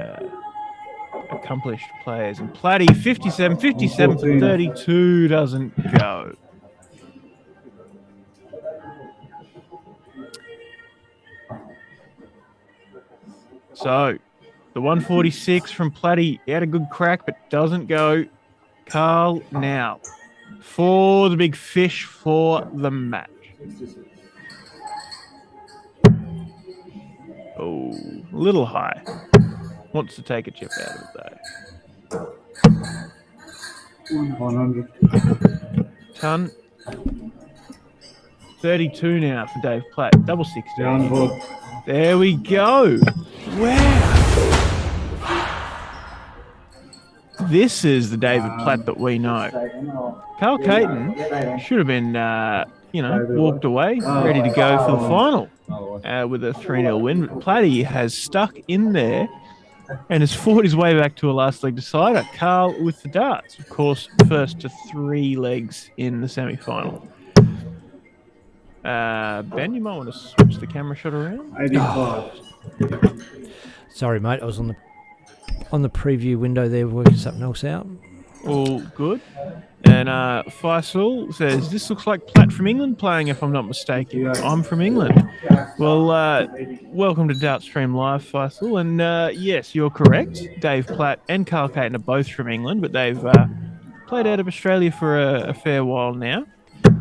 accomplished players. And Platty, 57 for 32, doesn't go. So, the 146 from Platty, he had a good crack, but doesn't go. Carl now for the big fish for the match. Oh, a little high. Wants to take a chip out of it, though. 100. Ton. 32 now for Dave Platt. Double 60. Downboard. There we go. Wow. This is the David Platt that we know. Carl Caton should have been, walked away, ready to go for the final with a 3-0 win. But Platty has stuck in there and has fought his way back to a last leg decider. Carl with the darts, of course, first to 3 legs in the semi-final. Ben, you might want to switch the camera shot around. 85. Sorry, mate. I was on the preview window there working something else out. All good. And Faisal says, this looks like Platt from England playing, if I'm not mistaken. I'm from England. Well, welcome to Dartstream Live, Faisal. And yes, you're correct. Dave Platt and Carl Caton are both from England, but they've played out of Australia for a fair while now.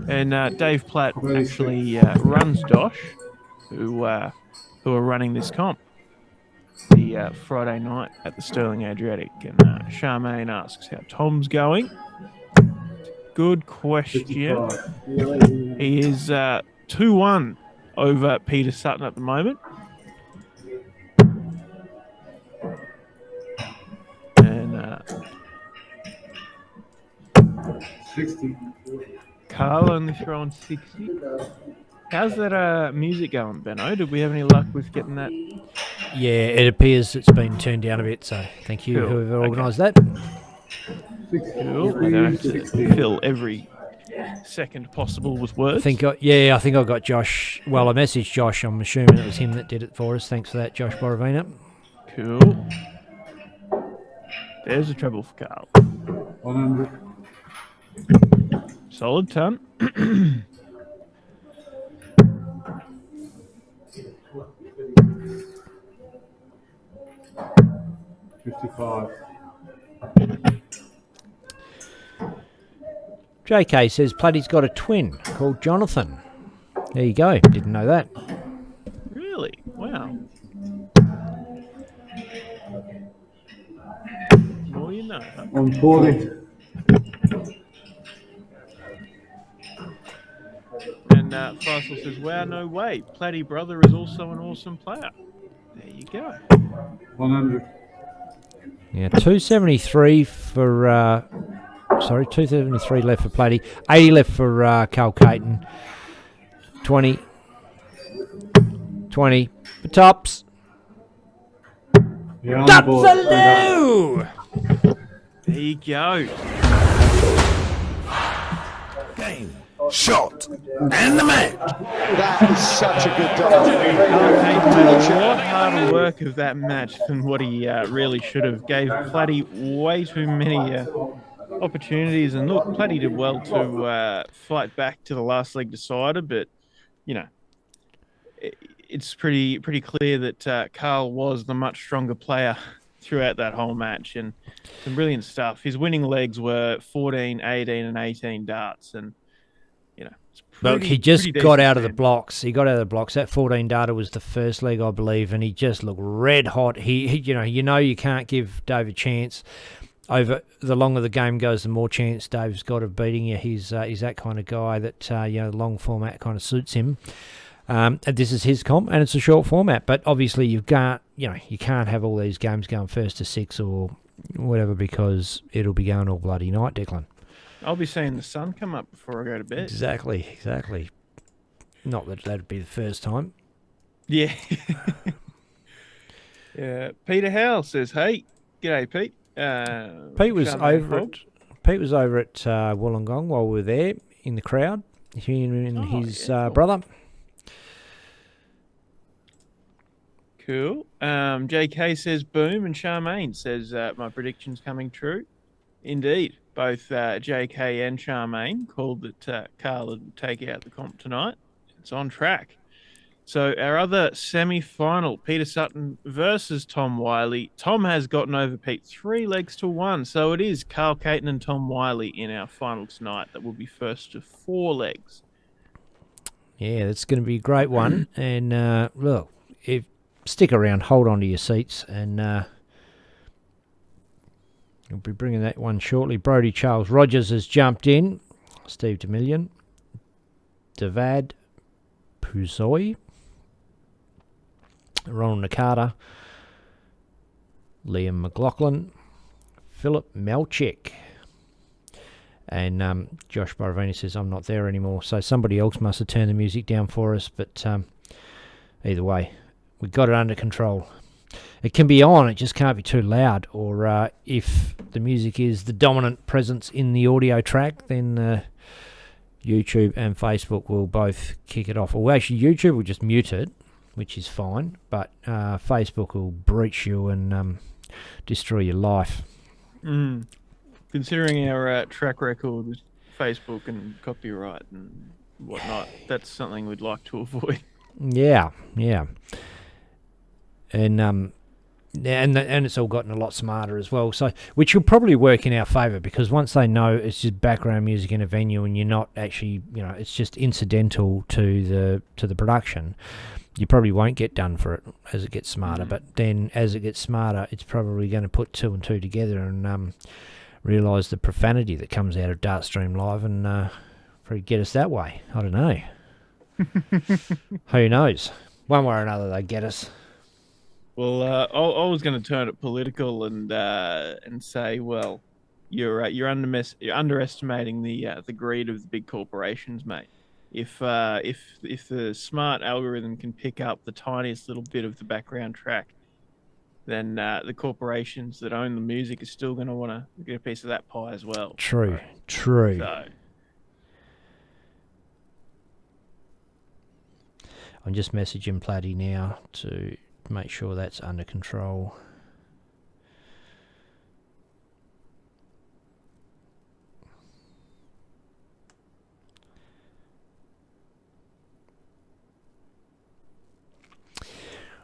And Dave Platt actually runs DOSH, who are running this comp the Friday night at the Sterling Adriatic. And Charmaine asks how Tom's going. Good question. 55. He is 2-1 over Peter Sutton at the moment. And 60. Carl only throwing 60. How's that music going, Benno? Did we have any luck with getting that? Yeah, it appears it's been turned down a bit, so thank you, Cool. whoever organised that. Cool. I don't have to fill every second possible with words. I think I got Josh. Well, I messaged Josh. I'm assuming it was him that did it for us. Thanks for that, Josh Boravina. Cool. There's a treble for Carl. 100. Solid ton. 55. JK says Platty's got a twin called Jonathan. There you go. Didn't know that. Really? Wow. More you know. 140. And Faisal says, wow, no way. Platty brother is also an awesome player. There you go. 100. Yeah, 273 for... 273 left for Platty. 80 left for Carl Caton. 20 for Tops. You're on the board. Dupsaloo! There you go. Game, shot, and the match. That is such a good dart. Carl made a lot harder work of that match than what he really should have. Gave Platty way too many opportunities, and look, Platty did well to fight back to the last leg decider, but you know, it's pretty clear that Carl was the much stronger player throughout that whole match, and some brilliant stuff. His winning legs were 14, 18, and 18 darts, and you know, it's Look, pretty, he just pretty got decent out of the stand. blocks. He got out of the blocks. That 14 data was the first leg, I believe, and he just looked red hot. He you know you can't give Dave a chance. Over the longer the game goes, the more chance Dave's got of beating you. He's that kind of guy that you know, the long format kind of suits him. And this is his comp, and it's a short format. But obviously, you can't have all these games going first to 6 or whatever, because it'll be going all bloody night, Declan. I'll be seeing the sun come up before I go to bed. Exactly. Not that that'd be the first time. Yeah. Yeah. Peter Howell says, "Hey, g'day, Pete." Pete was Charmaine over Hobbs. at Wollongong while we were there in the crowd. He and his yeah, cool. brother. Cool. JK says, "Boom," and Charmaine says, "My prediction's coming true." Indeed, both JK and Charmaine called that Carl would take out the comp tonight. It's on track. So our other semi-final, Peter Sutton versus Tom Wiley. Tom has gotten over Pete 3 legs to 1. So it is Carl Caton and Tom Wiley in our final tonight. That will be first to 4 legs. Yeah, that's going to be a great one. And look, stick around, hold on to your seats, and we'll be bringing that one shortly. Brodie Charles Rogers has jumped in. Steve DeMillion. Devad Puzoy. Ronald Nakata, Liam McLaughlin, Philip Melchick, and Josh Boravini says, "I'm not there anymore." So somebody else must have turned the music down for us, but either way, we got it under control. It can be on, it just can't be too loud, or if the music is the dominant presence in the audio track, then YouTube and Facebook will both kick it off. Or actually, YouTube will just mute it, which is fine, but Facebook will breach you and destroy your life. Considering our track record with Facebook and copyright and whatnot, that's something we'd like to avoid. Yeah. And it's all gotten a lot smarter as well. So, which will probably work in our favour, because once they know it's just background music in a venue and you're not actually, it's just incidental to the production, you probably won't get done for it as it gets smarter. But then as it gets smarter, it's probably going to put 2 and 2 together and realise the profanity that comes out of Dartstream Live and probably get us that way. I don't know. Who knows? One way or another, they get us. Well, I was going to turn it political and say, well, you're underestimating the greed of the big corporations, mate. If the smart algorithm can pick up the tiniest little bit of the background track, then the corporations that own the music are still going to want to get a piece of that pie as well. True. So, I'm just messaging Platty now to make sure that's under control.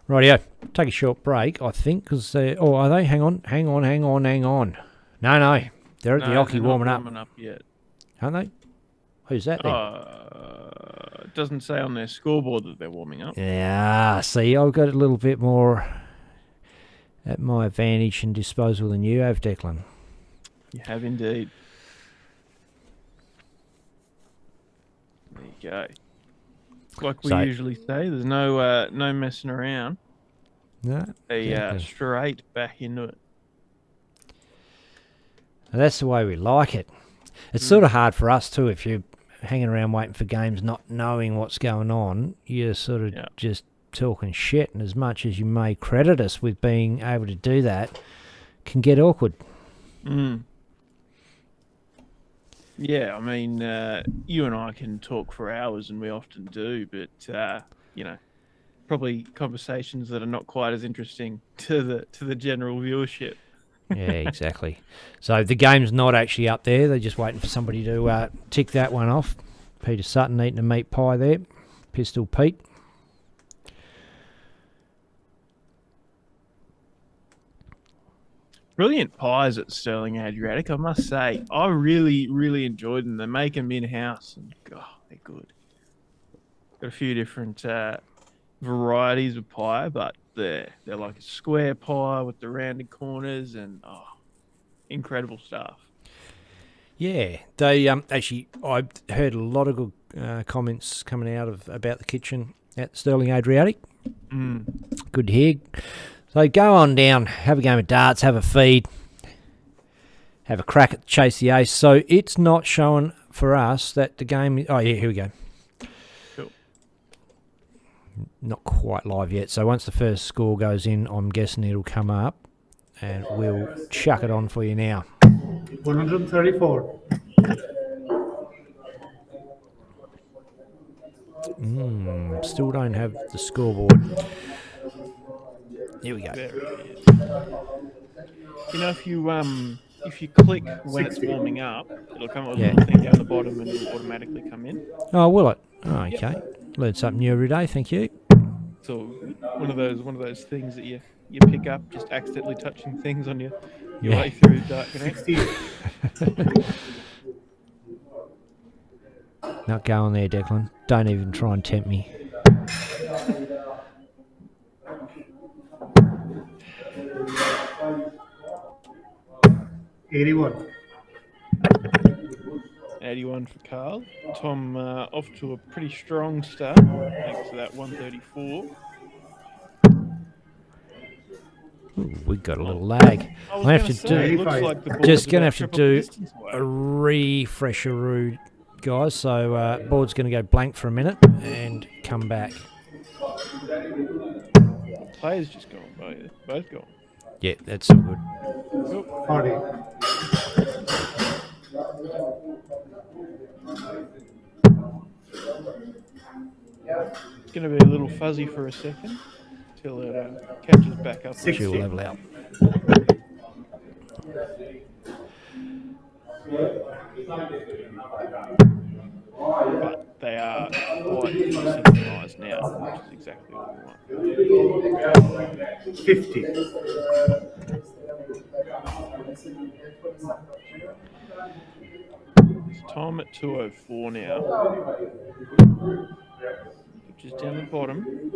Rightio, take a short break, I think, because are they? Hang on. No, they're at the hockey warming up yet. aren't they? Who's that then? It doesn't say on their scoreboard that they're warming up. Yeah, see, I've got a little bit more at my advantage and disposal than you have, Declan. You have indeed. There you go. Like we usually say, there's no messing around. No, Straight back into it. that's the way we like it. It's sort of hard for us too if you're hanging around waiting for games, not knowing what's going on. You're sort of just talking shit, and as much as you may credit us with being able to do that, can get awkward. Yeah, I mean, you and I can talk for hours, and we often do, but probably conversations that are not quite as interesting to the general viewership. Yeah, exactly. So the game's not actually up there. They're just waiting for somebody to tick that one off. Peter Sutton eating a meat pie there. Pistol Pete. Brilliant pies at Sterling Adriatic, I must say. I really, really enjoyed them. They make them in-house, and God, they're good. Got a few different varieties of pie, but they're like a square pie with the rounded corners, and incredible stuff. Yeah, they actually, I heard a lot of good comments coming out about the kitchen at Sterling Adriatic. Good to hear. So go on down, have a game of darts, have a feed, have a crack at Chase the Ace. So it's not showing for us that the game... Oh, yeah, here we go. Cool. Not quite live yet. So once the first score goes in, I'm guessing it'll come up, and we'll chuck it on for you now. 134. Still don't have the scoreboard. Here we go. There it is. If you click when it's warming up, it'll come up with a little thing down the bottom, and it'll automatically come in. Oh, will it? Oh, okay. Learn something new every day. Thank you. So one of those things that you pick up just accidentally touching things on your way through Dark Connect. Not going there, Declan. Don't even try and tempt me. $81. 81 for Carl. Tom off to a pretty strong start thanks to that 134. Ooh, we got a little lag. I have to just going to have to do a refresher, guys. So board's going to go blank for a minute and come back. Players just gone, both gone. Yeah, that's all good. 40. It's going to be a little fuzzy for a second till it catches back up. She'll level out. But they are quite synchronised now, which is exactly what we want. 50. It's Tom at 204 now. Which is down the bottom.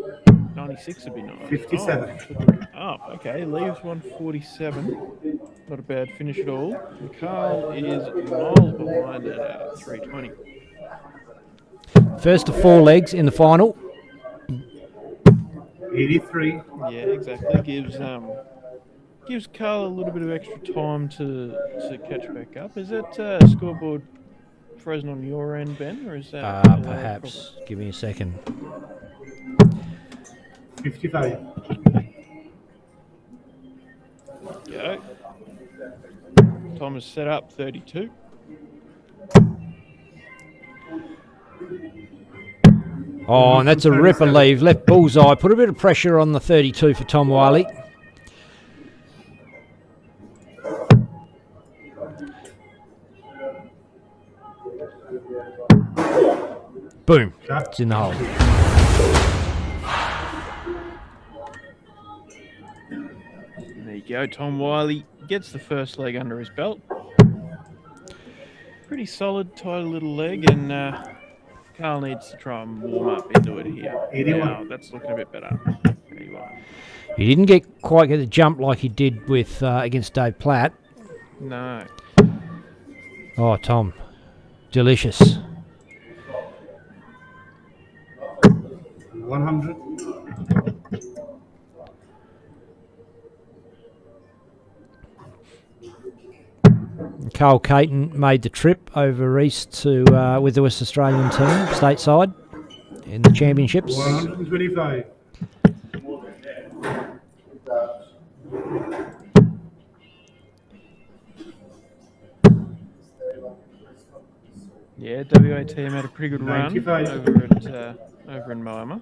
96 would be nice. 57. Oh, okay. Leaves 147. Not a bad finish at all. And Carl is miles behind at 320. First of 4 legs in the final. 83. Yeah, exactly. Gives Carl a little bit of extra time to catch back up. Is that scoreboard frozen on your end, Ben, or is that perhaps? Give me a second. 55. Go. Tom is set up 32. Oh, and that's a ripper leave. Left bullseye. Put a bit of pressure on the 32 for Tom Wiley. Boom. It's in the hole. There you go. Tom Wiley gets the first leg under his belt. Pretty solid, tight little leg, and Carl needs to try and warm up into it here. 81. Now, that's looking a bit better. 81. He didn't quite get the jump like he did with against Dave Platt. No. Oh, Tom. Delicious. 100. Carl Caton made the trip over east to with the West Australian team stateside in the championships. 125. Yeah, WA team had a pretty good run 95. over in Moama.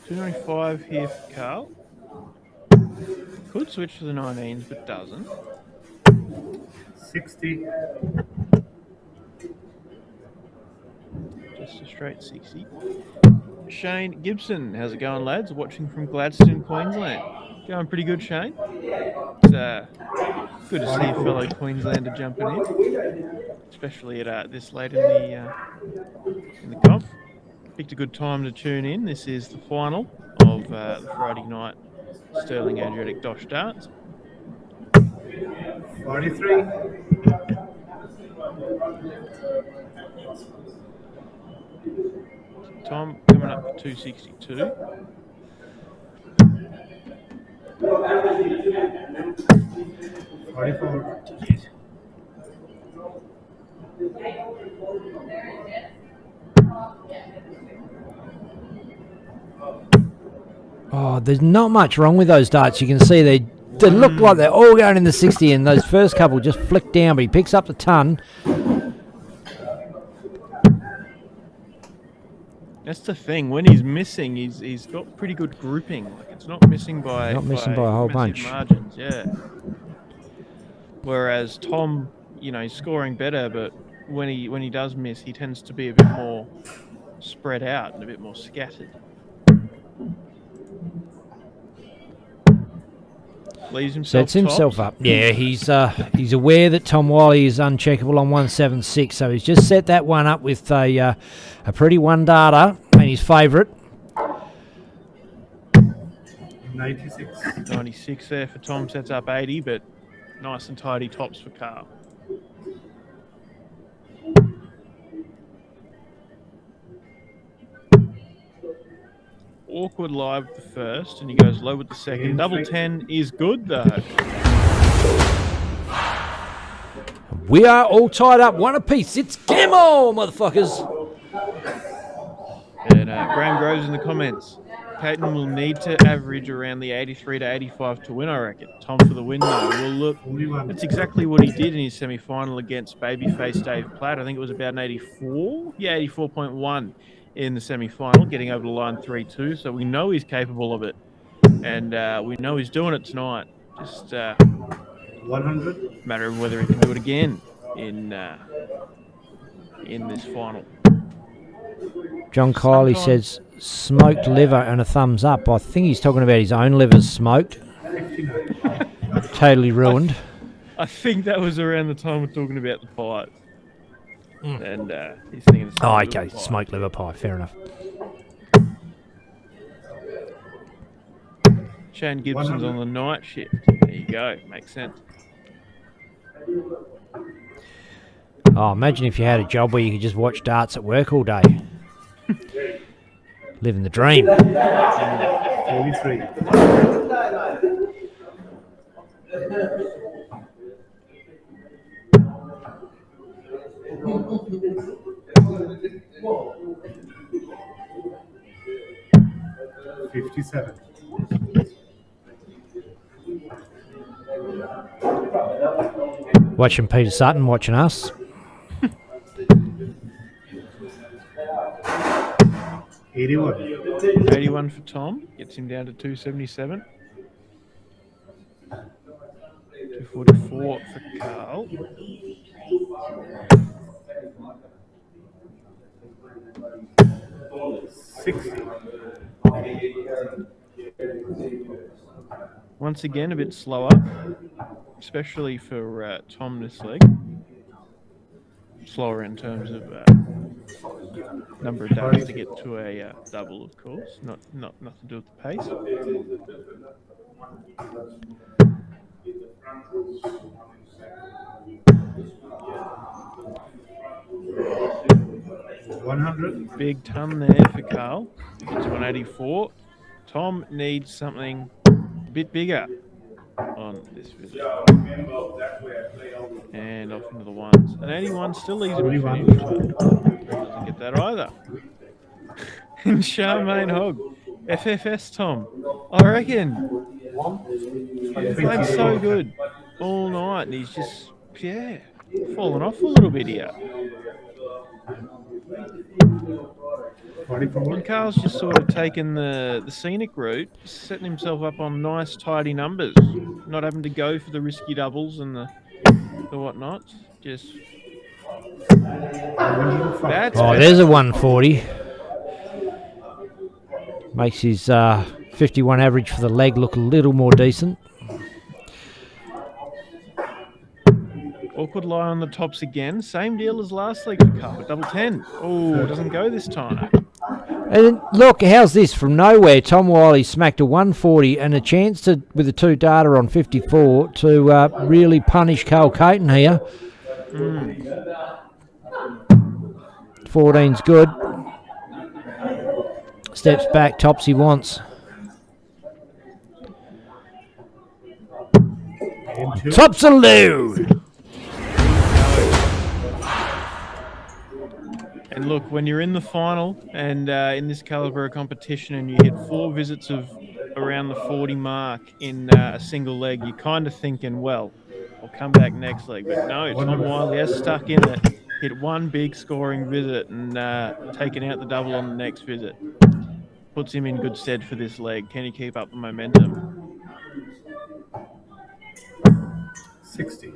295 here for Carl. Could switch to the 19s, but doesn't. 60. Just a straight 60. Shane Gibson, how's it going, lads? Watching from Gladstone, Queensland. Going pretty good, Shane. It's good to see a fellow Queenslander jumping in, especially at this late in the comp. Picked a good time to tune in. This is the final of the Friday night Sterling Adriatic DOSH darts. 43. Tom coming up for 262. Yes. Oh, there's not much wrong with those darts. You can see they look like they're all going in the 60, and those first couple just flick down, but he picks up the ton. That's the thing. When he's missing, he's got pretty good grouping. Like, it's not missing by by a whole massive bunch. margins. Yeah. Whereas Tom, he's scoring better, but when he does miss, he tends to be a bit more spread out and a bit more scattered. Leaves himself Sets himself tops. up. Yeah, he's aware that Tom Wiley is uncheckable on 176, so he's just set that one up with a pretty one darter and his favourite. 96. 96 there for Tom, sets up 80, but nice and tidy tops for Carl. Awkward live with the first, and he goes low with the second. Double 10 is good, though. We are all tied up, one apiece. It's Camo, motherfuckers. And Graham Groves in the comments. Caton will need to average around the 83 to 85 to win, I reckon. Tom for the win, though. Well, look, that's exactly what he did in his semi-final against babyface Dave Platt. I think it was about an 84. Yeah, 84.1 in the semi-final, getting over the line 3-2. So we know he's capable of it. And we know he's doing it tonight. Just 100. matter of whether he can do it again in this final. John Kiley says smoked liver and a thumbs up. I think he's talking about his own liver's smoked. 59. Totally ruined. I think that was around the time we're talking about the pies. And he's thinking of Oh, smoked okay. liver pie. Smoked liver pie. Fair enough. Shane Gibson's on the night shift. There you go. Makes sense. Oh, imagine if you had a job where you could just watch darts at work all day. Living the dream. 43. $57. Watching Peter Sutton, watching us. 81. 81 for Tom. Gets him down to 277. 244 for Carl. Once again, a bit slower, especially for Tom this leg. Slower in terms of number of darts to get to a double, of course. Nothing to do with the pace. 100. Big ton there for Carl. Gets 184. Tom needs something a bit bigger on this visit. And off into the ones. An 81 still leaves him a finish. Doesn't get that either. And Charmaine Hogg. FFS Tom. I reckon. He's played so good all night, and he's just looks, yeah, fallen off a little bit here. 44. And Carl's just sort of taken the scenic route, setting himself up on nice, tidy numbers, not having to go for the risky doubles and the whatnot. Just that's Oh, there's a 140. Makes his 51 average for the leg look a little more decent. Awkward lie on the tops again. Same deal as last leg for Carl, but double 10. Oh, doesn't go this time. And look, how's this? From nowhere, Tom Wiley smacked a 140 and a chance to, with the 2 data on 54, to really punish Carl Caton here. 14's good. Steps back, tops he wants. Tops a low. And look, when you're in the final and in this caliber of competition and you hit 4 visits of around the 40 mark in a single leg, you're kind of thinking, well, I'll come back next leg. But no, Tom Wiley has stuck in it, hit 1 big scoring visit and taken out the double on the next visit. Puts him in good stead for this leg. Can he keep up the momentum? 60.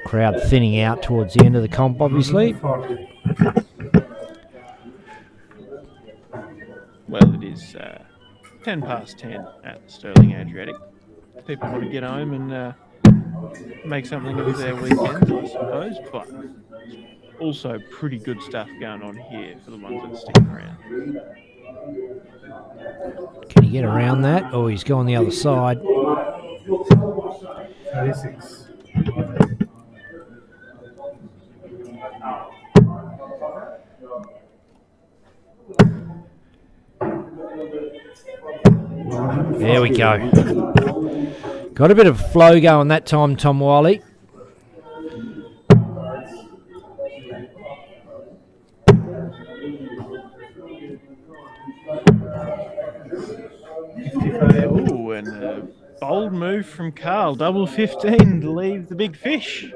Crowd thinning out towards the end of the comp, obviously. 40. Well, it is 10 past 10 at the Sterling Adriatic. People want to get home and make something of their weekends, I suppose, but also pretty good stuff going on here for the ones that stick around. Can he get around that? Oh, he's going the other side. 36. There we go. Got a bit of flow going that time, Tom Wiley. Oh, and a bold move from Carl. Double 15 to leave the big fish.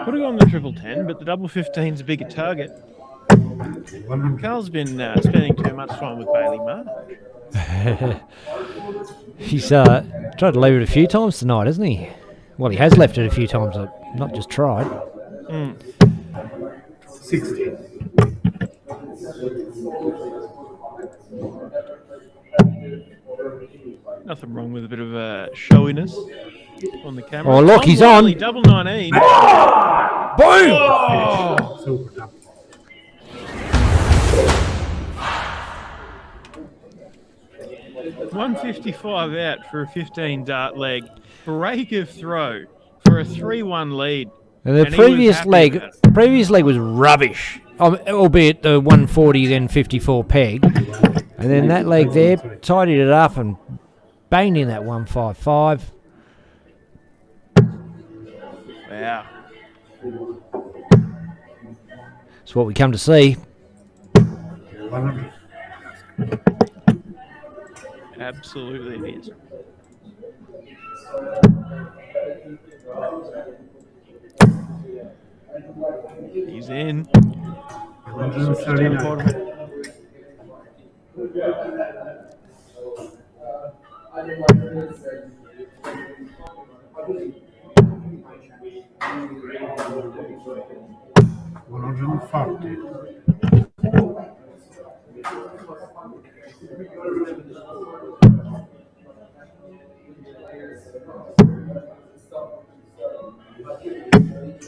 Could have gone the triple 10, but the double 15's a bigger target. Carl's been spending too much time with Bailey Mark. He's tried to leave it a few times tonight, hasn't he? Well, he has left it a few times, not just tried. 60. Nothing wrong with a bit of showiness on the camera. Oh, look, Tom he's Wiley, on. Double 19. Boom! Oh! Super double. $155 out for a 15 dart leg. Break of throw for a 3-1 lead. And the And he was previous happy leg, with it. was rubbish, albeit the 140 then 54 peg, and then that leg there tidied it up and banged in that 155. Wow. It's what we come to see. 100. Absolutely it is. He's in. 139.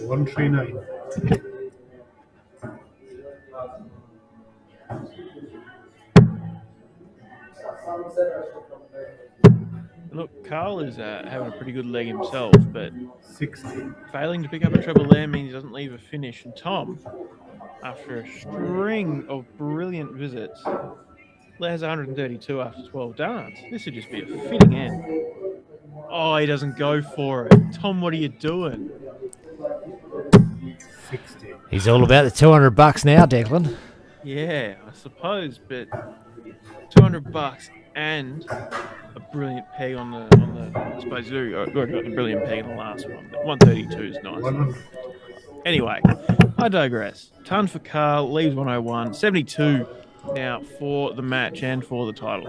One 39. Look, Carl is having a pretty good leg himself, but 60. failing to pick up a treble there means he doesn't leave a finish. And Tom, after a string of brilliant visits, has 132 after 12 darts. This would just be a fitting end. Oh, he doesn't go for it. Tom, what are you doing? 60. He's all about the $200 now, Declan. Yeah, I suppose, but $200 and a brilliant peg on the. I suppose you already got the brilliant peg in the last one, but 132 is nice. 100. Anyway, I digress. Ton for Carl, leaves 101, 72 now for the match and for the title.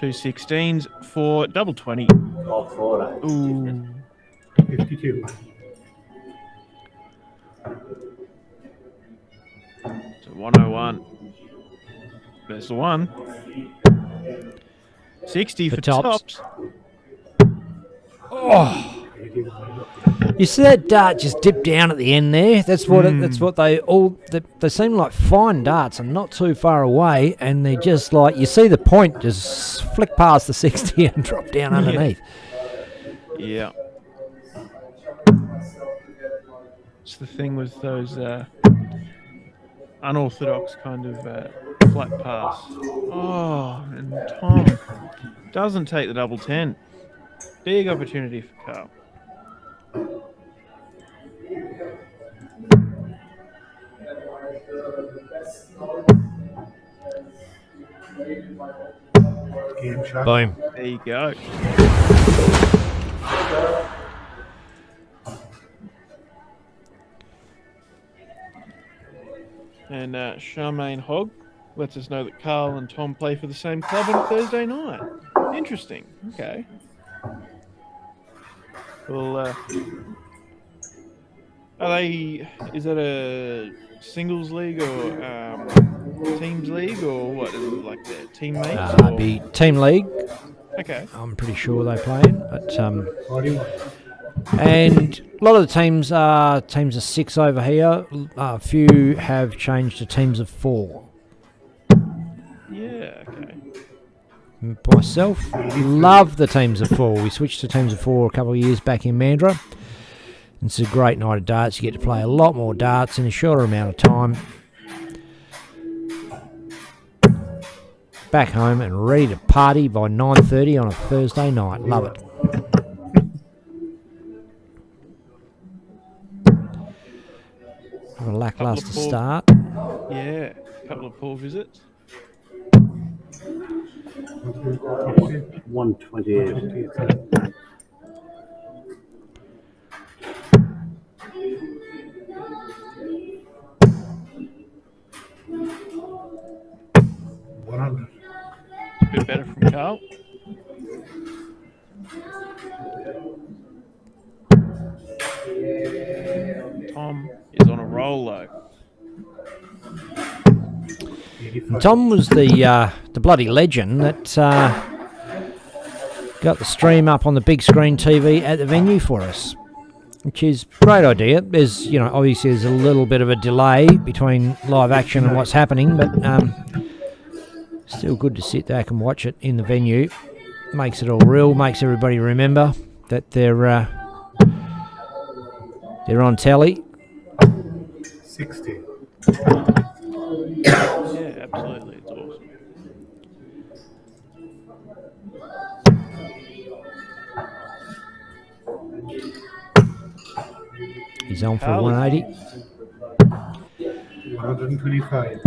216s for double 20. Ooh. 52. So 101. There's the one. 60 for tops. Oh, you see that dart just dip down at the end there? That's what that's what they all. They seem like fine darts and not too far away, and they just like you see the point just flick past the 60 and drop down underneath. Yeah. It's the thing with those unorthodox kind of flat pass. Oh, and Tom doesn't take the double 10. Big opportunity for Carl. Game shot. Boom. There you go. And Charmaine Hogg lets us know that Carl and Tom play for the same club on Thursday night. Interesting. Okay. Well, are they? Is that a singles league or teams league or what? Is it like the teammates? It'd be team league. Okay. I'm pretty sure they play in, but 41. and a lot of the teams are of 6 over here. A few have changed to teams of 4. Yeah. Okay. Myself, love the teams of 4. We switched to teams of 4 a couple of years back in Mandurah. It's a great night of darts. You get to play a lot more darts in a shorter amount of time. Back home and ready to party by 9:30 on a Thursday night. Love it. A lackluster start. Yeah. A couple of poor visits. 128. It's a bit better from Carl. Tom is on a roll though. And Tom was the bloody legend that got the stream up on the big screen TV at the venue for us, which is a great idea. There's, obviously there's a little bit of a delay between live action and what's happening, but still good to sit back and watch it in the venue. Makes it all real, makes everybody remember that they're on telly. 60. Yeah, absolutely. It's awesome. He's on for 180. 125.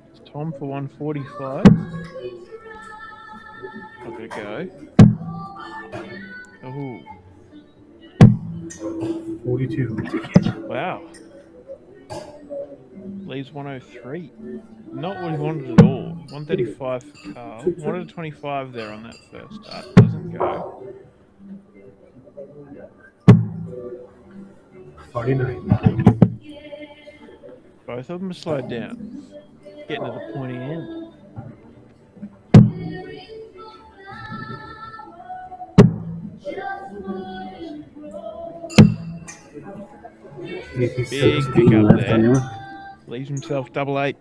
It's Tom for 145. Not gonna go. Oh, 42. wow. Leaves 103. Not what he wanted at all. 135 for Carl. Wanted a 25 there on that first start. Doesn't go. 49. Both of them are slowed down. Getting to the pointy end. Big pick up there. Leaves himself double 8.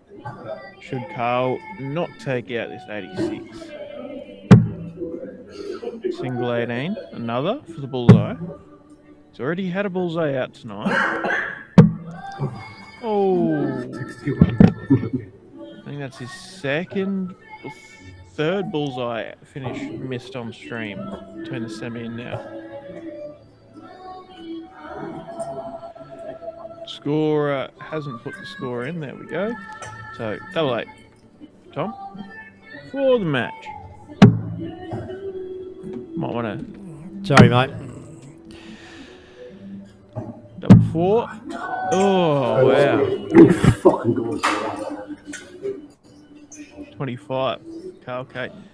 Should Carl not take out this 86. Single 18. Another for the bullseye. He's already had a bullseye out tonight. Oh. 61. I think that's his second or third bullseye finish missed on stream between the semi and now. scorer hasn't put the score in. There we go. So, double 8. Tom, for the match. Might want Sorry, mate. to double 4. Oh, wow. Fucking good. 25. Carl Caton.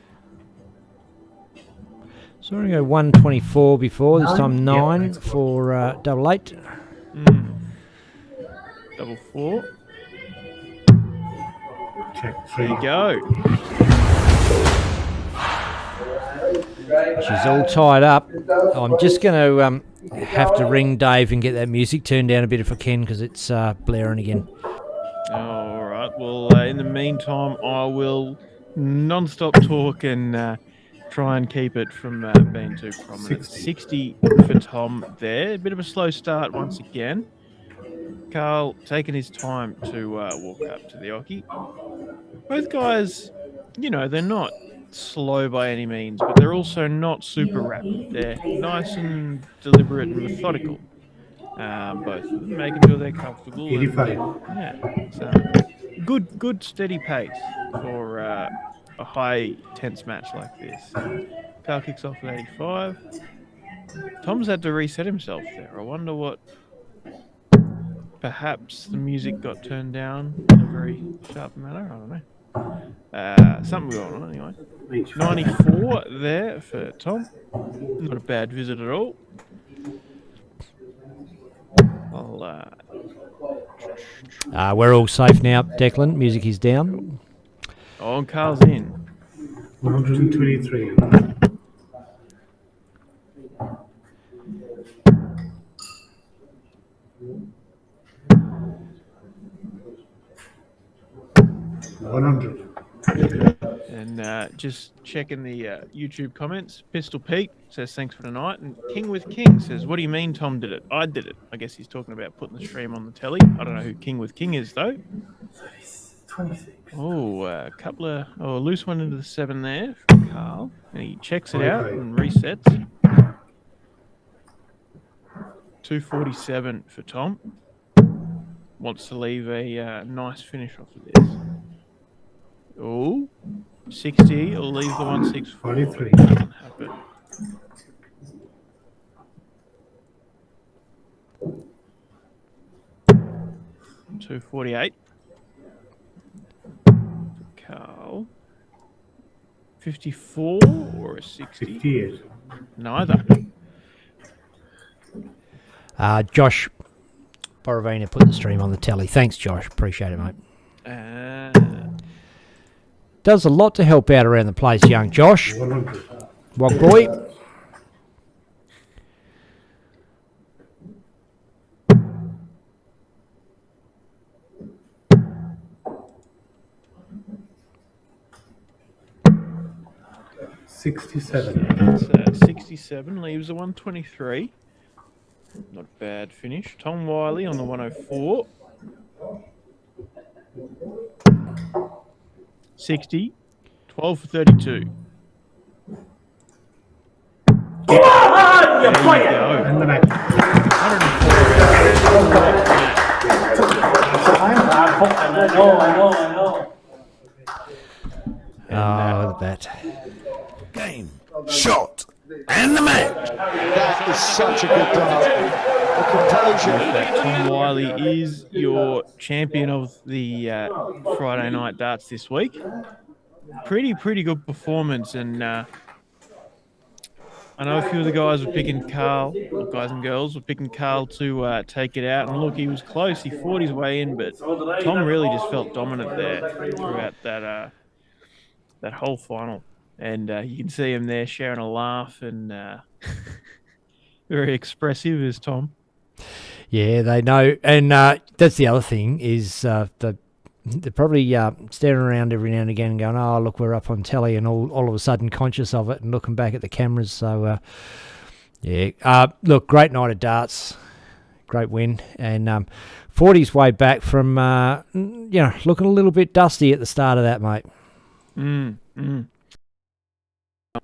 So we're going to go 124 before. This time 9 for double 8. Double 4. Check There 3. you go. She's all tied up. I'm just going to have to ring Dave and get that music turned down a bit if I can, because it's blaring again. All right. Well, in the meantime, I will non-stop talk and try and keep it from being too prominent. 60 for Tom there. A bit of a slow start once again. Carl taking his time to walk up to the oche. Both guys, they're not slow by any means, but they're also not super rapid. They're nice and deliberate and methodical. Both of them, making sure they're comfortable. 85. So good steady pace for a high tense match like this. Carl kicks off at 85. Tom's had to reset himself there. I wonder what. Perhaps the music got turned down in a very sharp manner. I don't know. Something going on anyway. 94 there for Tom. Not a bad visit at all. We're all safe now, Declan. Music is down. Oh, and Carl's in. 123. And just checking the YouTube comments. Pistol Pete says thanks for tonight. And King with King says, what do you mean Tom did it? I did it. I guess he's talking about putting the stream on the telly. I don't know who King with King is, though. 26. Oh, a couple of... Oh, a loose one into the 7 there from Carl. And he checks it out and resets. 247 for Tom. Wants to leave a nice finish off of this. Oh, 60. He'll leave the 164. 43. Doesn't happen. $248. Carl. 54 or a 60? 68. Neither. Josh Boravina put the stream on the telly. Thanks, Josh. Appreciate it, mate. Does a lot to help out around the place, young Josh. 100. Wog boy. $67. 67 leaves the 123. Not a bad finish. Tom Wiley on the 104. 60. 12 for 32. There you go. And the match. 104. I know. Oh, look at that. Game, shot, and the match. That is such a good dart. The composure. Tom Wiley is your champion of the Friday night darts this week. Pretty good performance, and I know a few of the guys were picking Carl, or guys and girls were picking Carl to take it out. And look, he was close. He fought his way in, but Tom really just felt dominant there throughout that whole final. And you can see him there sharing a laugh and very expressive is Tom. Yeah, they know. And that's the other thing is they're probably staring around every now and again and going, oh, look, we're up on telly, and all of a sudden conscious of it and looking back at the cameras. So, look, great night of darts. Great win. And 40's way back from, looking a little bit dusty at the start of that, mate.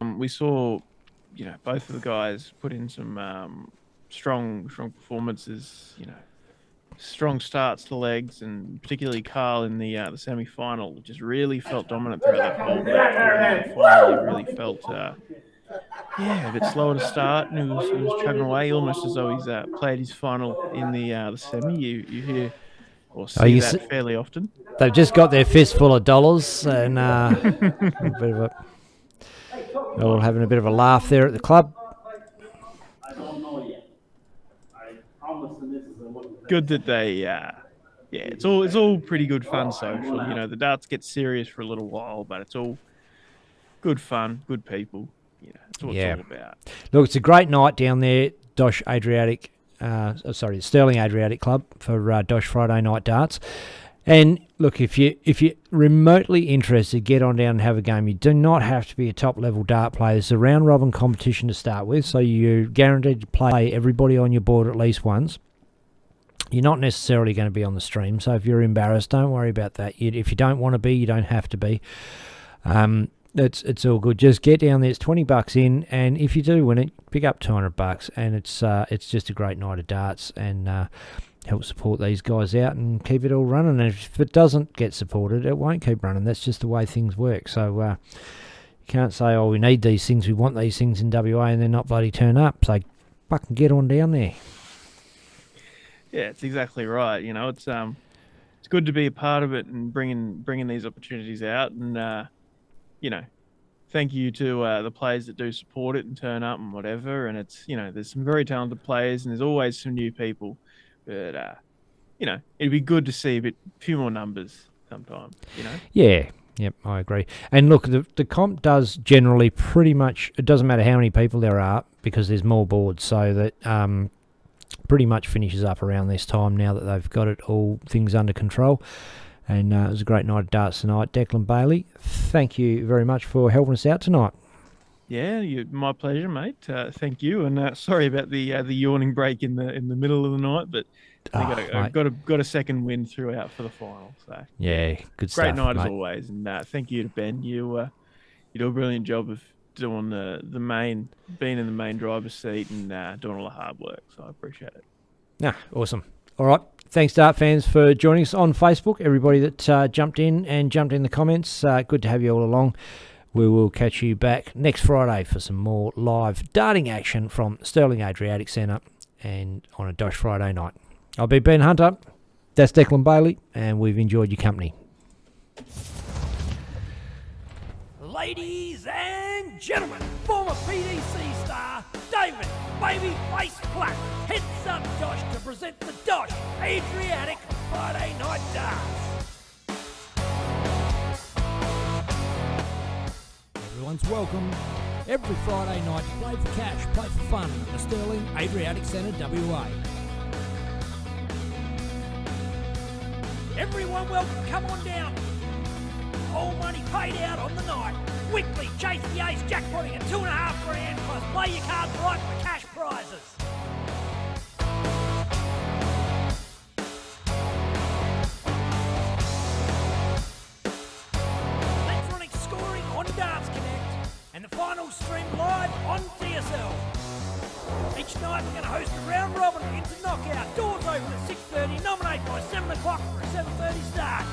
We saw, both of the guys put in some strong performances. strong starts to legs, and particularly Carl in the semi-final just really felt dominant throughout that whole match. But in the final, you really felt a bit slower to start, and he was chugging away almost as though he's played his final in the semi. You hear or see that fairly often. They've just got their fistful of dollars and they're all having a bit of a laugh there at the club. Good that they, it's all pretty good fun social. The darts get serious for a little while, but it's all good fun, good people. That's what it's all about. Look, it's a great night down there, DOSH Adriatic. Sterling Adriatic Club for DOSH Friday night darts. And look, if you're remotely interested, get on down and have a game. You do not have to be a top level dart player. It's a round robin competition to start with, so you're guaranteed to play everybody on your board at least once. You're not necessarily going to be on the stream, so if you're embarrassed, don't worry about that. If you don't want to be, you don't have to be. It's all good. Just get down there. It's $20 in, and if you do win it, pick up $200, and it's just a great night of darts, and help support these guys out and keep it all running. And if it doesn't get supported, it won't keep running. That's just the way things work. So you can't say, "Oh, we need these things, we want these things in WA," and they're not bloody turn up. So fucking get on down there. Yeah, it's exactly right. It's good to be a part of it and bringing these opportunities out, and thank you to the players that do support it and turn up and whatever. And it's there's some very talented players, and there's always some new people, but it'd be good to see a few more numbers sometime. Yeah. Yep, I agree. And look, the comp does generally pretty much, it doesn't matter how many people there are because there's more boards, so that pretty much finishes up around this time now that they've got it all things under control. And it was a great night of darts tonight. Declan Bailey, thank you very much for helping us out tonight. Yeah, my pleasure, mate. Thank you, and sorry about the yawning break in the middle of the night, but I got a second win throughout for the final. So yeah, good stuff. Great night mate. as always, and thank you to Ben. You do a brilliant job of doing being in the main driver's seat and doing all the hard work. So I appreciate it. Awesome. All right. Thanks, Dart fans, for joining us on Facebook. Everybody that jumped in the comments, good to have you all along. We will catch you back next Friday for some more live darting action from Sterling Adriatic Centre and on a DOSH Friday night. I'll be Ben Hunter. That's Declan Bailey, and we've enjoyed your company. Ladies and gentlemen, former PDC star David Babyface Black heads up DOSH to present the DOSH Adriatic Friday Night Darts. Everyone's welcome. Every Friday night, play for cash, play for fun at the Sterling Adriatic Centre, WA. Everyone welcome, come on down. All money paid out on the night. Weekly chase the ace jackpotting at $2,500 plus play your cards right for cash prizes. Electronic scoring on Darts Connect and the final stream live on DSL. Each night we're going to host a round robin into knockout. Doors open at 6:30. Nominate by 7 o'clock for a 7:30 start.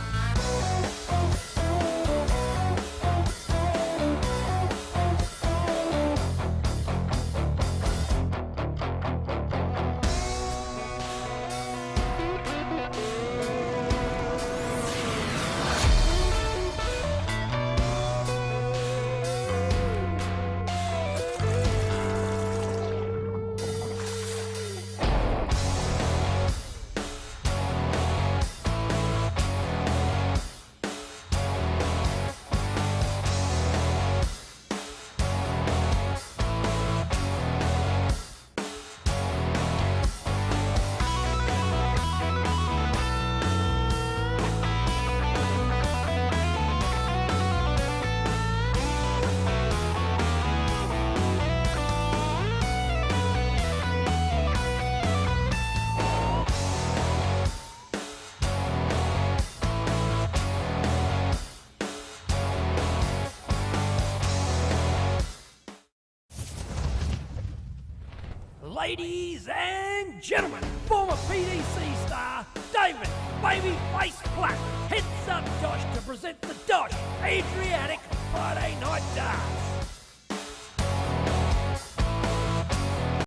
Ladies and gentlemen, former PDC star David, baby face flat, heads up DOSH to present the DOSH Adriatic Friday Night Darts.